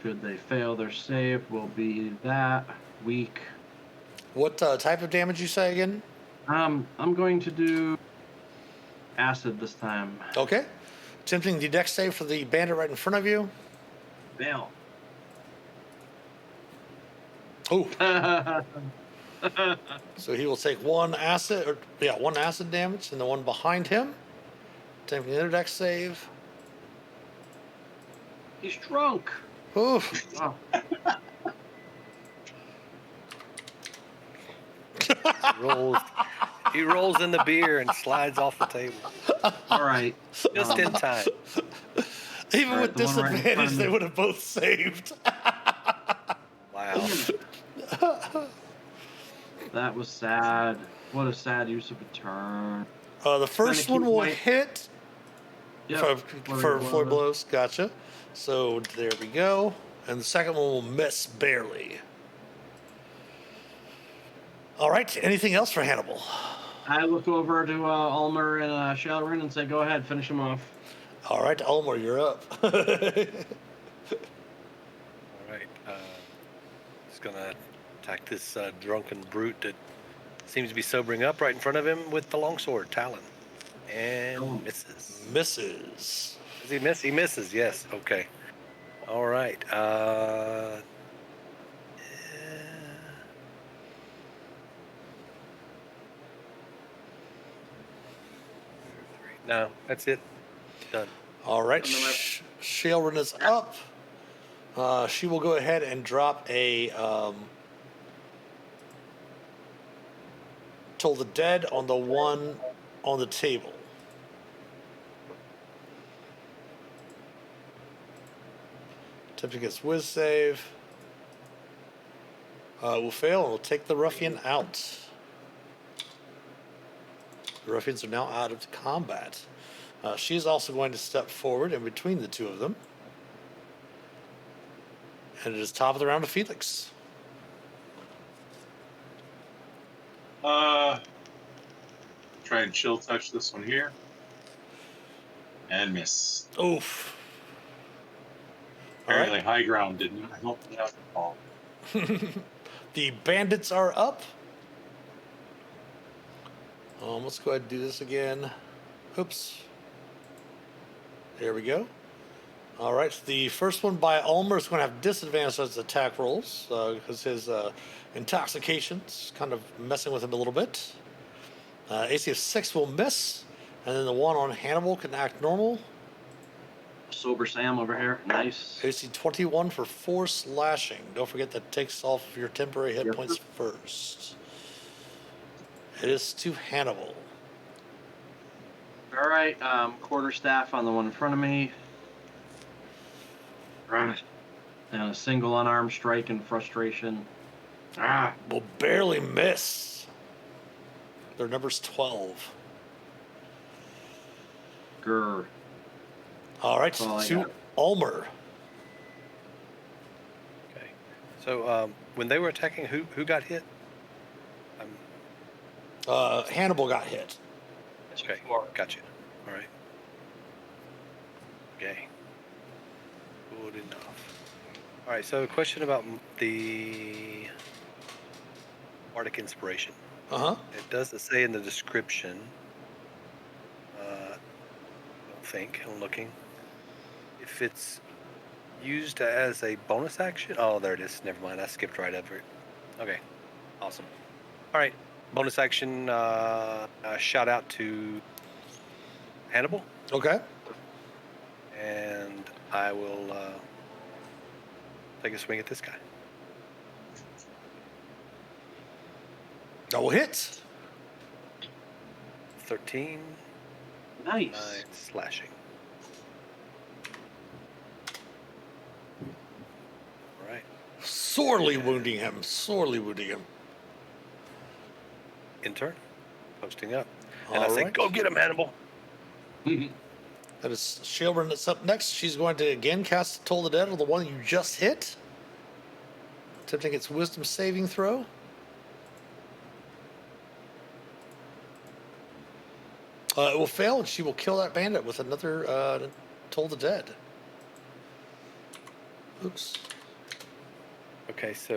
C: should they fail their save, will be that weak.
A: What type of damage you say again?
C: I'm going to do acid this time.
A: Okay. Attempting the dex save for the bandit right in front of you.
C: Fail.
A: Oh, so he will take one acid damage, and the one behind him. Attempting another dex save.
C: He's drunk.
A: Oof.
C: Oh,
D: rolls. He rolls in the beer and slides off the table
C: all right.
D: just in time.
A: Even
C: All right,
A: with
C: the one right in front
A: disadvantage,
C: of
A: they
C: me.
A: would have both saved.
D: Wow.
C: That was sad. What a sad use of a turn.
A: The first
C: Trying
A: one
C: to keep
A: will
C: my-
A: hit
C: Yep.
A: for floor blows. Gotcha. So there we go. And the second one will miss barely. All right. Anything else for Hannibal?
C: I look over to Ulmer and Shalrin and say, "Go ahead, finish him off."
A: All right, Ulmer, you're up.
D: All right. He's gonna attack this drunken brute that seems to be sobering up right in front of him with the longsword, Talon, and
C: Oh.
D: misses.
A: Misses.
D: Does he miss? He misses. Yes. Okay. All right. No, that's it. Done.
A: All right,
C: And then
A: Shalrin is up. She will go ahead and drop a Toll the Dead on the one on the table. Attempt against Wiz save. Will fail and will take the ruffian out. The ruffians are now out of combat. She's also going to step forward in between the two of them. And it is top of the round to Felix.
B: Try and chill touch this one here. And miss.
A: Oof. All
B: Apparently
A: right.
B: high ground did not help me out at all.
A: The bandits are up. Let's go ahead and do this again. Oops. There we go. All right. The first one by Ulmer is going to have disadvantage on his attack rolls because his intoxication's kind of messing with him a little bit. AC of 6 will miss. And then the one on Hannibal can act normal.
C: Sober Sam over here. Nice.
A: AC 21 for 4 slashing. Don't forget that takes off of your temporary hit
C: Yep.
A: points first. It is to Hannibal.
C: All right. Quarterstaff on the one in front of me. Right. And a single unarmed strike in frustration. Ah.
A: Will barely miss. Their number's 12.
C: Grr.
A: All right,
C: That's all I
A: to
C: got.
A: Ulmer.
D: Okay. So when they were attacking, who got hit?
A: Hannibal got hit.
D: Okay. Gotcha. All right. Okay. Good enough. All right. So a question about the Bardic Inspiration.
A: Uh-huh.
D: It doesn't say in the description. I don't think. I'm looking. If it's used as a bonus action. Oh, there it is. Never mind. I skipped right over it. Okay. Awesome. All right. Bonus action. Shout out to Hannibal,
A: Okay.
D: and I will take a swing at this guy.
A: Double hit.
D: 13.
C: Nice.
D: 9 slashing. All right.
A: Sorely wounding him. Sorely wounding him.
D: In turn. Posting up. And I
A: All
D: say,
A: right.
D: go get him, Hannibal.
A: That is Shailran that's up next. She's going to again cast Toll the Dead on the one you just hit. Attempting its wisdom saving throw. It will fail, and she will kill that bandit with another Toll the Dead. Oops.
D: Okay, so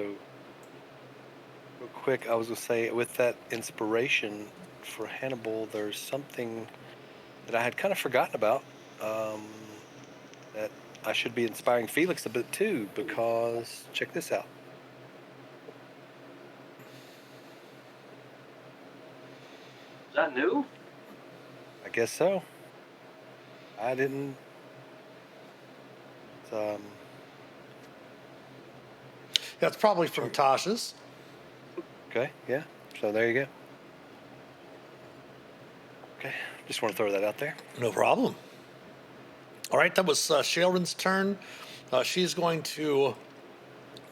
D: real quick, I was gonna say with that inspiration for Hannibal, there's something that I had kind of forgotten about. That I should be inspiring Felix a bit too, because check this out.
C: Is that new?
D: I guess so. I didn't.
A: That's probably from Tasha's.
D: Okay, yeah. So there you go. Okay, just want to throw that out there.
A: No problem. All right, that was Shailran's turn. She's going to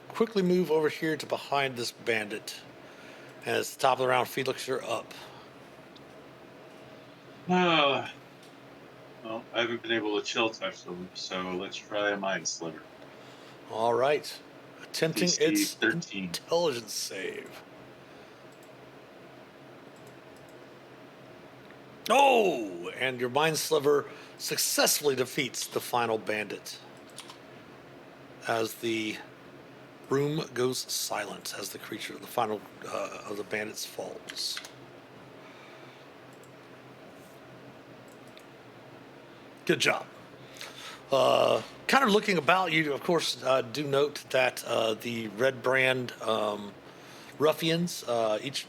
A: quickly move over here to behind this bandit. And it's the top of the round. Felix, you're up.
B: Well, I haven't been able to chill touch them, so let's try a mind sliver.
A: All right. Attempting
B: DC
A: its
B: 13.
A: intelligence save. Oh! And your mind sliver successfully defeats the final bandit. As the room goes silent, as the creature, the final of the bandits falls. Good job. Kind of looking about, you of course do note that the Red Brand ruffians,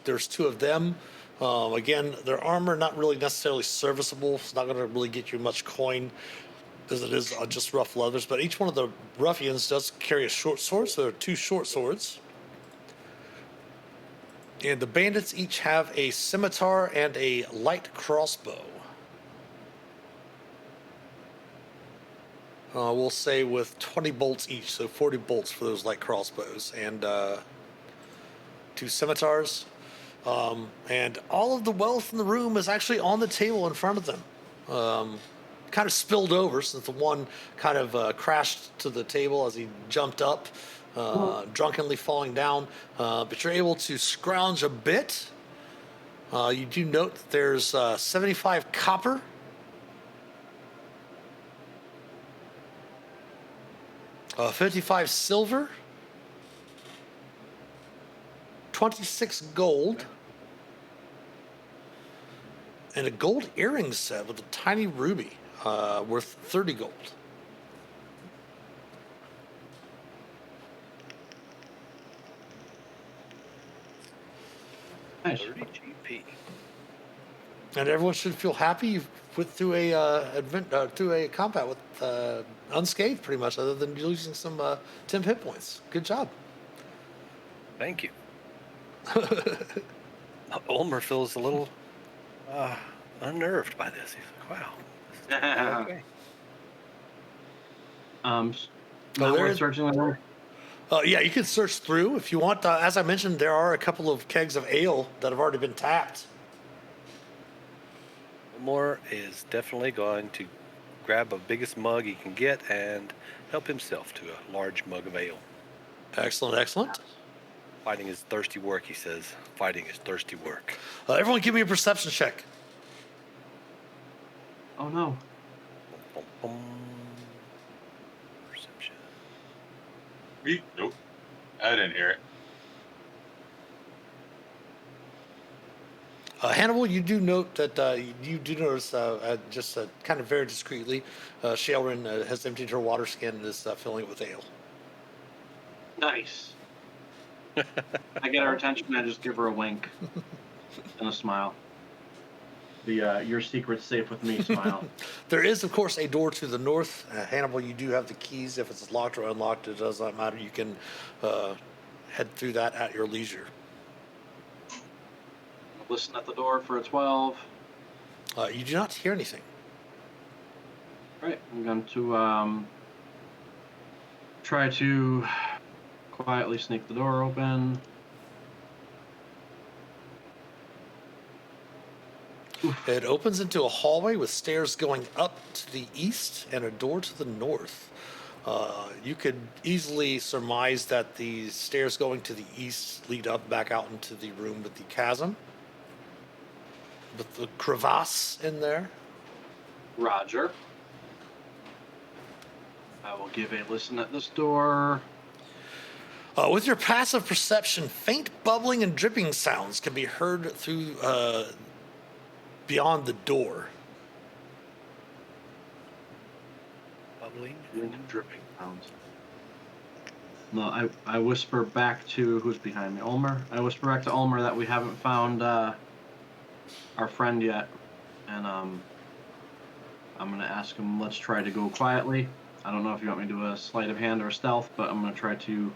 A: there's two of them. Again, their armor not really necessarily serviceable. It's not going to really get you much coin as it is just rough leathers. But each one of the ruffians does carry a short sword, so there are two short swords. And the bandits each have a scimitar and a light crossbow. We'll say with 20 bolts each, so 40 bolts for those light crossbows, and two scimitars. And all of the wealth in the room is actually on the table in front of them. Kind of spilled over since the one kind of crashed to the table as he jumped up, drunkenly falling down. But you're able to scrounge a bit. You do note that there's 75 copper. 55 silver, 26 gold, and a gold earring set with a tiny ruby worth 30 gold.
C: Nice.
D: 30 GP.
A: And everyone should feel happy you went through a combat with unscathed, pretty much, other than losing some temp hit points. Good job.
D: Thank you. Ulmer feels a little unnerved by this. He's like, wow. This is okay.
C: Now we're
A: there's-
C: searching the room.
A: Yeah, you can search through if you want. As I mentioned, there are a couple of kegs of ale that have already been tapped.
D: Ulmer is definitely going to grab the biggest mug he can get and help himself to a large mug of ale.
A: Excellent, excellent.
D: Fighting is thirsty work, he says. Fighting is thirsty work.
A: Everyone give me a perception check.
C: Oh no.
D: Bum, bum, bum. Perception.
B: Nope. I didn't hear it.
A: Hannibal, you do note that you do notice just kind of very discreetly, Shailran has emptied her water skin and is filling it with ale.
C: Nice. I get her attention and I just give her a wink and a smile. The your secret's safe with me smile.
A: There is, of course, a door to the north. Hannibal, you do have the keys. If it's locked or unlocked, it does not matter. You can head through that at your leisure.
C: Listen at the door for a 12.
A: You do not hear anything.
C: Right, I'm going to try to quietly sneak the door open.
A: It opens into a hallway with stairs going up to the east and a door to the north. You could easily surmise that the stairs going to the east lead up back out into the room with the chasm, with the crevasse in there.
C: Roger. I will give a listen at this door.
A: With your passive perception, faint bubbling and dripping sounds can be heard through beyond the door.
D: Bubbling.
C: And dripping sounds. No, I whisper back to who's behind me. Ulmer. I whisper back to Ulmer that we haven't found our friend yet, and I'm gonna ask him. Let's try to go quietly. I don't know if you want me to do a sleight of hand or a stealth, but I'm gonna try to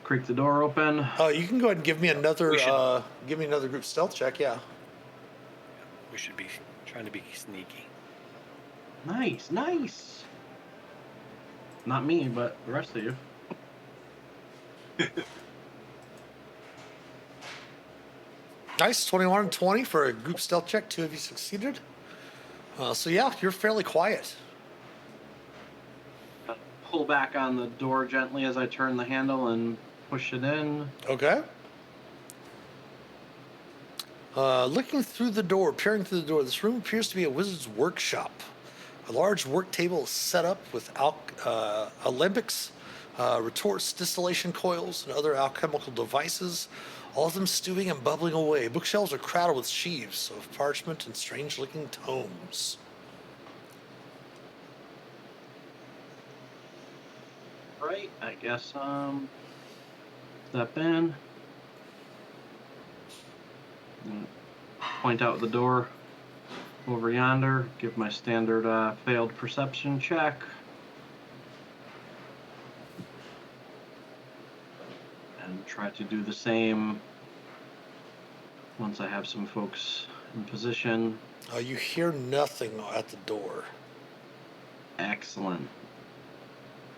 C: creak the door open.
A: You can go ahead and give me another
D: We should-
A: group stealth check. Yeah.
D: We should be trying to be sneaky.
C: Nice. Not me, but the rest of you.
A: Nice, 21 and 20 for a group stealth check. 2 of you succeeded. So yeah, you're fairly quiet.
C: Pull back on the door gently as I turn the handle and push it in.
A: Okay. Looking through the door, peering through the door, this room appears to be a wizard's workshop. A large work table is set up with alembics, retorts, distillation coils, and other alchemical devices, all of them stewing and bubbling away. Bookshelves are crowded with sheaves of parchment and strange-looking tomes.
C: Right, I guess, step in. And point out the door over yonder. Give my standard failed perception check. And try to do the same once I have some folks in position.
A: You hear nothing at the door.
C: Excellent.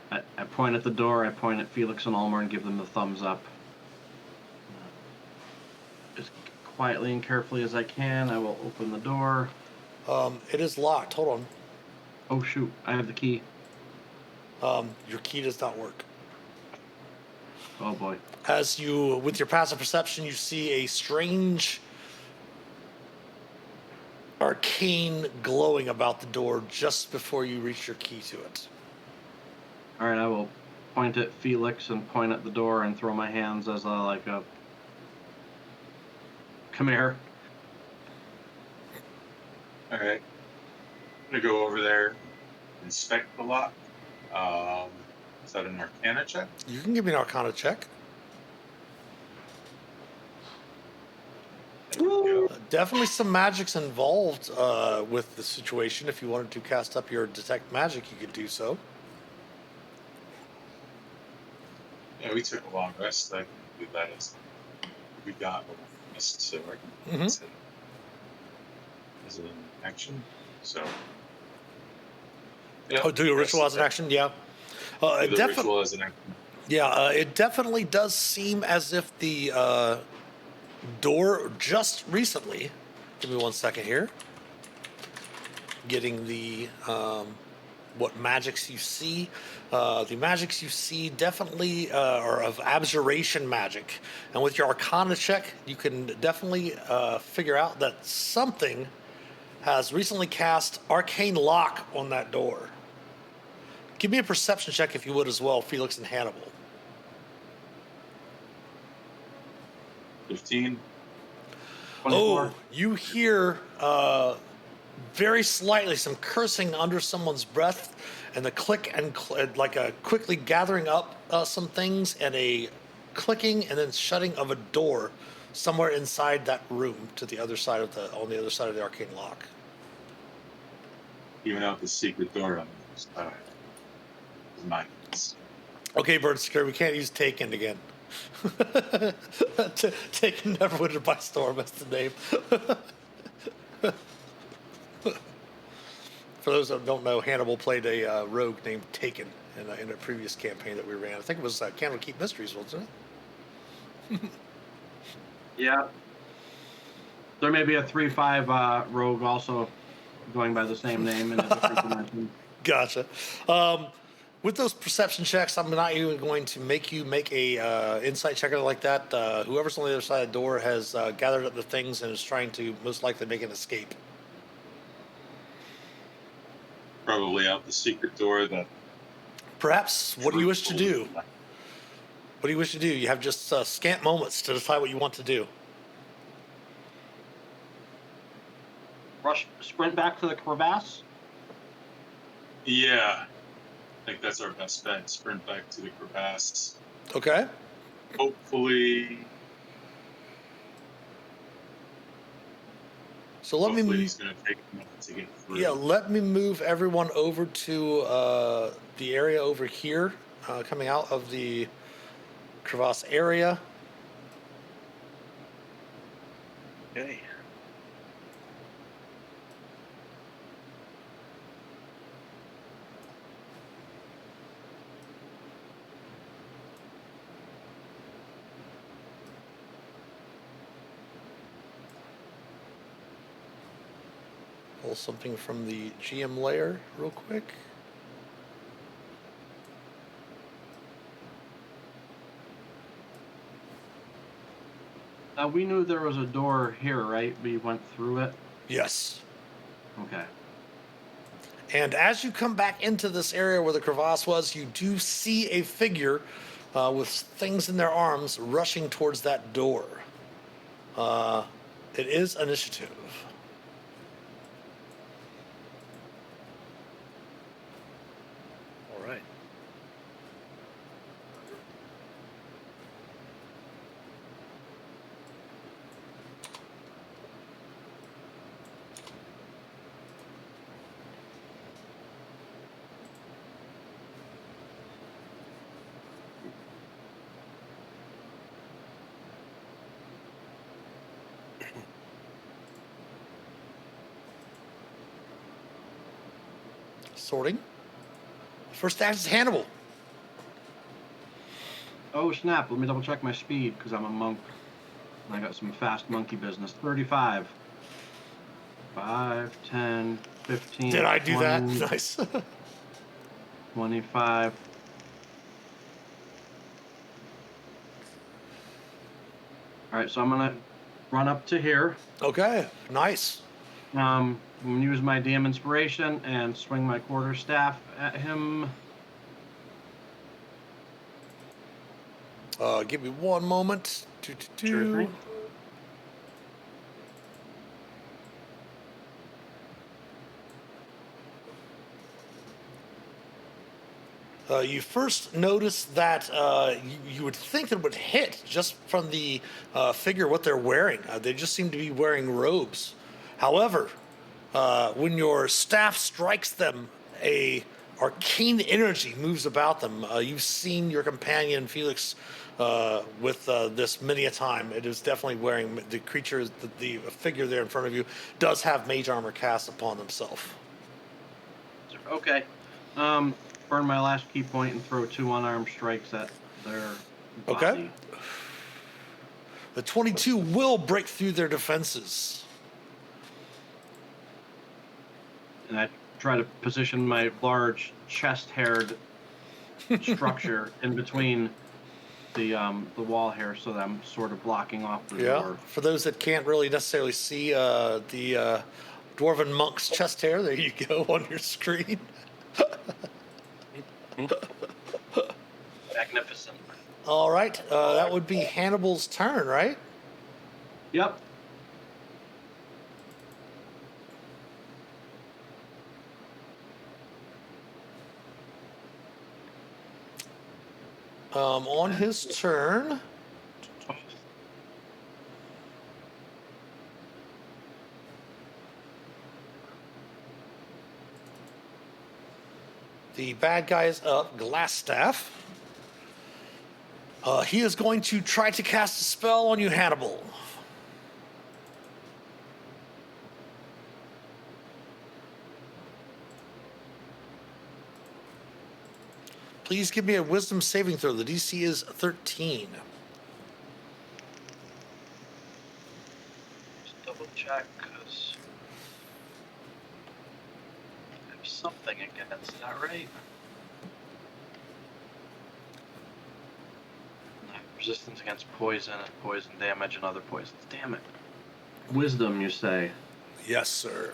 C: I point at the door, I point at Felix and Ulmer and give them the thumbs up. As quietly and carefully as I can, I will open the door.
A: It is locked. Hold on.
C: Oh shoot, I have the key.
A: Your key does not work.
C: Oh boy.
A: As you, with your passive perception, you see a strange arcane glowing about the door just before you reach your key to it.
C: Alright, I will point at Felix and point at the door and throw my hands as a come here.
B: All right. I'm gonna go over there, inspect the lock. Is that an Arcana check?
A: You can give me an Arcana check.
B: There we go.
A: Definitely some magic's involved with the situation. If you wanted to cast up your detect magic, you could do so.
B: Yeah, we took a long rest. I can do that as we got a long rest, so I can
A: Mhm.
B: as an action. So. Yeah,
A: Oh, do a ritual as an action? Yeah. It
B: The ritual as an action.
A: Yeah, it definitely does seem as if the door just recently. Give me 1 second here. Getting the what magics you see. The magics you see definitely are of abjuration magic, and with your Arcana check, you can definitely figure out that something has recently cast arcane lock on that door. Give me a perception check if you would as well, Felix and Hannibal.
B: 15.
C: 24.
A: Oh, you hear very slightly some cursing under someone's breath, and the click and like a quickly gathering up some things, and a clicking and then shutting of a door somewhere inside that room to the other side of on the other side of the arcane lock.
B: Even out the secret door on the side. Mine.
A: Okay, Bird Scare, we can't use Taken again. Taken never went by storm. That's the name. For those that don't know, Hannibal played a rogue named Taken in a previous campaign that we ran. I think it was Candlekeep Mysteries, wasn't it?
C: Yeah. There may be a 3/5 rogue also going by the same name in a different dimension.
A: Gotcha. With those perception checks, I'm not even going to make you make a insight check or like that. Whoever's on the other side of the door has gathered up the things and is trying to most likely make an escape.
B: Probably out the secret door that.
A: Perhaps, what do you wish to do?
B: truthfully-
A: What do you wish to do? You have just scant moments to decide what you want to do.
C: Sprint back to the crevasse.
B: Yeah, I think that's our best bet. Sprint back to the crevasse.
A: Okay.
B: Hopefully,
A: So let
B: hopefully
A: me.
B: he's going to take a minute to get through.
A: Yeah, let me move everyone over to the area over here, coming out of the crevasse area.
D: Okay.
A: Pull something from the GM layer real quick.
C: We knew there was a door here, right? We went through it.
A: Yes.
C: Okay.
A: And as you come back into this area where the crevasse was, you do see a figure with things in their arms rushing towards that door. It is initiative.
D: All right.
A: Sorting. First act is Hannibal.
C: Oh snap! Let me double check my speed because I'm a monk. I got some fast monkey business. 35. 5, 10, 15.
A: Did I do
C: 20,
A: that? Nice.
C: 25. All right, so I'm gonna run up to here.
A: Okay, nice.
C: I'm gonna use my DM inspiration and swing my quarterstaff at him.
A: Give me one moment.
C: Sure thing.
A: You first notice that you would think it would hit just from the figure what they're wearing. They just seem to be wearing robes. However, when your staff strikes them, a arcane energy moves about them. You've seen your companion Felix with this many a time. It is definitely wearing the creature, the figure there in front of you does have mage armor cast upon themselves.
C: Okay. Burn my last key point and throw 2 unarmed strikes at their body.
A: Okay. The 22 will break through their defenses.
C: And I try to position my large chest-haired structure in between the wall here so that I'm sort of blocking off the door.
A: For those that can't really necessarily see the dwarven monk's chest hair, there you go on your screen.
C: Magnificent.
A: All right, that would be Hannibal's turn, right?
C: Yep.
A: On his turn, the bad guy is up, Glassstaff. He is going to try to cast a spell on you, Hannibal. Please give me a wisdom saving throw. The DC is 13.
C: Just double check because there's something against that, right? Resistance against poison and poison damage and other poisons. Damn it. Wisdom, you say?
A: Yes, sir.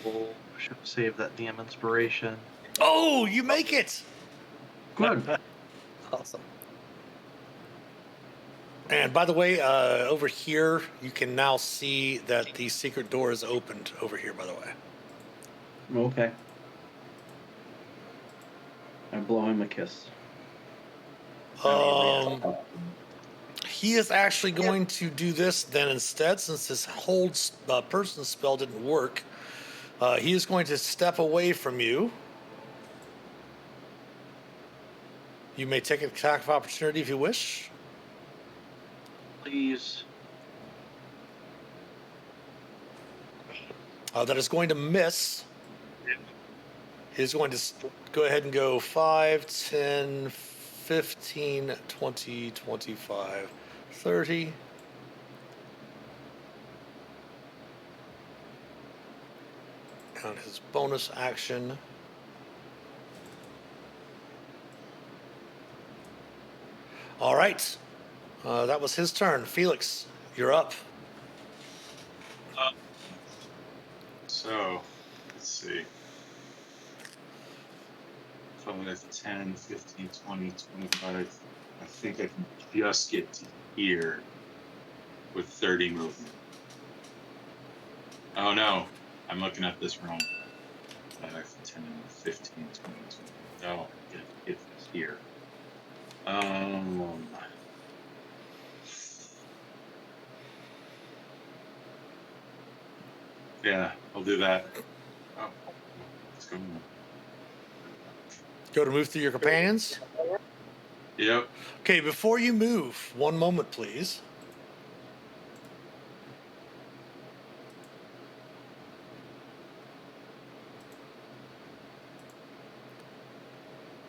C: Oh, should have saved that damn inspiration.
A: Oh, you make it!
C: Good.
D: Awesome.
A: And by the way, over here, you can now see that the secret door is opened over here, by the way.
C: Okay. I blow him a kiss.
A: He is actually going to do this then instead, since this hold person spell didn't work. He is going to step away from you. You may take an attack of opportunity if you wish.
C: Please.
A: That is going to miss. He's going to go ahead and go 5, 10, 15, 20, 25, 30. And his bonus action. All right. That was his turn. Felix, you're up.
B: So, let's see. 5, 10, 15, 20, 25. I think I can just get to here with 30 movement. Oh no, I'm looking at this wrong. 5, 10, 15, 20, 20. No, get here. Yeah, I'll do that. Oh, what's going on?
A: Go to move through your companions.
B: Yep.
A: Okay, before you move, one moment, please.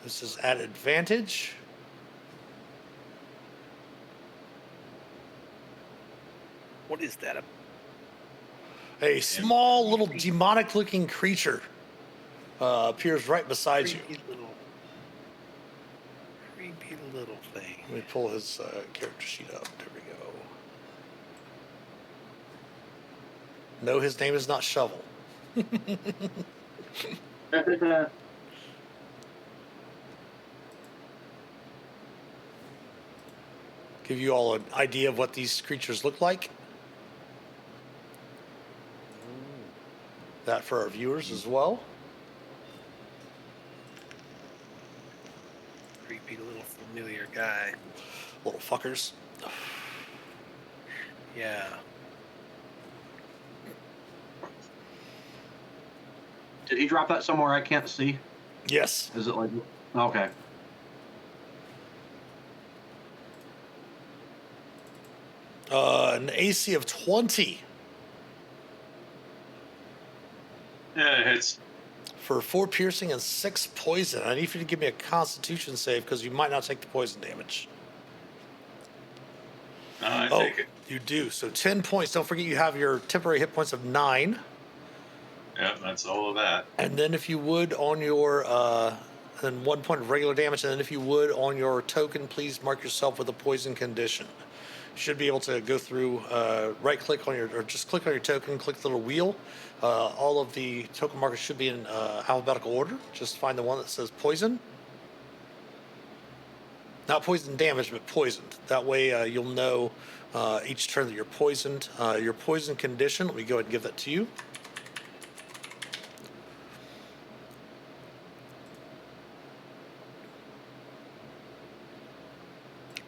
A: This is at advantage.
D: What is that?
A: A small little demonic looking creature appears right beside you.
D: Creepy little thing.
A: Let me pull his character sheet up. There we go. No, his name is not Shovel. Give you all an idea of what these creatures look like. That for our viewers as well.
D: Creepy little familiar guy.
A: Little fuckers.
D: Yeah.
C: Did he drop that somewhere I can't see?
A: Yes.
C: Is it like... Okay.
A: An AC of 20
B: Yeah, it hits.
A: for 4 piercing and 6 poison. I need you to give me a Constitution save because you might not take the poison damage.
B: I take it.
A: You do. So 10 points. Don't forget you have your temporary hit points of 9.
B: Yep, that's all of that.
A: And then if you would on your, then 1 point of regular damage. And then if you would on your token, please mark yourself with a poison condition. You should be able to go through, right click on your, or just click on your token, click the little wheel. All of the token markers should be in alphabetical order. Just find the one that says poison. Not poison damage, but poisoned. That way you'll know each turn that you're poisoned. Your poison condition, let me go ahead and give that to you.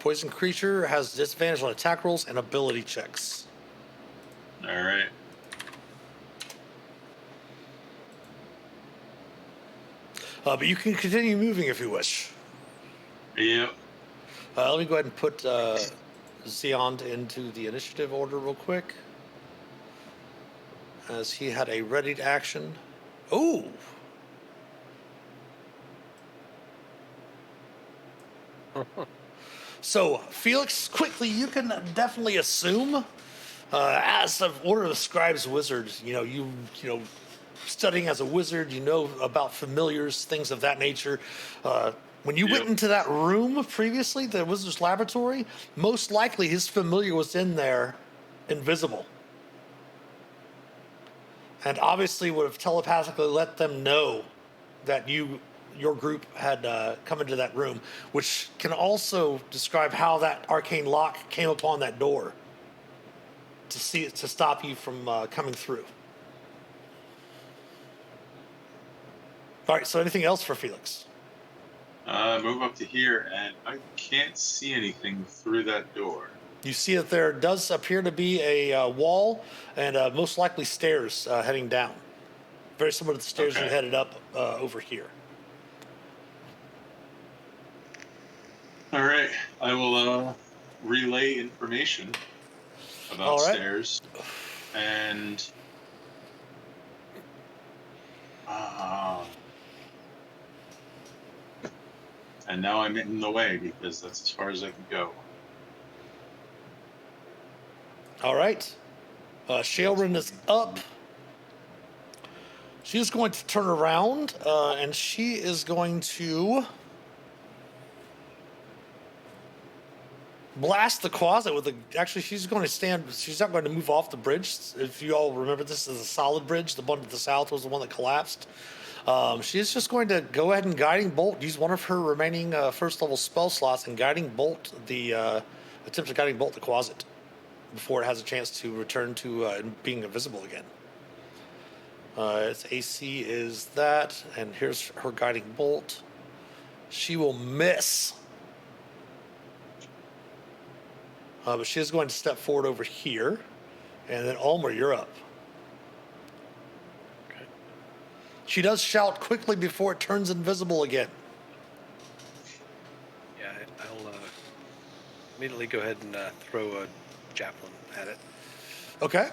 A: Poison creature has disadvantage on attack rolls and ability checks.
B: All right.
A: But you can continue moving if you wish.
B: Yep.
A: Let me go ahead and put Zeond into the initiative order real quick. As he had a readied action. Ooh! So, Felix, quickly, you can definitely assume As an order of the scribes wizards, you know, studying as a wizard, you know about familiars, things of that nature. When you went
B: Yep.
A: into that room previously, the wizard's laboratory, most likely his familiar was in there, invisible, and obviously would have telepathically let them know that your group had come into that room, which can also describe how that arcane lock came upon that door to stop you from coming through. All right. So anything else for Felix?
B: Move up to here, and I can't see anything through that door.
A: You see that there does appear to be a wall and most likely stairs heading down, very similar to the stairs you
B: Okay.
A: headed up over here.
B: All right. I will relay information about
A: All right.
B: stairs, and uh, and now I'm in the way because that's as far as I can go.
A: All right. Shailrin is up. She's going to turn around and she is going to blast the closet with a. Actually, she's going to stand. She's not going to move off the bridge. If you all remember, this is a solid bridge. The one to the south was the one that collapsed. She's just going to go ahead and guiding bolt. Use one of her remaining first level spell slots and guiding bolt the attempt to guiding bolt the closet before it has a chance to return to being invisible again. Its AC is that, and here's her guiding bolt. She will miss. But she is going to step forward over here. And then, Ulmer, you're up.
D: Okay.
A: She does shout quickly before it turns invisible again.
D: Yeah, I'll immediately go ahead and throw a javelin at it.
A: Okay.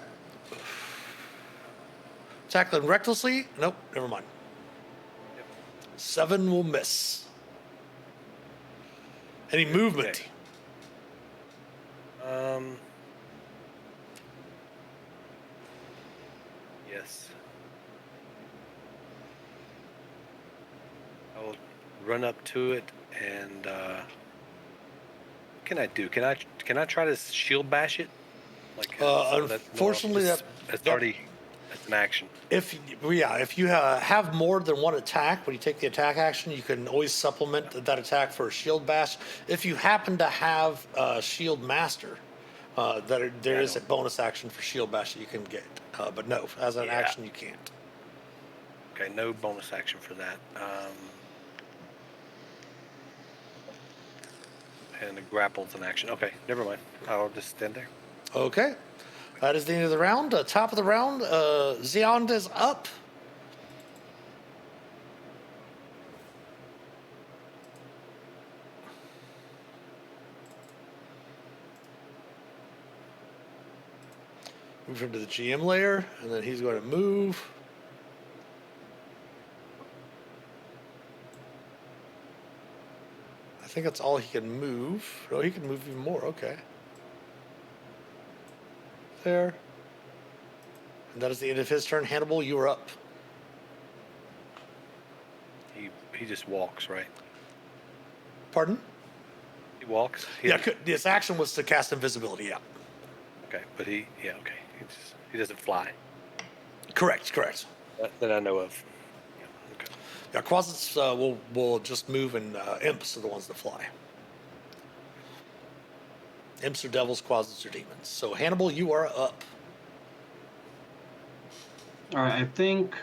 A: Tackling recklessly. Nope, never mind.
D: Yep.
A: 7 will miss. Any movement?
D: Okay. Yes. I will run up to it and what can I do? Can I try to shield bash it? Like
A: Unfortunately,
D: it's already it's an action.
A: if you have more than one attack when you take the attack action, you can always supplement that attack for a shield bash. If you happen to have shield master, there is a bonus action for shield bash that you can get. But no, as an action you can't.
D: Okay, no bonus action for that. And the grapple's an action. Okay, never mind. I'll just stand there.
A: Okay, that is the end of the round. Top of the round, Zeond is up. Move him to the GM layer, and then he's going to move. I think that's all he can move. Oh, he can move even more. Okay. There. And that is the end of his turn. Hannibal, you are up.
D: He just walks, right?
A: Pardon?
D: He walks.
A: This action was to cast invisibility. Yeah.
D: Okay, but okay. He doesn't fly
A: Correct.
D: that I know of. Yeah, okay.
A: Yeah, closets will just move, and imps are the ones that fly. Imps are devils, closets are demons. So Hannibal, you are up.
C: All right, I think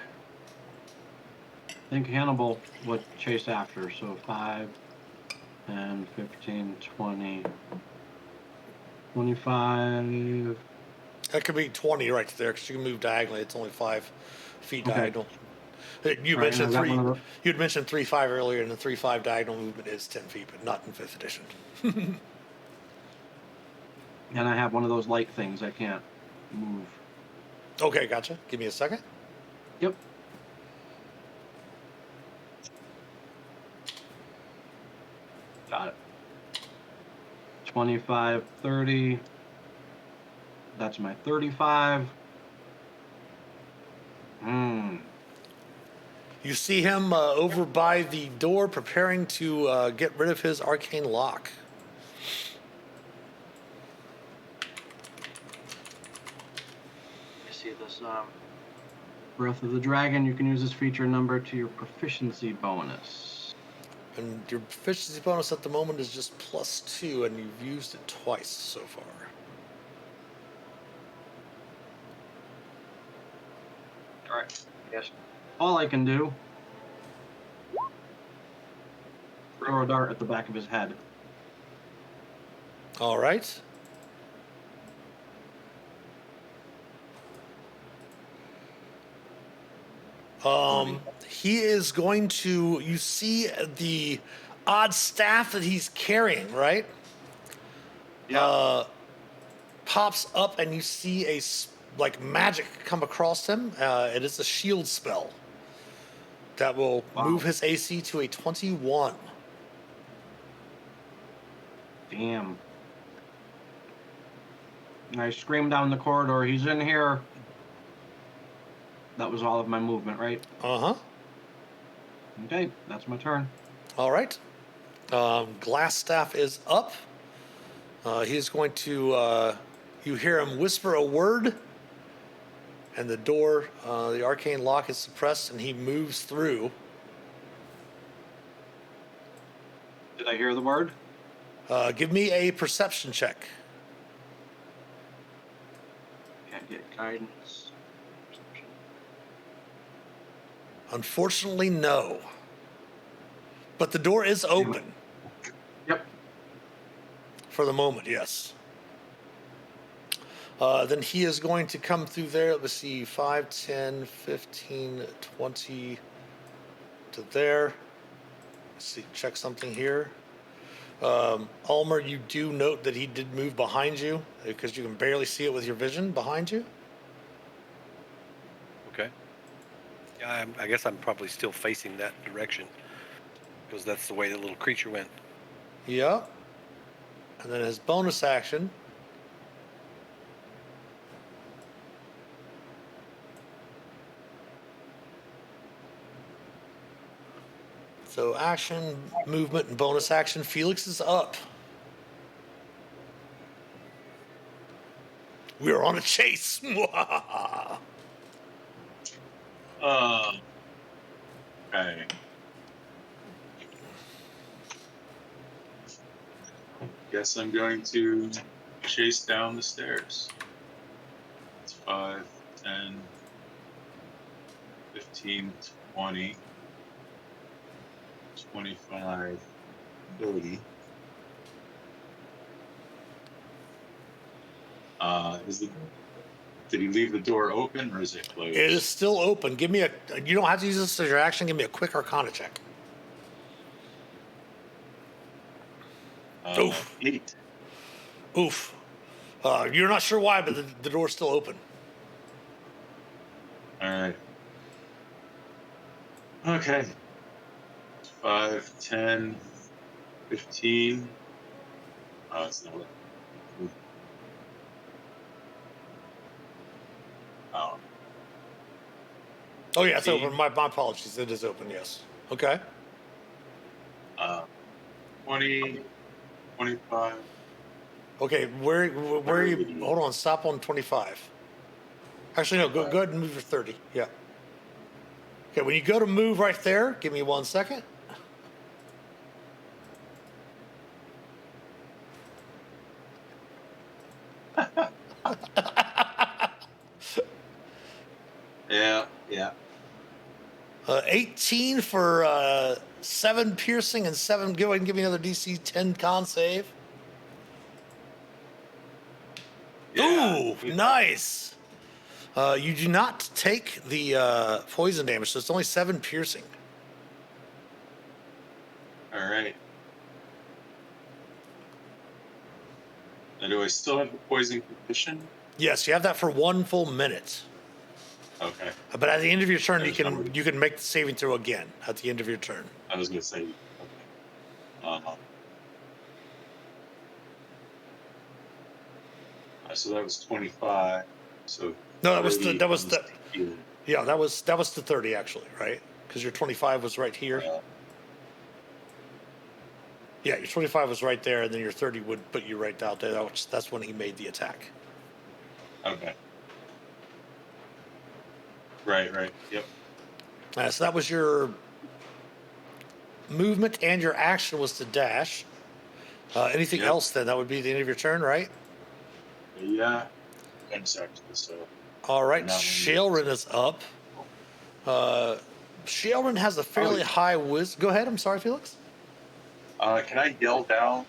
C: Hannibal would chase after. So 5, 10, 15, 20, 25.
A: That could be 20 right there because you can move diagonally. It's only 5 feet
C: Okay.
A: diagonal. You
C: All right,
A: mentioned
C: and I've got
A: three.
C: one of
A: You'd mentioned 3-5 earlier, and the 3-5 diagonal movement is 10 feet, but not in 5th edition.
C: And I have one of those light things. I can't move.
A: Okay, gotcha. Give me a second.
C: Yep. Got it. 25, 30. That's my 35.
A: You see him over by the door preparing to get rid of his arcane lock.
C: You see this Breath of the Dragon, you can use this feature number to your proficiency bonus.
A: And your proficiency bonus at the moment is just +2, and you've used it twice so far.
C: Alright, yes. All I can do, throw a dart at the back of his head.
A: All right. He is going to. You see the odd staff that he's carrying, right?
C: Yeah.
A: Pops up, and you see like magic come across him. It is a shield spell that will move his AC to a 21.
C: Damn. And I scream down the corridor, he's in here. That was all of my movement, right?
A: Uh-huh.
C: Okay, that's my turn.
A: All right. Glass staff is up. He's going to. You hear him whisper a word, and the door, the arcane lock is suppressed, and he moves through.
C: Did I hear the word?
A: Give me a perception check.
C: Can't get guidance.
A: Unfortunately, no. But the door is open.
C: Yep.
A: For the moment, yes. Then he is going to come through there. Let's see, 5, 10, 15, 20 to there. Let's see, check something here. Ulmer, you do note that he did move behind you because you can barely see it with your vision behind you.
D: Okay. Yeah, I guess I'm probably still facing that direction because that's the way the little creature went.
A: Yeah. And then his bonus action. So action, movement, and bonus action. Felix is up. We are on a chase.
B: Okay. Guess I'm going to chase down the stairs. It's 5, 10, 15, 20, 25, 30. Did he leave the door open or is it closed?
A: It is still open. Give me a. You don't have to use this as your action. Give me a quick Arcana check. Oof.
B: 8.
A: Oof. You're not sure why, but the door's still open.
B: All right. Okay. 5, 10, 15. Oh, it's not. Oh.
A: Oh, yeah, it's
B: 15.
A: open. My apologies. It is open, yes. Okay.
B: 20, 25.
A: Okay, where are you? Hold on, stop on 25. Actually, no, go ahead and move your 30. Yeah. Okay, when you go to move right there, give me 1 second.
B: Yeah.
A: 18 for 7 piercing and 7. Go ahead and give me another DC 10 con save.
B: Yeah.
A: Ooh, nice. You do not take the poison damage, so it's only 7 piercing.
B: All right. Now, do I still have the poison condition?
A: Yes, you have that for 1 full minute.
B: Okay.
A: But at the end of your turn,
B: There's numbers.
A: you can make the saving throw again at the end of your turn.
B: I was going to say, okay. so that was 25. So
A: No, that was
B: 30
A: that was
B: comes
A: the
B: to here.
A: yeah, that was the 30 actually, right? Because your 25 was right here. Yeah, your 25 was right there, and then your 30 would put you right out there. That's when he made the attack.
B: Okay. Right. Yep.
A: So that was your movement, and your action was to dash. Anything
B: Yep.
A: else then? That would be the end of your turn, right?
B: Yeah. Thanks, actually. So
A: All right,
B: now
A: Shailrin is up. Shailrin has a fairly high Go ahead. I'm sorry, Felix.
B: can I yell down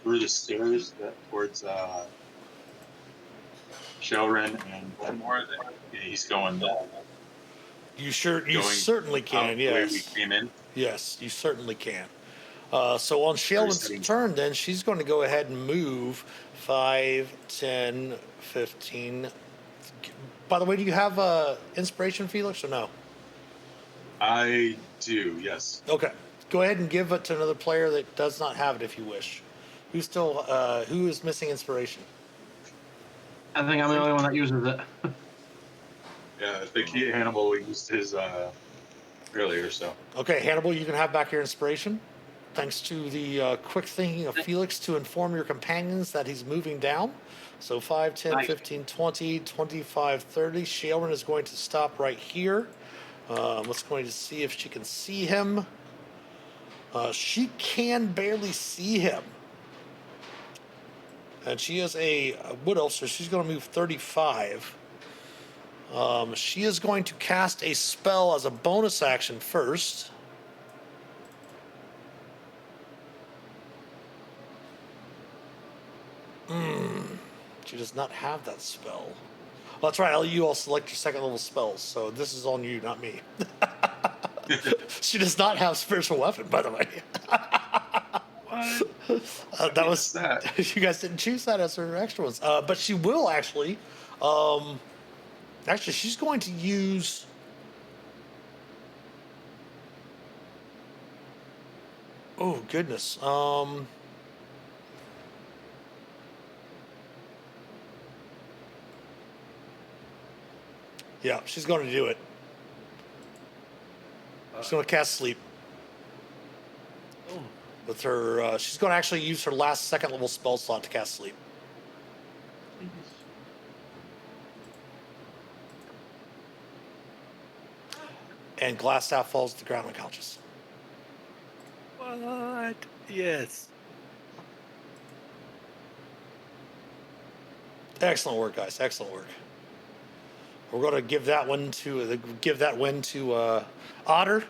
B: through the stairs towards Shelrin and Glenmore? That he's going
A: You sure? You
B: going
A: certainly
B: out
A: can.
B: the way we
A: Yes.
B: came in.
A: Yes, you certainly can. So on Shailrin's
B: Resetting.
A: turn, then she's going to go ahead and move 5, 10, 15. By the way, do you have inspiration, Felix, or no?
B: I do. Yes.
A: Okay. Go ahead and give it to another player that does not have it, if you wish. Who is missing inspiration?
C: I think I'm the only one that uses it.
B: Yeah. I think Hannibal used his earlier. So
A: Okay, Hannibal, you can have back your inspiration. Thanks to the quick thinking of Felix to inform your companions that he's moving down. So 5, 10,
C: Nice.
A: 15, 20, 25, 30. Shailrin is going to stop right here. Let's going to see if she can see him. She can barely see him. And she is a wood elf, so she's going to move 35. She is going to cast a spell as a bonus action first. She does not have that spell. Well, that's right. You all select your second level spells, so this is on you, not me. She does not have spiritual weapon, by the way. That was
B: that.
A: You guys didn't choose that as her extra ones, but she will actually. Actually, she's going to use. Oh goodness. Yeah, she's going to do it. She's going to cast sleep with her. She's going to actually use her last second level spell slot to cast sleep. And Glassstaff falls to the ground unconscious.
D: What? Yes.
A: Excellent work, guys. Excellent work. We're going to give that win to Otter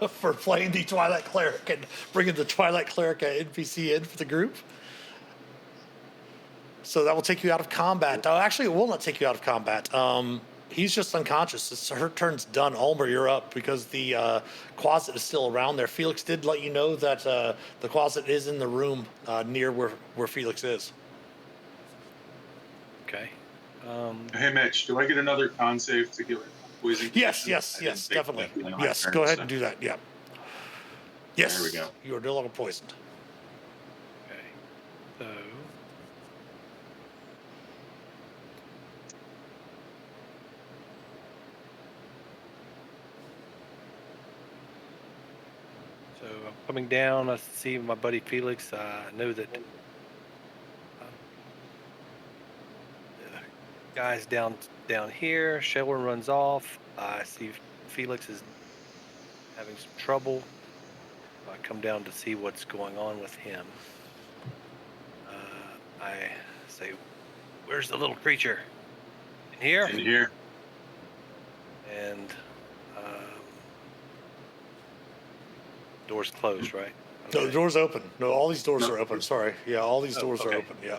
A: for playing the Twilight Cleric and bringing the Twilight Cleric NPC in for the group. So that will take you out of combat. Oh, actually, it will not take you out of combat. He's just unconscious. Her turn's done. Ulmer, you're up because the closet is still around there. Felix did let you know that the closet is in the room near where Felix is.
D: Okay.
B: Hey, Mitch, do I get another con save to get poison?
A: Yes,
B: condition?
A: yes,
B: I didn't take
A: definitely.
B: that feeling on my
A: Yes,
B: turn,
A: go ahead
B: so-
A: and do that. Yeah. Yes.
B: There we go.
A: You are no longer poisoned.
D: Okay. So. So I'm coming down. I see my buddy Felix. I know that the guy's down here. Shailrin runs off. I see Felix is having some trouble. I come down to see what's going on with him. I say, "Where's the little creature? In here?"
B: In here.
D: And door's closed, right?
A: No, the door's open. No, all these doors
B: No.
A: are open. Sorry. Yeah, all these doors are
D: okay.
A: open. Yeah.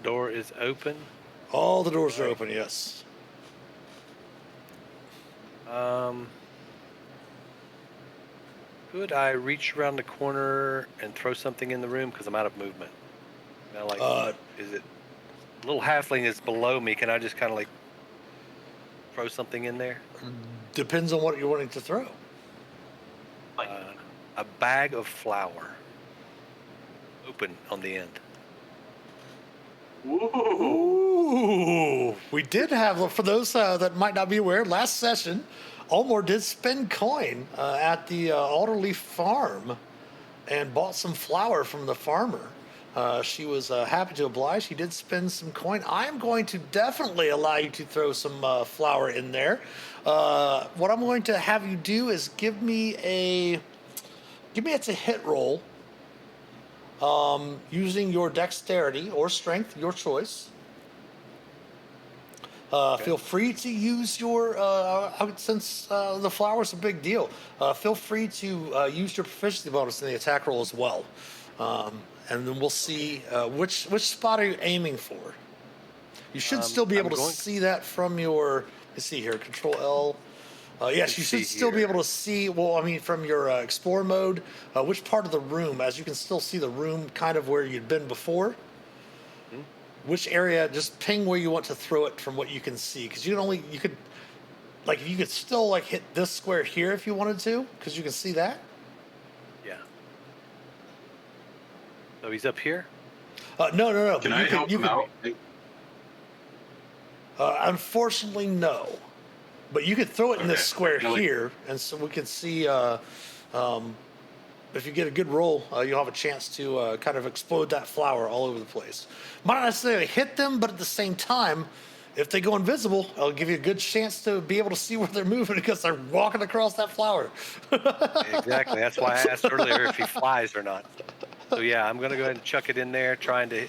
D: Door is open.
A: All the doors are
D: Right.
A: open, yes.
D: Could I reach around the corner and throw something in the room because I'm out of movement? Now, like, is it little halfling is below me? Can I just kind of like throw something in there?
A: Depends on what you're wanting to throw.
D: A bag of flour, open on the end.
B: Whoa.
A: Ooh, we did have, for those that might not be aware, last session, Ulmor did spend coin at the Alderleaf farm and bought some flour from the farmer. She was happy to oblige. She did spend some coin. I'm going to definitely allow you to throw some flour in there. What I'm going to have you do is give me it's a hit roll using your dexterity or strength, your choice. Feel free to use your, since the flour's a big deal, feel free to use your proficiency bonus in the attack roll as well. And then we'll see which spot are you aiming for. You should still be able to see that from your, let's see here, Control L. Yes, you should still be able to see, well, I mean, from your explore mode, which part of the room, as you can still see the room kind of where you'd been before. Which area, just ping where you want to throw it from what you can see. Because you could still like hit this square here if you wanted to, because you can see that.
D: Yeah. So he's up here?
A: No.
B: Can I help him out?
A: Unfortunately, no. But you could throw it in this square here, and so we can see if you get a good roll, you'll have a chance to kind of explode that flour all over the place. Might not necessarily hit them, but at the same time, if they go invisible, it'll give you a good chance to be able to see where they're moving because they're walking across that flour.
D: Exactly. That's why I asked earlier if he flies or not. So yeah, I'm gonna go ahead and chuck it in there, trying to,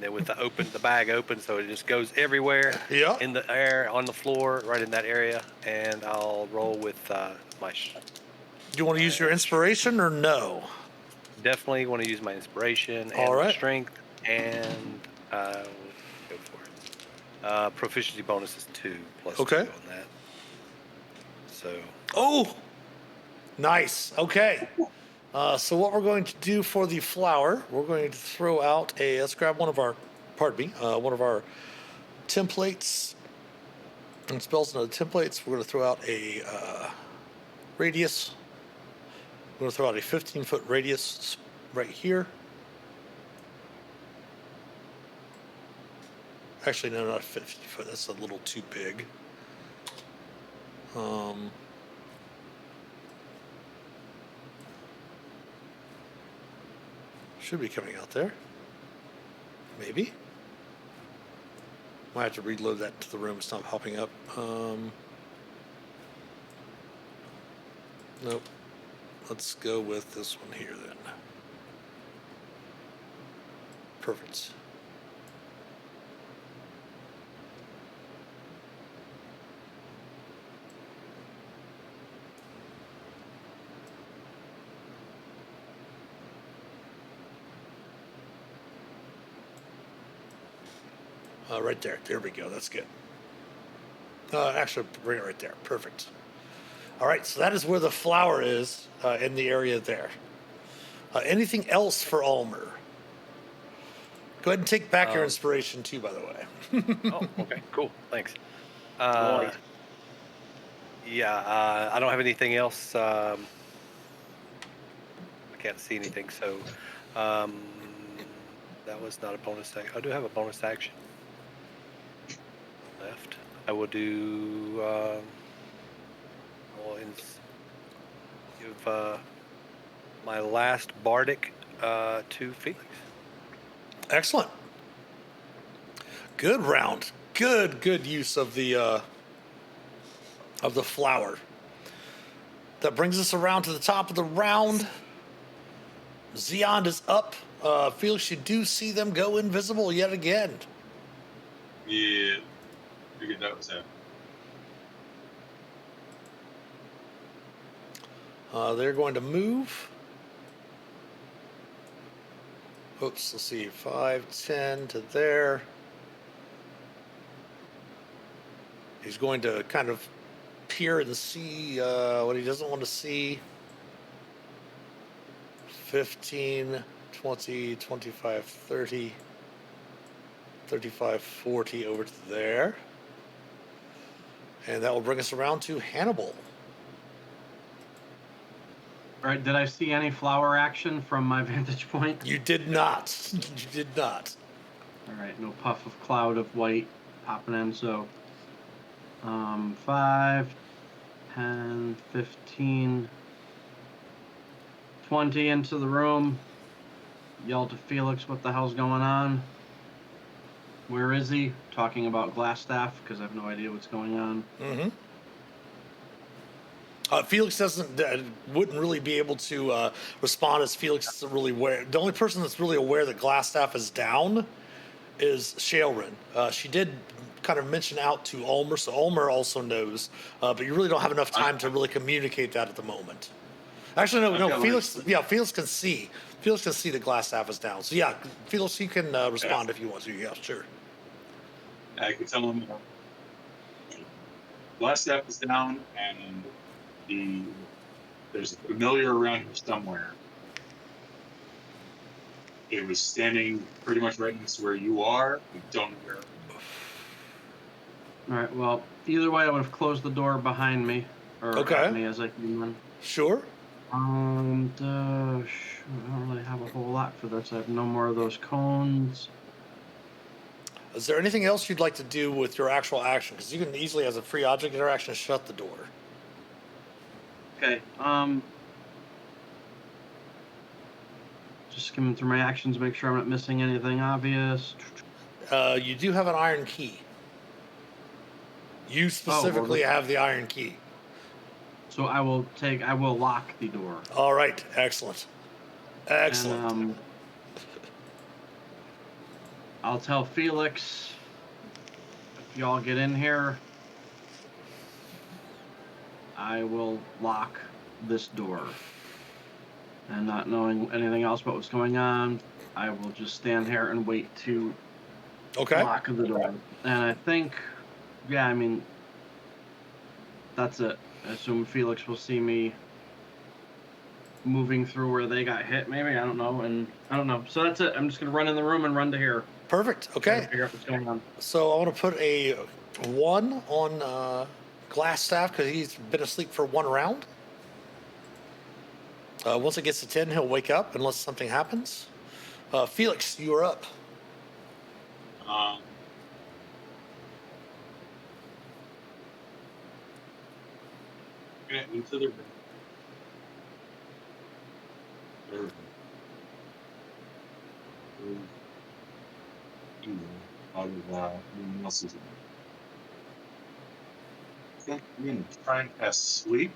D: with the bag open, so it just goes everywhere.
A: Yeah.
D: In the air, on the floor, right in that area, and I'll roll with my.
A: Do you want to use your inspiration or no?
D: Definitely want to use my inspiration and
A: All right.
D: my strength, and go for it. Proficiency bonus is 2 plus 2 on that. So.
A: Oh, nice. Okay. So what we're going to do for the flour, we're going to throw out let's grab one of our templates and spells into the templates. We're going to throw out a radius. We're going to throw out a 15-foot radius right here. Actually, no, not 50 foot. That's a little too big. Should be coming out there. Maybe. Might have to reload that to the room. It's not popping up. Nope. Let's go with this one here then. Perfect. Right there. There we go. That's good. Actually, bring it right there. Perfect. All right. So that is where the flour is in the area there. Anything else for Ulmer? Go ahead and take back your inspiration too, by the way.
D: Oh, okay. Cool. Thanks. I don't have anything else. I can't see anything, so that was not a bonus action. I do have a bonus action left. I will do. Give my last bardic to Felix.
A: Excellent. Good round. Good use of the flour. That brings us around to the top of the round. Zeond is up. Felix, you do see them go invisible yet again.
B: Yeah, figured that was happening.
A: They're going to move. Oops, let's see, 5, 10 to there. He's going to kind of peer and see what he doesn't want to see. 15, 20, 25, 30, 35, 40 over to there. And that will bring us around to Hannibal.
C: All right, did I see any flower action from my vantage point?
A: You did not. You did not.
C: All right, no puff of cloud of white popping in. So 5, 10, 15, 20 into the room. Yell to Felix, what the hell's going on? Where is he? Talking about Glassstaff, because I have no idea what's going on.
A: Mm-hmm. Felix wouldn't really be able to respond, as Felix isn't really aware. The only person that's really aware that Glassstaff is down is Shailrin. She did kind of mention out to Ulmer, so Ulmer also knows, but you really don't have enough time to really communicate that at the moment. Actually, no, Felix. Yeah, Felix can see. Felix can see the Glassstaff is down. So yeah, Felix, you can respond if you want to. Yeah, sure.
B: I can tell him Glassstaff is down, and there's a familiar around here somewhere. It was standing pretty much right next to where you are. We don't know where.
C: All right. Well, either way, I would have closed the door behind me, or at me as I came in.
A: Sure.
C: I don't really have a whole lot for this. I have no more of those cones.
A: Is there anything else you'd like to do with your actual action? Because you can easily, as a free object interaction, shut the door.
C: Okay. Just skimming through my actions, make sure I'm not missing anything obvious.
A: You do have an iron key. You specifically have the iron key.
C: So I will lock the door.
A: All right. Excellent. Excellent.
C: And, I'll tell Felix, if y'all get in here, I will lock this door. And not knowing anything else about what's going on, I will just stand here and wait to lock the door. And I think, that's it. I assume Felix will see me moving through where they got hit, maybe. I don't know. So that's it. I'm just going to run in the room and run to here.
A: Perfect. Okay.
C: Figure out what's going on.
A: So I want to put a 1 on Glassstaff because he's been asleep for 1 round. Once it gets to 10, he'll wake up unless something happens. Felix, you are up.
B: Into the room. Out of anyone else's. I think I'm going to try and cast sleep.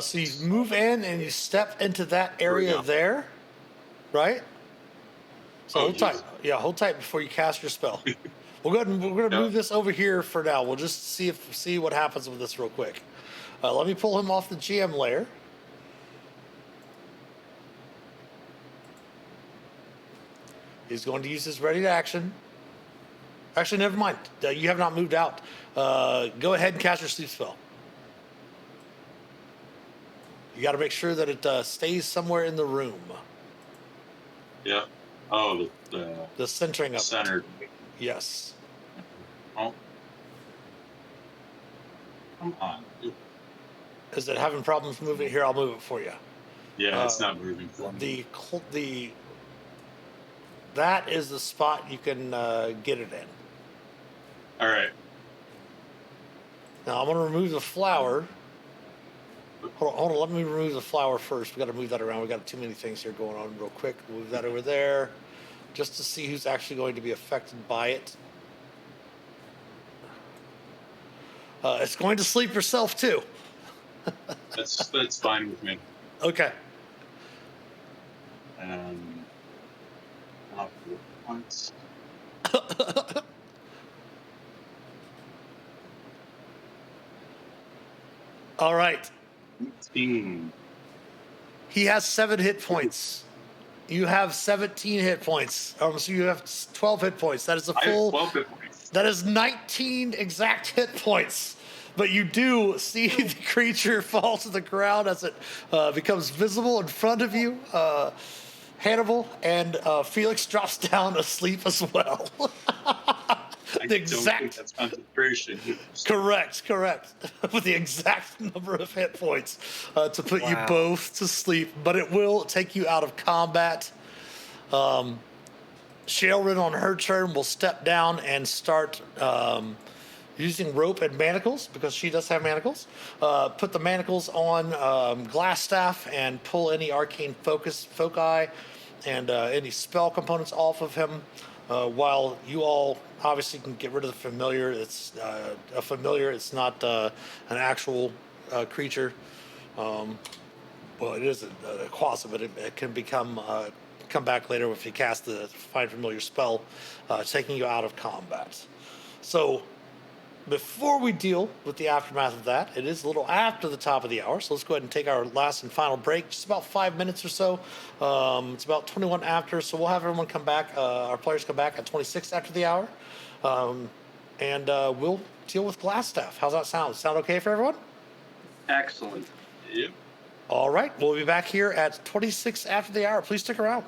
A: So you move in and you step into that area there, right? So hold tight. Yeah, hold tight before you cast your spell. We're going to move this over here for now. We'll just see what happens with this real quick. Let me pull him off the GM layer. He's going to use his ready to action. Actually, never mind. You have not moved out. Go ahead and cast your sleep spell. You got to make sure that it stays somewhere in the room.
B: Yeah. Oh,
A: the centering of
B: centered.
A: It. Yes.
B: Oh. Come on.
A: Is it having problems moving it here? I'll move it for you.
B: Yeah, it's not moving for me.
A: That is the spot you can get it in.
B: All right.
A: Now I'm going to remove the flower. Hold on, let me remove the flower first. We got to move that around. We got too many things here going on real quick. Move that over there just to see who's actually going to be affected by it. It's going to sleep yourself too.
B: That's fine with me.
A: Okay.
B: Once.
A: All right.
B: 18.
A: He has 7 hit points. You have 17 hit points. So you have 12 hit points. That is a full.
B: 12 hit points.
A: That is 19 exact hit points but you do see the creature fall to the ground as it becomes visible in front of you. Hannibal and Felix drops down asleep as well.
B: I
A: The
B: don't think
A: exact
B: that's concentration.
A: correct, with the exact number of hit points to put you
D: Wow.
A: both to sleep, but it will take you out of combat. Shailrin on her turn will step down and start using rope and manacles because she does have manacles. Put the manacles on Glassstaff and pull any arcane foci and any spell components off of him. While you all obviously can get rid of the familiar, it's a familiar. It's not an actual creature. Well, it is a quasi, but it can come back later if you cast the Find Familiar spell, taking you out of combat. So before we deal with the aftermath of that, it is a little after the top of the hour, so let's go ahead and take our last and final break, just about 5 minutes or so. It's about 21 after, so we'll have everyone come back, our players come back at 26 after the hour, and we'll deal with Glassstaff. How's that sound? Sound okay for everyone?
C: Excellent.
B: Yep.
A: All right, we'll be back here at 26 after the hour. Please stick around.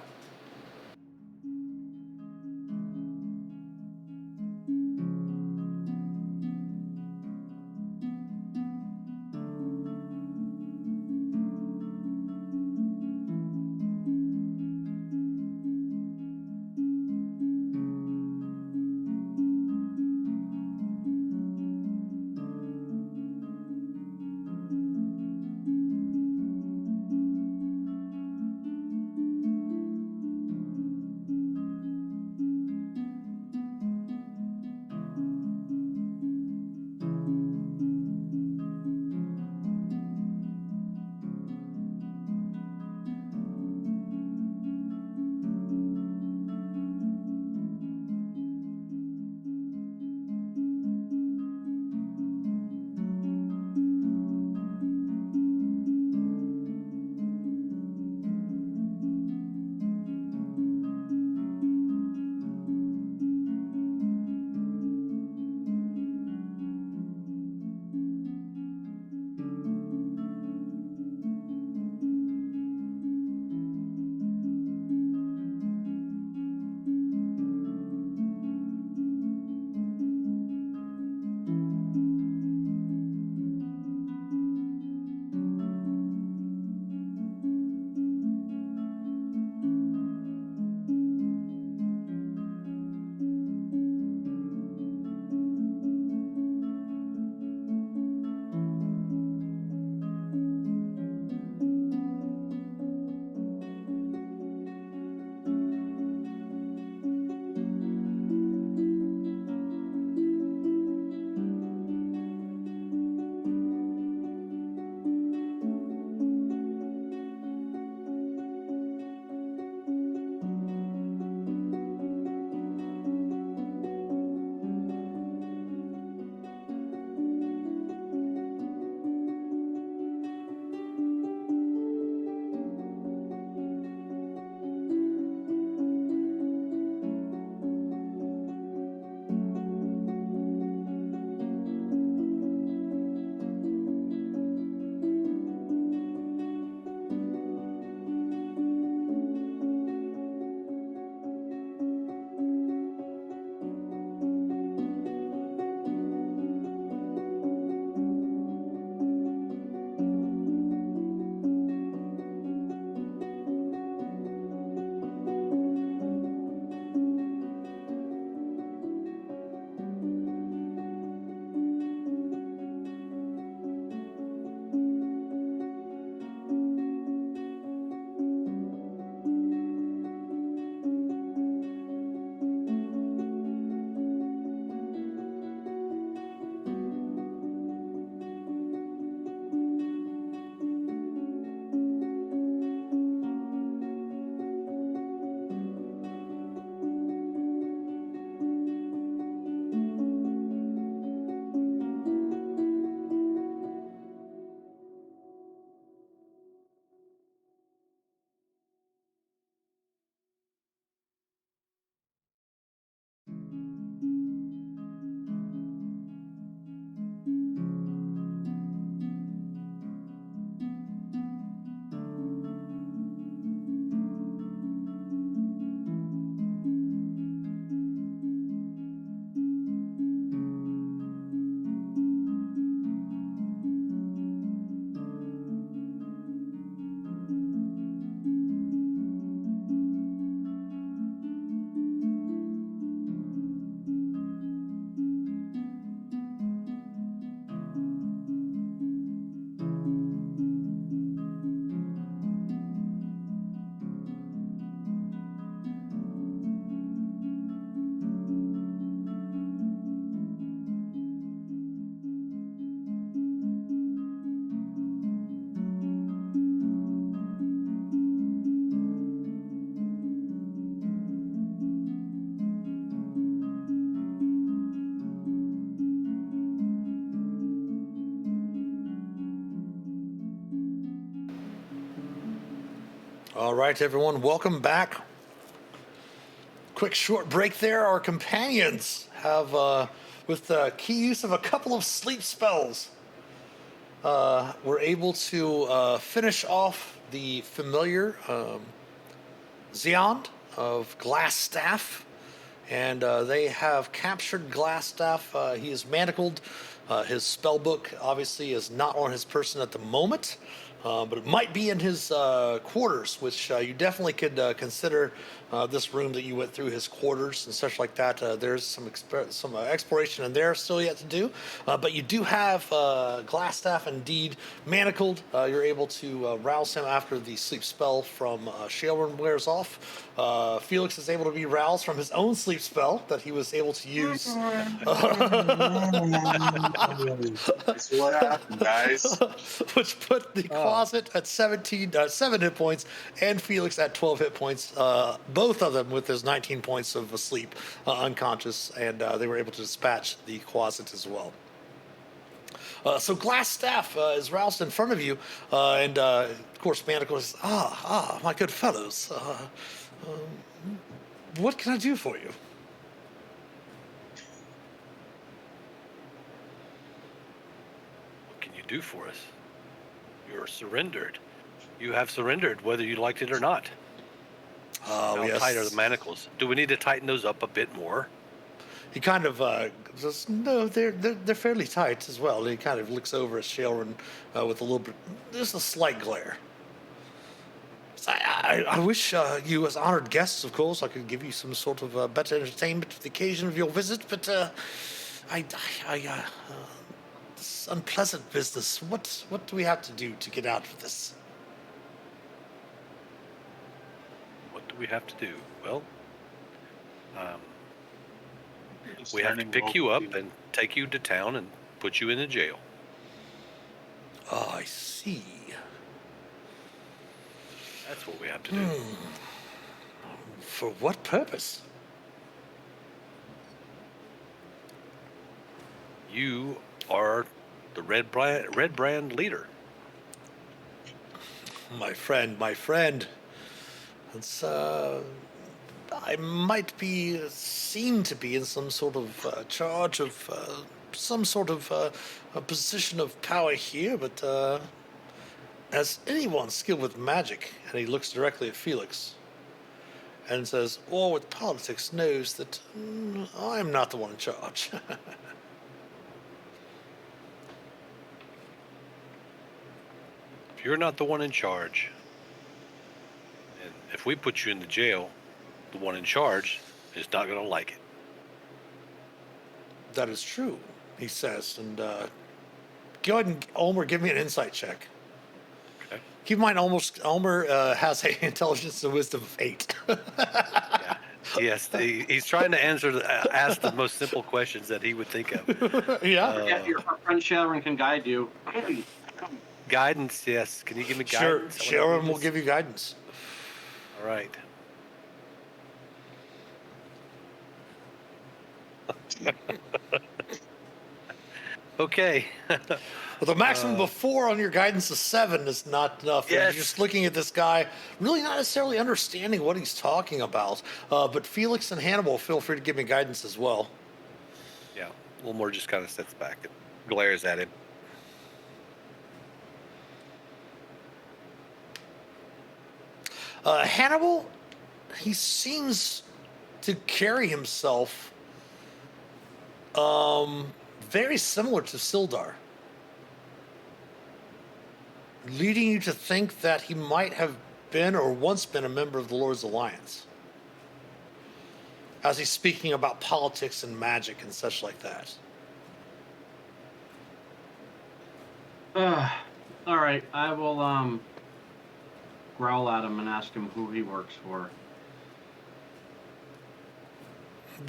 A: All right, everyone, welcome back. Quick short break there. Our companions have, with the key use of a couple of sleep spells, were able to finish off the familiar Zeond of Glass Staff. And they have captured Glassstaff. He is manacled. His spell book obviously is not on his person at the moment, but it might be in his quarters, which you definitely could consider this room that you went through, his quarters and such like that. There's some exploration in there still yet to do, but you do have Glassstaff indeed manacled. You're able to rouse him after the sleep spell from Shaelrun wears off. Felix is able to be roused from his own sleep spell that he was able to use.
B: That's what happened, guys.
A: Which put the closet at 7 hit points and Felix at 12 hit points, both of them with his 19 points of sleep, unconscious, and they were able to dispatch the closet as well. So Glassstaff is roused in front of you, and of course Manacle says, my good fellows, what can I do for you?
D: What can you do for us? You're surrendered. You have surrendered, whether you liked it or not. How
A: Yes.
D: tight are the manacles? Do we need to tighten those up a bit more?
A: He kind of says, no, they're fairly tight as well. He kind of looks over at Shaelrun with a little bit, just a slight glare. So I wish you, as honored guests, of course, I could give you some sort of better entertainment for the occasion of your visit, but this unpleasant business. What do we have to do to get out of this?
D: What do we have to do? Well,
B: Just
D: we have to
B: turning
D: pick you up
B: local
D: and take you to town and put you in a jail.
A: Oh, I see.
D: That's what we have to do.
A: For what purpose?
D: You are the Red Brand leader.
A: My friend. It's, I might be seen to be in some sort of charge of some sort of a position of power here, but as anyone skilled with magic, and he looks directly at Felix and says, or with politics, knows that I'm not the one in charge.
D: If you're not the one in charge, and if we put you in the jail, the one in charge is not going to like it.
A: That is true, he says, and go ahead and, Ulmer, give me an insight check.
D: Okay.
A: Keep in mind, Ulmer has an intelligence and wisdom of 8.
D: Yeah. Yes, he's trying to ask the most simple questions that he would think of.
A: Yeah.
C: Yeah, your friend Sharon can guide you.
D: Guidance, yes. Can you give me
A: Sure,
D: guidance?
A: Sharon will give you guidance.
D: All right. Okay.
A: But the maximum before on your guidance of 7 is not enough.
D: Yes.
A: You're just looking at this guy, really not necessarily understanding what he's talking about. But Felix and Hannibal, feel free to give me guidance as well.
D: Yeah. Wilmore just kind of sits back and glares at him.
A: Hannibal, he seems to carry himself very similar to Sildar, leading you to think that he might have been or once been a member of the Lord's Alliance, as he's speaking about politics and magic and such like that.
C: All right, I will growl at him and ask him who he works for.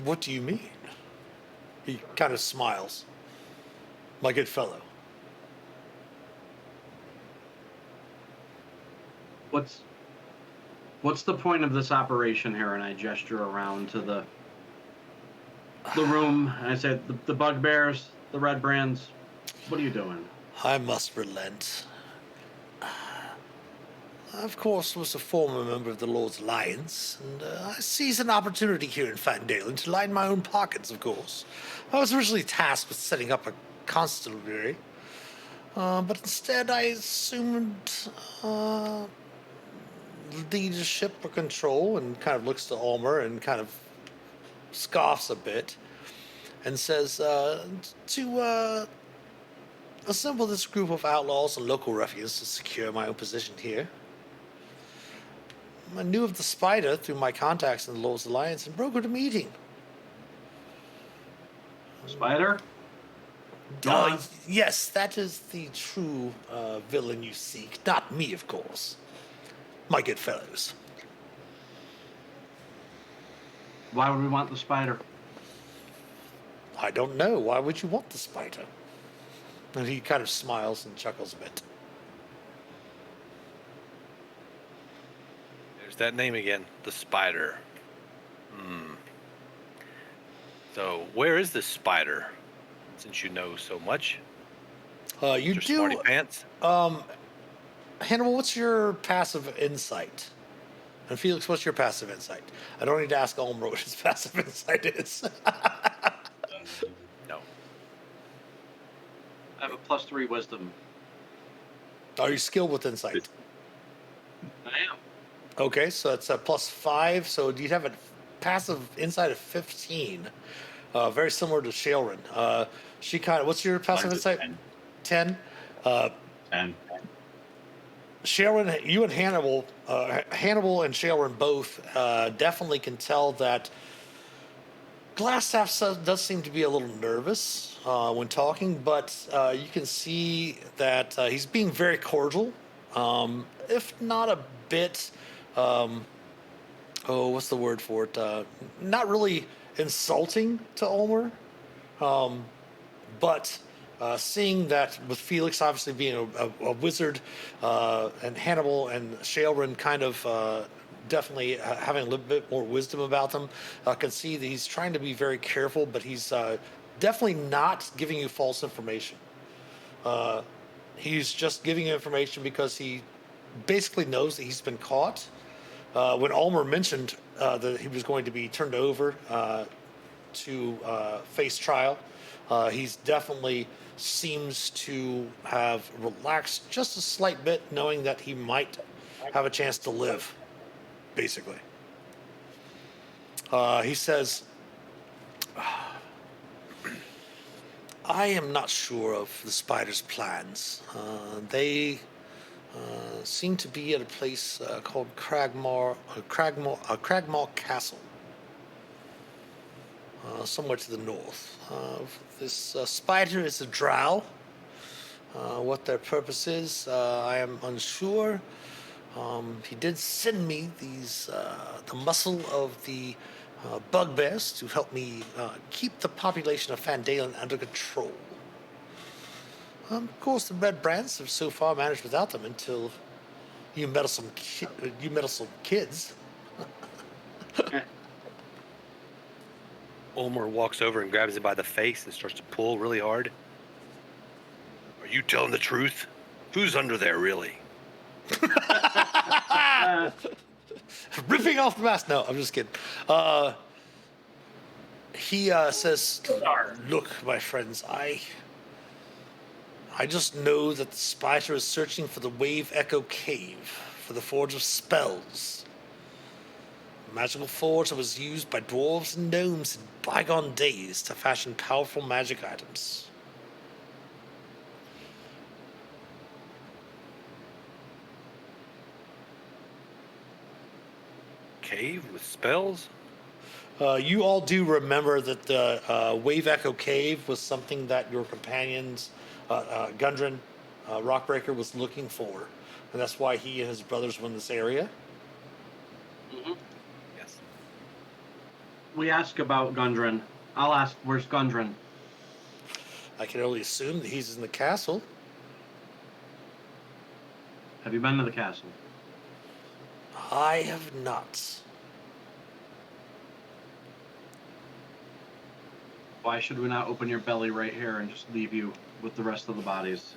A: What do you mean? He kind of smiles. My good fellow.
C: What's the point of this operation here? And I gesture around to the room. And I said, the bugbears, the red brands. What are you doing?
A: I must relent. of course, was a former member of the Lord's Alliance, and I seized an opportunity here in Fandalen to line my own pockets, of course. I was originally tasked with setting up a constabulary, but instead I assumed leadership or control, and kind of looks to Ulmer and kind of scoffs a bit and says, to assemble this group of outlaws and local ruffians to secure my own position here. I knew of the spider through my contacts in the Lord's Alliance and brokered a meeting.
C: Spider?
A: Yes, that is the true villain you seek. Not me, of course. My good fellows.
C: Why would we want the spider?
A: I don't know. Why would you want the spider? And he kind of smiles and chuckles a bit.
D: There's that name again, the Spider. So, where is this spider? Since you know so much.
A: You
D: Mr.
A: do.
D: Smarty Pants.
A: Hannibal, what's your passive insight? And Felix, what's your passive insight? I don't need to ask Ulmer what his passive insight is.
D: No.
C: I have a +3 wisdom.
A: Are you skilled with insight?
C: I am.
A: Okay, so that's a +5. So you'd have a passive insight of 15. Very similar to Shailrin. She kind of. What's your passive
B: Mine's a
A: insight? 10.
B: 10.
A: Shailrin, you and Hannibal, Hannibal and Shailrin both definitely can tell that Glassstaff does seem to be a little nervous when talking, but you can see that he's being very cordial, if not a bit. What's the word for it? Not really insulting to Ulmer, but seeing that with Felix obviously being a wizard, and Hannibal and Shailrin kind of definitely having a little bit more wisdom about them, I can see that he's trying to be very careful, but he's definitely not giving you false information. He's just giving you information because he basically knows that he's been caught. When Ulmer mentioned that he was going to be turned over to face trial, he's definitely seems to have relaxed just a slight bit, knowing that he might have a chance to live, basically. He says, I am not sure of the spider's plans. They seem to be at a place called Cragmaw Castle, somewhere to the north. This spider is a drow. What their purpose is, I am unsure. He did send me these the muscle of the bugbears to help me keep the population of Fandalen under control. Of course, the Red Brands have so far managed without them until you meddlesome kids.
D: Ulmer walks over and grabs him by the face and starts to pull really hard. Are you telling the truth? Who's under there, really?
A: Ripping off the mask. No, I'm just kidding. He says, look, my friends, I just know that the spider is searching for the Wave Echo Cave for the Forge of Spells. A magical forge that was used by dwarves and gnomes in bygone days to fashion powerful magic items.
D: Cave with spells?
A: You all do remember that the Wave Echo Cave was something that your companions, Gundren, Rockbreaker, was looking for. And that's why he and his brothers were in this area.
C: Mm-hmm.
D: Yes.
C: We ask about Gundren. I'll ask, where's Gundren?
A: I can only assume that he's in the castle.
C: Have you been to the castle?
A: I have not.
C: Why should we not open your belly right here and just leave you with the rest of the bodies?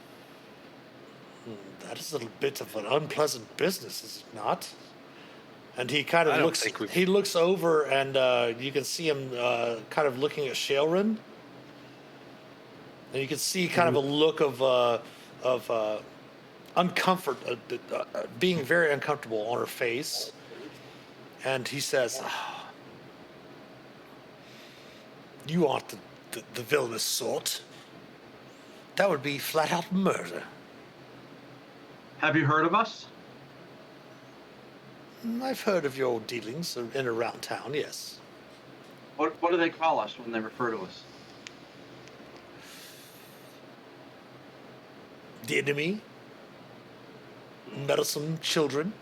A: That is a bit of an unpleasant business, is it not? And he kind
D: I
A: of
D: don't
A: looks.
D: think we.
A: He looks over, and you can see him kind of looking at Shailrin, and you can see kind of a look of uncomfort, being very uncomfortable on her face. And he says, "Ah, "You aren't the villainous sort. That would be flat out murder."
C: Have you heard of us?
A: I've heard of your dealings in and around town. Yes.
C: What do they call us when they refer to us?
A: The enemy, meddlesome children,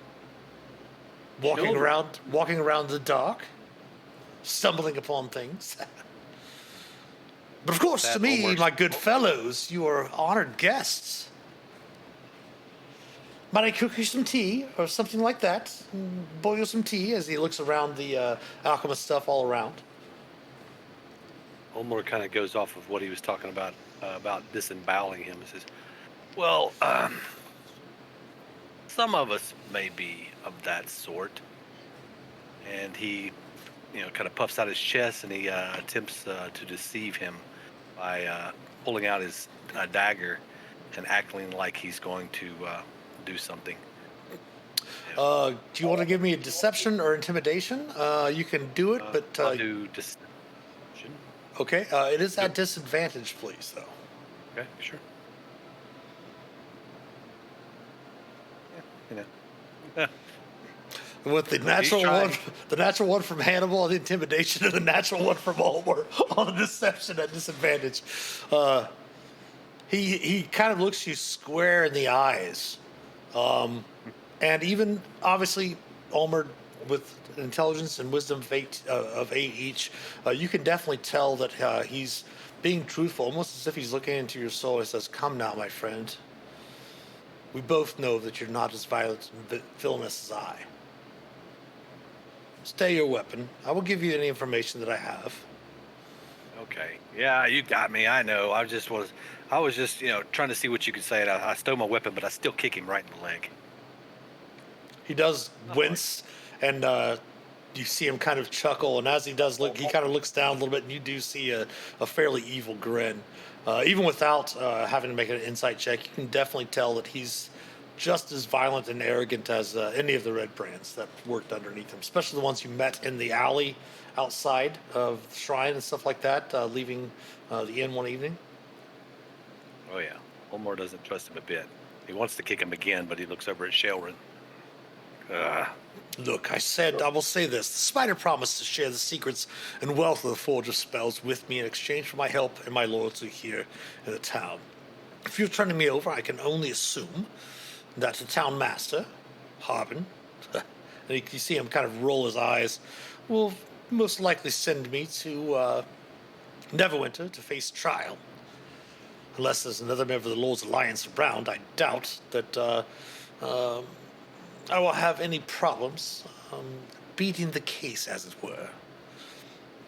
A: walking
C: Children?
A: around in the dark, stumbling upon things. But of course, to
D: That
A: me,
D: almost-
A: my good fellows, you are honored guests. Might I cook you some tea or something like that? Boil some tea as he looks around the alchemist stuff all around.
D: Olmor kind of goes off of what he was talking about disemboweling him. He says, "Well, some of us may be of that sort." And he, kind of puffs out his chest, and he attempts to deceive him by pulling out his dagger and acting like he's going to do something.
A: Do you want to give me a deception or intimidation? You can do it, but
D: I'll do deception.
A: okay. It is at disadvantage, please, though.
D: Okay, sure. Yeah,
A: With the natural
D: trying.
A: the natural one from Hannibal on the intimidation, and the natural one from Ulmer on the deception at disadvantage. He kind of looks you square in the eyes, and even obviously Ulmer with intelligence and wisdom of 8 each, you can definitely tell that he's being truthful, almost as if he's looking into your soul. He says, "Come now, my friend. We both know that you're not as violent and villainous as I. Stay your weapon. I will give you any information that I have."
D: Okay. Yeah, you got me. I know. I was just, trying to see what you could say. And I stole my weapon, but I still kick him right in the leg.
A: He does wince, and you see him kind of chuckle. And as he does look, he kind of looks down a little bit, and you do see a fairly evil grin. Even without having to make an insight check, you can definitely tell that he's just as violent and arrogant as any of the Red Brands that worked underneath him, especially the ones you met in the alley outside of the shrine and stuff like that, leaving the inn one evening.
D: Oh yeah. Olmor doesn't trust him a bit. He wants to kick him again, but he looks over at Shailrin.
A: Look, I will say this. The spider promised to share the secrets and wealth of the Forge of Spells with me in exchange for my help and my loyalty here in the town. If you're turning me over, I can only assume that the town master, Harbin, and you see him kind of roll his eyes, will most likely send me to Neverwinter to face trial. Unless there's another member of the Lord's Alliance around, I doubt that I will have any problems beating the case, as it were.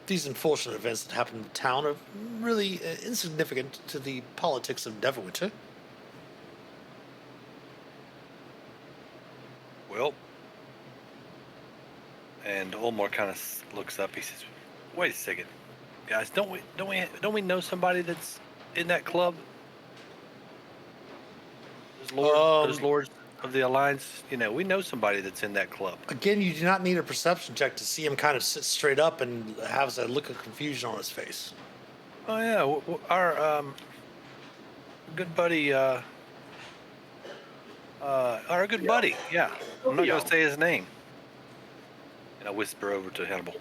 A: These unfortunate events that happen in the town are really insignificant to the politics of Neverwinter.
D: Well, and Olmor kind of looks up. He says, "Wait a second, guys. Don't we know somebody that's in that club? Those lords of the Alliance. We know somebody that's in that club."
A: Again, you do not need a perception check to see him kind of sit straight up and has a look of confusion on his face.
D: Oh yeah, our good buddy. Our good buddy. Yeah, I'm not gonna say his name. And I whisper over to Hannibal,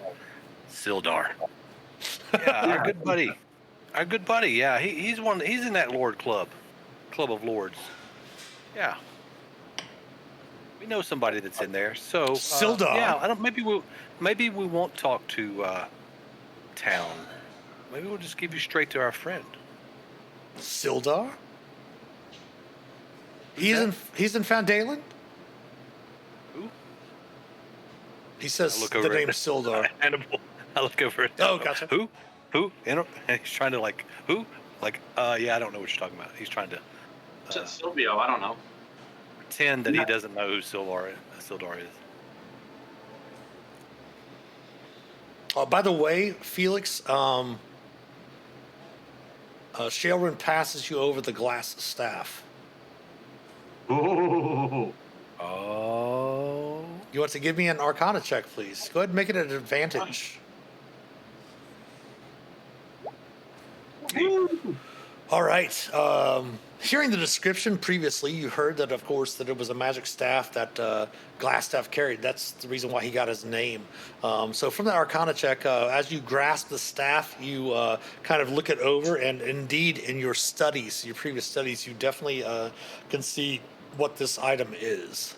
D: "Sildar." Yeah, our good buddy. Our good buddy. Yeah, he's one. He's in that Lord Club of Lords. Yeah. We know somebody that's in there. So
A: Sildar?
D: yeah, I don't. Maybe we won't talk to town. Maybe we'll just give you straight to our friend.
A: Sildar? He's in Fandalen?
D: Who?
A: He says
D: I look
A: the
D: over
A: name
D: at
A: Sildar.
D: Hannibal. I look over at
A: Oh,
D: Hannibal.
A: gotcha.
D: Who? And he's trying to who? Yeah, I don't know what you're talking about. He's trying to.
C: Silvio, I don't know.
D: pretend that he
C: Yeah.
D: doesn't know who Sildar is.
A: By the way, Felix, Shailrin passes you over the glass staff.
C: Oh,
D: Oh.
A: You want to give me an Arcana check, please? Go ahead and make it an advantage.
C: woo.
A: All right. Hearing the description previously, you heard that, of course, that it was a magic staff that Glassstaff carried. That's the reason why he got his name. So from the Arcana check, as you grasp the staff, you kind of look it over, and indeed, in your studies, your previous studies, you definitely can see what this item is.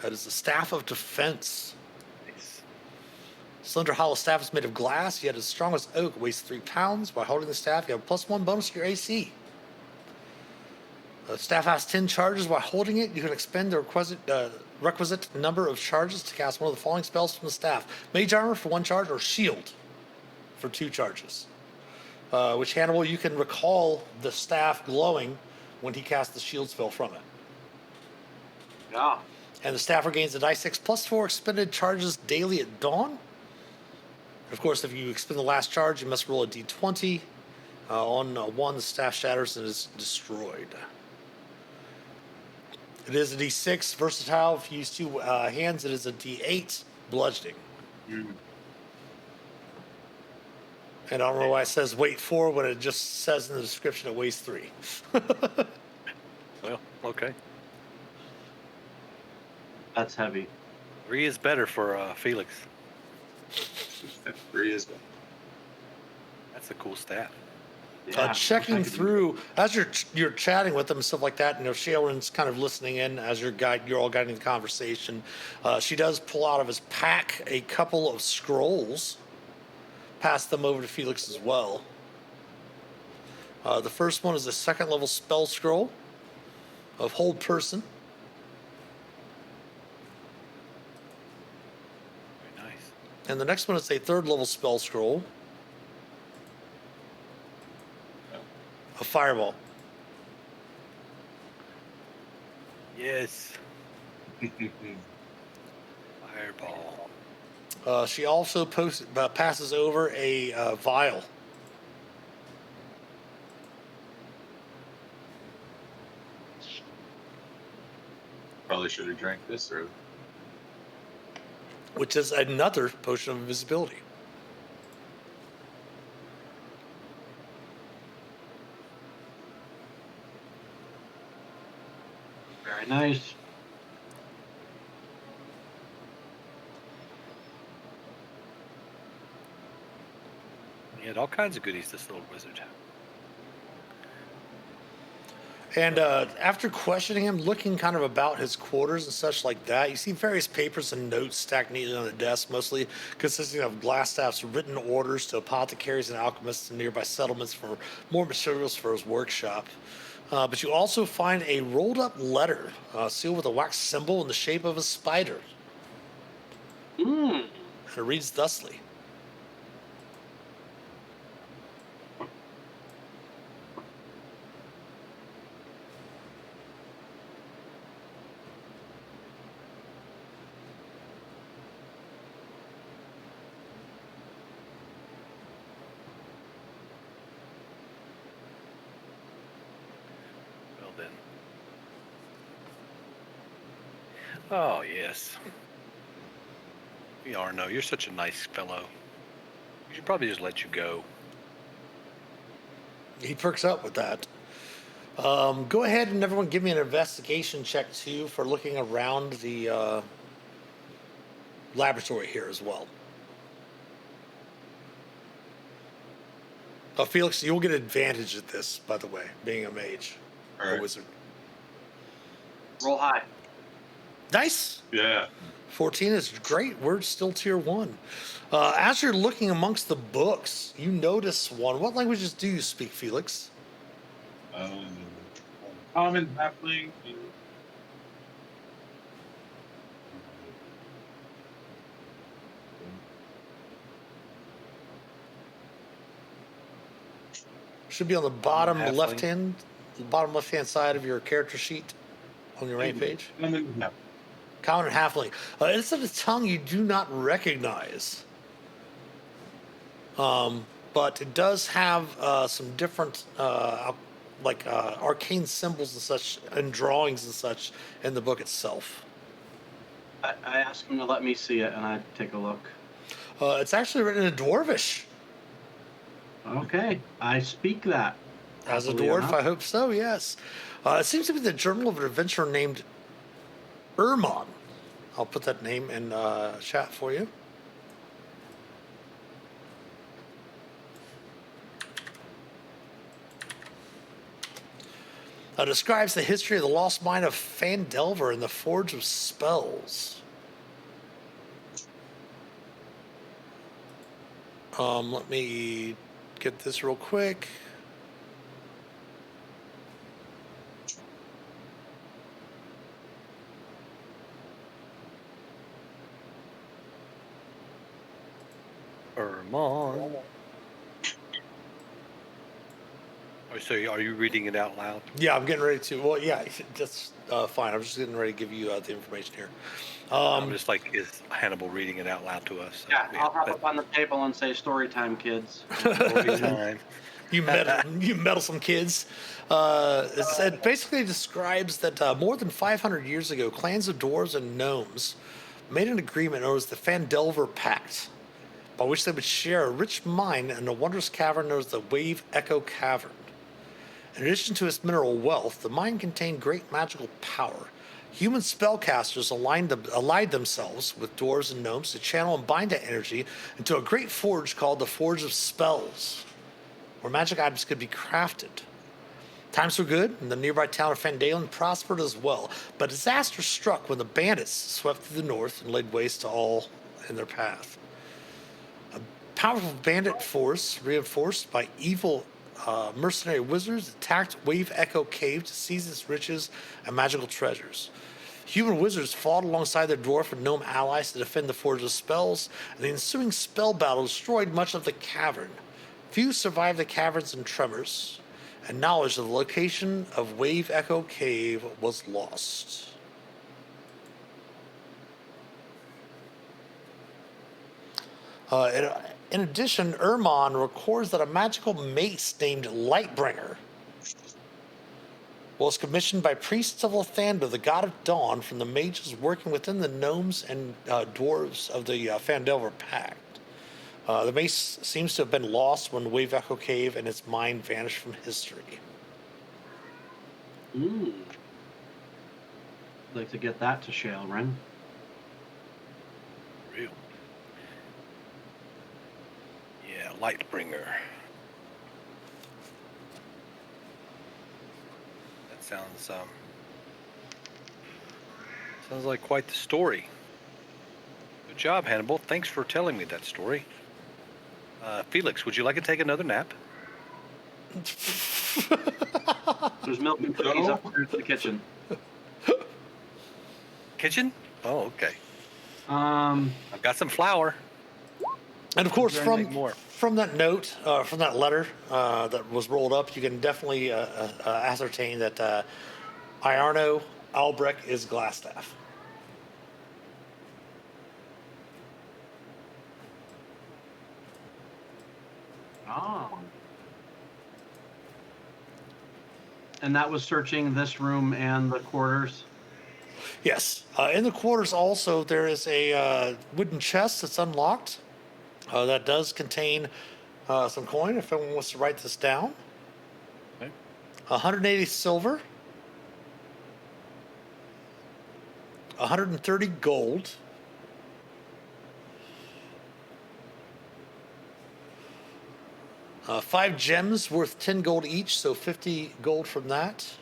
A: That is the Staff of Defense.
D: Nice.
A: Slender hollow staff is made of glass, yet as strong as oak, weighs 3 pounds. By holding the staff, you have a +1 bonus to your AC. The staff has 10 charges. While holding it, you can expend the requisite number of charges to cast one of the following spells from the staff: Mage Armor for 1 charge, or Shield for 2 charges. Which Hannibal, you can recall the staff glowing when he cast the Shield spell from it.
C: Yeah.
A: And the staff regains a die 6 +4 expended charges daily at dawn. Of course, if you expend the last charge, you must roll a d20. On 1, the staff shatters and is destroyed. It is a d6 versatile. If you use 2 hands, it is a d8 bludgeoning.
B: Mm.
A: And I don't know why it says weight 4 when it just says in the description it weighs 3.
D: Well, okay.
C: That's heavy.
D: 3 is better for Felix.
B: 3 is good.
D: That's a cool staff.
C: Yeah,
A: Checking
C: I wish I could
A: through as you're chatting with them and stuff like that. You know, Shailrin's kind of listening in as you're all guiding the conversation. She does pull out of his pack a couple of scrolls, pass them over to Felix as well. The first one is a 2nd level spell scroll of Hold Person.
D: Very nice.
A: And the next one is a 3rd level spell scroll of Fireball.
D: Yes. Fireball.
A: She also passes over a vial.
B: Probably should have drank this early.
A: Which is another potion of invisibility.
C: Very nice.
D: He had all kinds of goodies, this little wizard.
A: And after questioning him, looking kind of about his quarters and such like that, you see various papers and notes stacked neatly on the desk, mostly consisting of Glassstaff's written orders to apothecaries and alchemists in nearby settlements for more materials for his workshop. But you also find a rolled up letter sealed with a wax symbol in the shape of a spider.
C: Mm.
A: And it reads thusly:
D: Well then. Oh, yes. Arno, you're such a nice fellow. We should probably just let you go.
A: He perks up with that. Go ahead and everyone give me an investigation check too for looking around the laboratory here as well. Felix, you'll get advantage at this, by the way, being a mage
B: All
A: or
B: right.
A: wizard.
C: Roll high.
A: Nice.
B: Yeah.
A: 14 is great. We're still tier 1. As you're looking amongst the books, you notice one. What languages do you speak, Felix?
B: Common, halfling,
A: Should be on the bottom
D: halfling.
A: bottom left-hand side of your character sheet on your main page.
B: No.
A: Common and halfling. It's a tongue you do not recognize. But it does have some different, arcane symbols and such, and drawings and such in the book itself.
C: I asked him to let me see it, and I take a look.
A: It's actually written in Dwarvish.
C: Okay, I speak that.
A: As a
C: happily
A: dwarf,
C: enough.
A: I hope so, yes. It seems to be the journal of an adventurer named Ermon. I'll put that name in chat for you. Describes the history of the lost mine of Fandelver and the Forge of Spells. Let me get this real quick.
D: Ermon. Oh, so are you reading it out loud?
A: Yeah, I'm getting ready to. Well, yeah, that's fine. I'm just getting ready to give you the information here.
D: I'm just like, is Hannibal reading it out loud to us?
C: Yeah, I'll hop up on the table and say story time, kids.
D: Story time.
A: You meddlesome kids. It basically describes that more than 500 years ago, clans of dwarves and gnomes made an agreement known as the Fandelver Pact, by which they would share a rich mine in a wondrous cavern known as the Wave Echo Cavern. In addition to its mineral wealth, the mine contained great magical power. Human spellcasters allied themselves with dwarves and gnomes to channel and bind that energy into a great forge called the Forge of Spells, where magic items could be crafted. Times were good, and the nearby town of Fandalen prospered as well, but disaster struck when the bandits swept through the north and laid waste to all in their path. A powerful bandit force, reinforced by evil mercenary wizards, attacked Wave Echo Cave to seize its riches and magical treasures. Human wizards fought alongside their dwarf and gnome allies to defend the Forge of Spells, and the ensuing spell battle destroyed much of the cavern. Few survived the caverns and tremors, and knowledge of the location of Wave Echo Cave was lost. In addition, Ermon records that a magical mace named Lightbringer was commissioned by priests of Lathander, the god of dawn, from the mages working within the gnomes and dwarves of the Fandelver Pact. The mace seems to have been lost when Wave Echo Cave and its mine vanished from history.
C: I'd like to get that to Shailren.
D: Real. Yeah, Lightbringer. That sounds like quite the story. Good job, Hannibal. Thanks for telling me that story. Felix, would you like to take another nap?
C: There's milk and cookies upstairs in the kitchen.
D: Kitchen? Oh, okay.
C: Um,
D: I've got some flour.
A: And of course,
D: Try and make more.
A: from that note, from that letter that was rolled up, you can definitely ascertain that Iarno Albrecht is Glassstaff.
C: And that was searching this room and the quarters.
A: Yes. In the quarters also, there is a wooden chest that's unlocked. That does contain some coin, if anyone wants to write this down.
D: Okay.
A: 180 silver. 130 gold. Five gems worth 10 gold each, so 50 gold from that.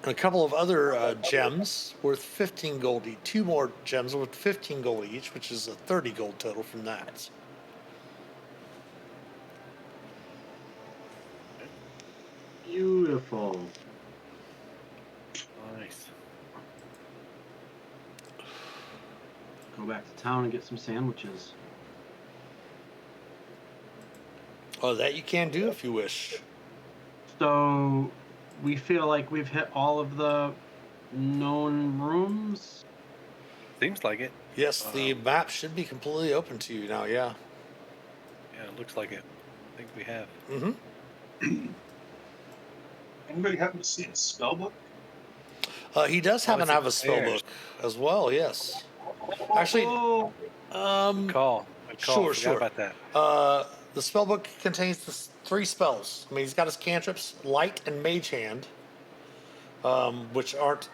A: And a couple of other gems worth 15 gold each. Two more gems worth 15 gold each, which is a 30 gold total from that.
C: Beautiful.
D: Nice.
C: Go back to town and get some sandwiches.
A: Oh, that you can do if you wish.
C: So we feel like we've hit all of the known rooms.
D: Seems like it.
A: Yes, the map should be completely open to you now. Yeah.
D: Yeah, it looks like it. I think we have.
A: Mm-hmm.
B: Anybody happen to see a spell book?
A: He does happen
D: it's
A: to have a
D: upstairs.
A: spell book as well. Yes. Actually,
C: Oh,
D: Good call.
A: Sure,
D: Forgot
A: sure.
D: about that.
A: The spell book contains three spells. I mean, he's got his cantrips, Light and Mage Hand, which aren't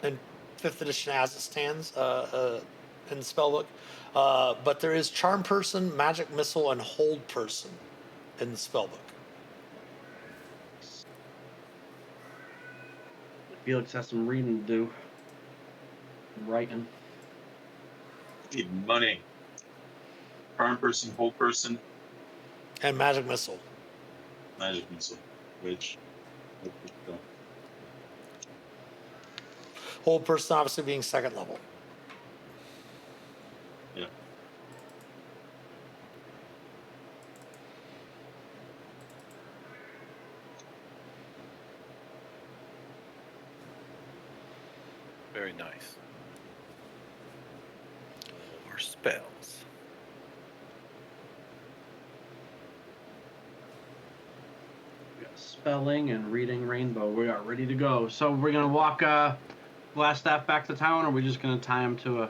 A: in 5th edition as it stands in the spell book. But there is Charm Person, Magic Missile, and Hold Person in the spell book.
C: Felix has some reading to do. Writing.
B: Need money. Charm person, hold person,
A: And Magic Missile.
B: magic missile. Which
A: Hold Person obviously being 2nd level.
B: yeah.
D: Very nice. More spells.
C: We got spelling and reading rainbow. We are ready to go. So we're gonna walk Glass Staff back to town, or we're just gonna tie him to a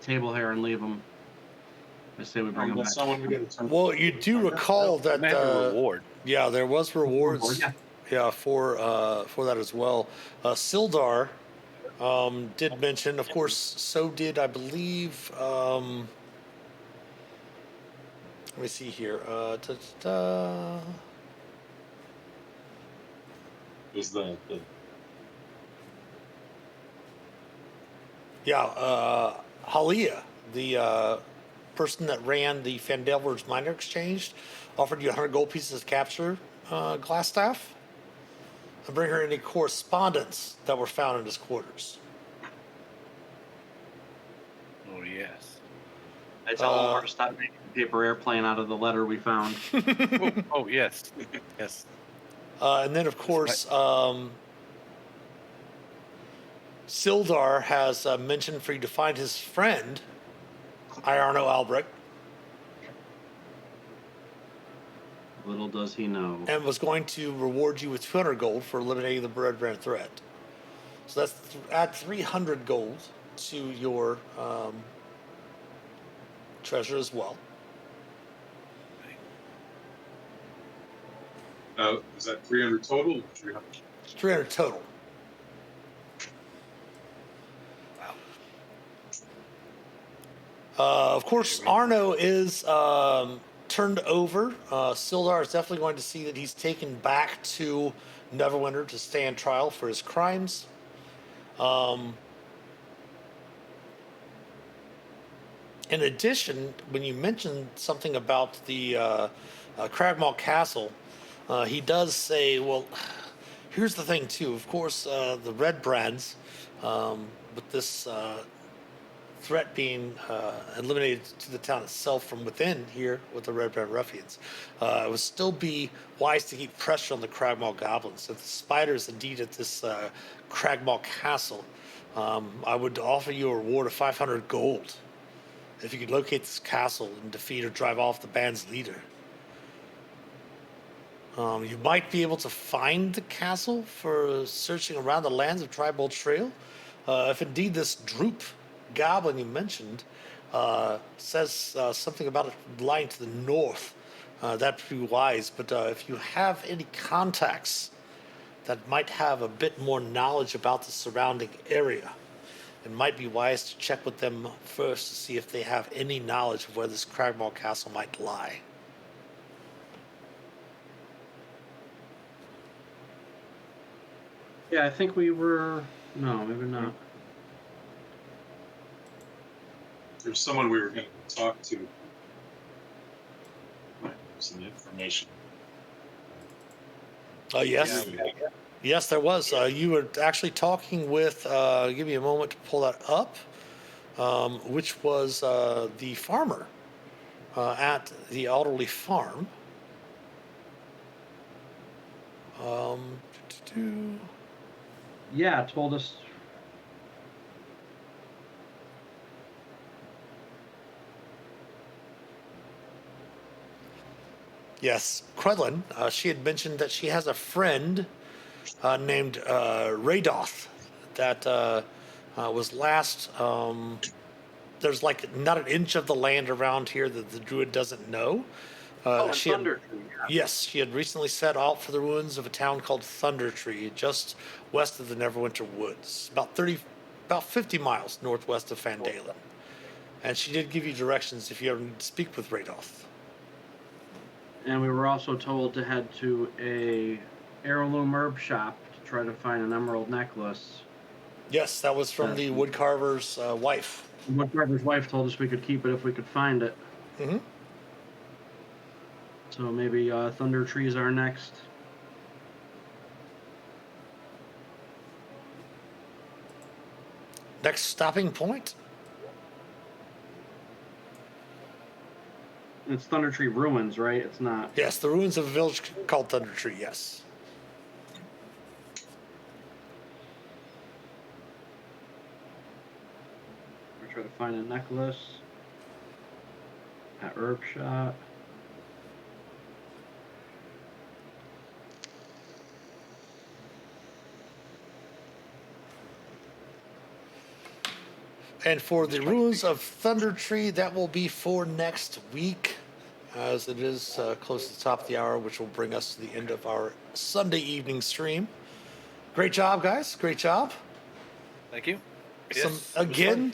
C: table here and leave him. I say we bring him back.
B: Someone we got to turn.
A: Well, you do recall that
D: May have a reward.
A: yeah, there was rewards.
C: Yeah.
A: For that as well. Sildar did mention, of course, so did I believe. Let me see here.
B: Was the
A: Yeah, Halia, the person that ran the Fandelver's Minor Exchange, offered you 100 gold pieces to capture Glassstaff and bring her any correspondence that were found in his quarters.
D: Oh, yes.
C: I tell Omar to stop making a paper airplane out of the letter we found.
D: Oh, yes. Yes.
A: And then, of course, Sildar has mentioned for you to find his friend, Iarno Albrecht,
C: Little does he know.
A: and was going to reward you with 200 gold for eliminating the Red Brand threat. So that's add 300 gold to your treasure as well.
B: is that 300 total? Or 300?
A: 300 total. Of course, Arno is turned over. Sildar is definitely going to see that he's taken back to Neverwinter to stand trial for his crimes. In addition, when you mentioned something about the Cragmaw Castle, he does say, well, here's the thing, too. Of course, the Red Brands, with this threat being eliminated to the town itself from within here with the Red Brand Ruffians, it would still be wise to keep pressure on the Cragmaw Goblins. If the spiders indeed at this Cragmaw Castle, I would offer you a reward of 500 gold if you could locate this castle and defeat or drive off the band's leader. You might be able to find the castle for searching around the lands of Tribal Trail. If indeed this Droop goblin you mentioned says something about it lying to the north, that'd be wise. But if you have any contacts that might have a bit more knowledge about the surrounding area, it might be wise to check with them first to see if they have any knowledge of where this Cragmaw Castle might lie.
C: Yeah, I think we were. No, maybe not.
B: There's someone we were going to talk to. Some information.
A: Yes.
B: Yeah.
A: Yes, there was. You were actually talking with, give me a moment to pull that up, which was the farmer at the Alderley Farm.
C: Yeah, told us.
A: Yes, Quedlin. She had mentioned that she has a friend named Radoth that was last. There's like not an inch of the land around here that the druid doesn't know.
C: Oh, and
A: She had,
C: Thunder Tree. Yeah.
A: yes, she had recently set out for the ruins of a town called Thunder Tree, just west of the Neverwinter Woods, about 50 miles northwest of Fandalen. And she did give you directions if you ever need to speak with Radoth.
C: And we were also told to head to a heirloom herb shop to try to find an emerald necklace.
A: Yes, that was from the woodcarver's wife.
C: The woodcarver's wife told us we could keep it if we could find it.
A: Mm-hmm.
C: So maybe Thunder Trees are next.
A: Next stopping point?
C: It's Thunder Tree Ruins, right? It's not.
A: Yes, the ruins of a village called Thunder Tree, yes.
C: We try to find a necklace at herb shop.
A: And for the ruins of Thunder Tree, that will be for next week, as it is close to the top of the hour, which will bring us to the end of our Sunday evening stream. Great job, guys. Great job.
D: Thank you.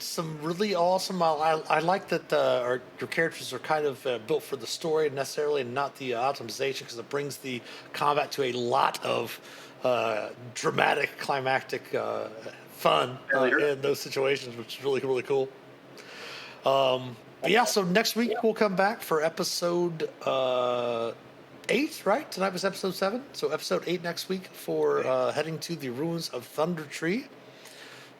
A: Some really awesome. I like that your characters are kind of built for the story necessarily, and not the optimization, because it brings the combat to a lot of dramatic, climactic fun in those situations, which is really, really cool. But yeah, so next week we'll come back for episode 8, right? Tonight was episode 7, so episode 8 next week for heading to the ruins of Thunder Tree.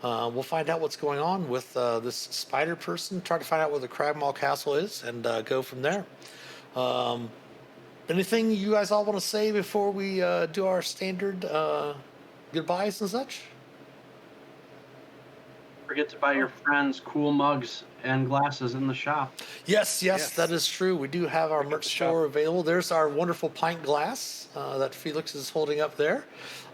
A: We'll find out what's going on with this spider person, try to find out where the Cragmaw Castle is, and go from there. Anything you guys all want to say before we do our standard goodbyes and such?
C: Forget to buy your friends cool mugs and glasses in the shop.
A: Yes, that is true. We do have our merch store available. There's our wonderful pint glass that Felix is holding up there.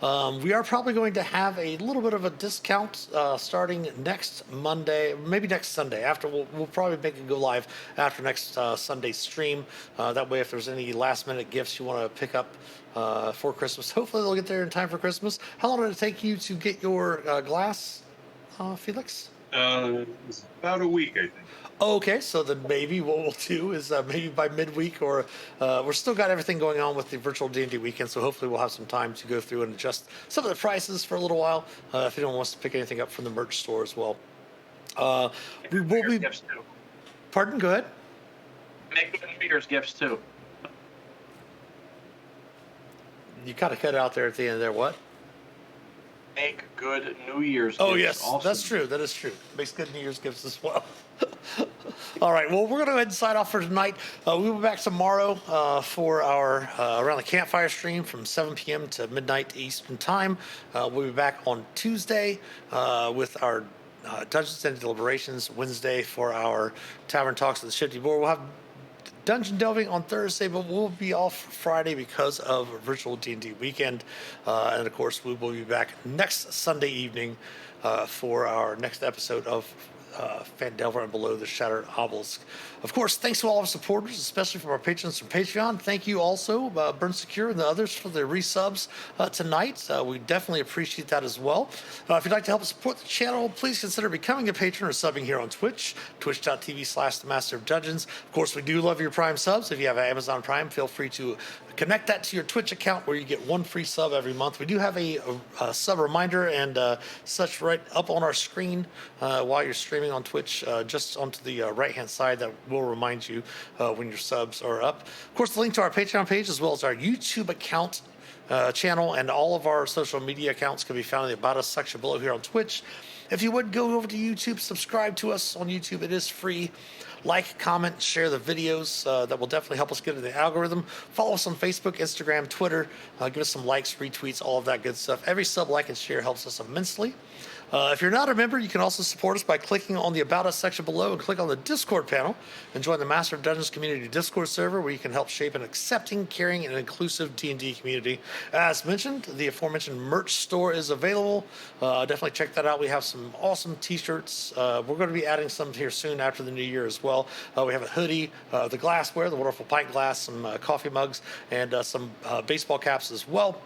A: We are probably going to have a little bit of a discount starting next Monday, maybe next Sunday. After we'll probably make it go live after next Sunday's stream. That way, if there's any last minute gifts you want to pick up for Christmas, hopefully they'll get there in time for Christmas. How long did it take you to get your glass, Felix?
B: It was about a week, I think.
A: Okay, so then maybe what we'll do is maybe by midweek, or we're still got everything going on with the virtual D&D weekend, so hopefully we'll have some time to go through and adjust some of the prices for a little while if anyone wants to pick anything up from the merch store as well. We will be.
C: Gifts too.
A: Pardon? Go ahead.
C: Make good New Year's gifts too.
A: You kind of cut out there at the end there. What?
C: Make good New Year's
A: Oh,
C: gifts.
A: yes,
C: also.
A: that's true. That is true. Makes good New Year's gifts as well. All right, well, we're going to go ahead and sign off for tonight. We'll be back tomorrow for our Around the Campfire stream from 7 p.m. to midnight Eastern Time. We'll be back on Tuesday with our Dungeons and Deliberations, Wednesday for our Tavern Talks with the Shifty Board. We'll have Dungeon Delving on Thursday, but we'll be off Friday because of virtual D&D weekend. And of course, we will be back next Sunday evening for our next episode of Fandelver and Below the Shattered Obelisk. Of course, thanks to all of our supporters, especially from our patrons from Patreon. Thank you also, Burn Secure and the others, for the resubs tonight. We definitely appreciate that as well. If you'd like to help support the channel, please consider becoming a patron or subbing here on Twitch, twitch.tv/The Master of Dungeons. Of course, we do love your Prime subs. If you have Amazon Prime, feel free to connect that to your Twitch account where you get one free sub every month. We do have a sub reminder and such right up on our screen while you're streaming on Twitch, just onto the right-hand side that will remind you when your subs are up. Of course, the link to our Patreon page as well as our YouTube account channel and all of our social media accounts can be found in the About Us section below here on Twitch. If you would go over to YouTube, subscribe to us on YouTube. It is free. Like, comment, share the videos. That will definitely help us get in the algorithm. Follow us on Facebook, Instagram, Twitter. Give us some likes, retweets, all of that good stuff. Every sub, like, and share helps us immensely. If you're not a member, you can also support us by clicking on the About Us section below and click on the Discord panel and join the Master of Dungeons community Discord server, where you can help shape an accepting, caring, and inclusive D&D community. As mentioned, the aforementioned merch store is available. Definitely check that out. We have some awesome t-shirts. We're going to be adding some here soon after the new year as well. We have a hoodie, the glassware, the wonderful pint glass, some coffee mugs, and some baseball caps as well.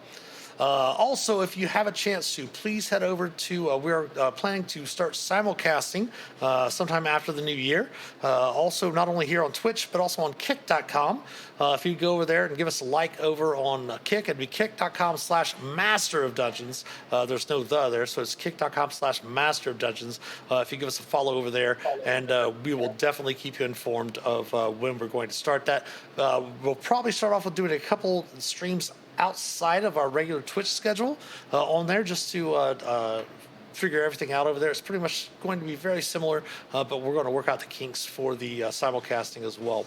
A: Also, if you have a chance to, please head over to, we're planning to start simulcasting sometime after the new year. Also, not only here on Twitch, but also on kick.com. If you go over there and give us a like over on Kick, it'd be kick.com/Master of Dungeons. There's no the there, so it's kick.com/Master of Dungeons. If you give us a follow over there, and we will definitely keep you informed of when we're going to start that. We'll probably start off with doing a couple streams outside of our regular Twitch schedule on there, just to figure everything out over there. It's pretty much going to be very similar, but we're going to work out the kinks for the simulcasting as well.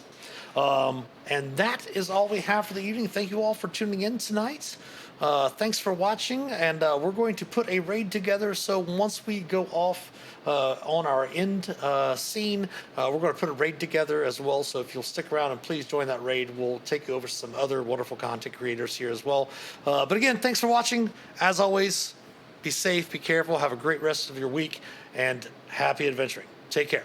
A: And that is all we have for the evening. Thank you all for tuning in tonight. Thanks for watching, and we're going to put a raid together, so once we go off on our end scene, we're going to put a raid together as well. So if you'll stick around and please join that raid, we'll take you over some other wonderful content creators here as well. But again, thanks for watching. As always, be safe, be careful, have a great rest of your week, and happy adventuring. Take care.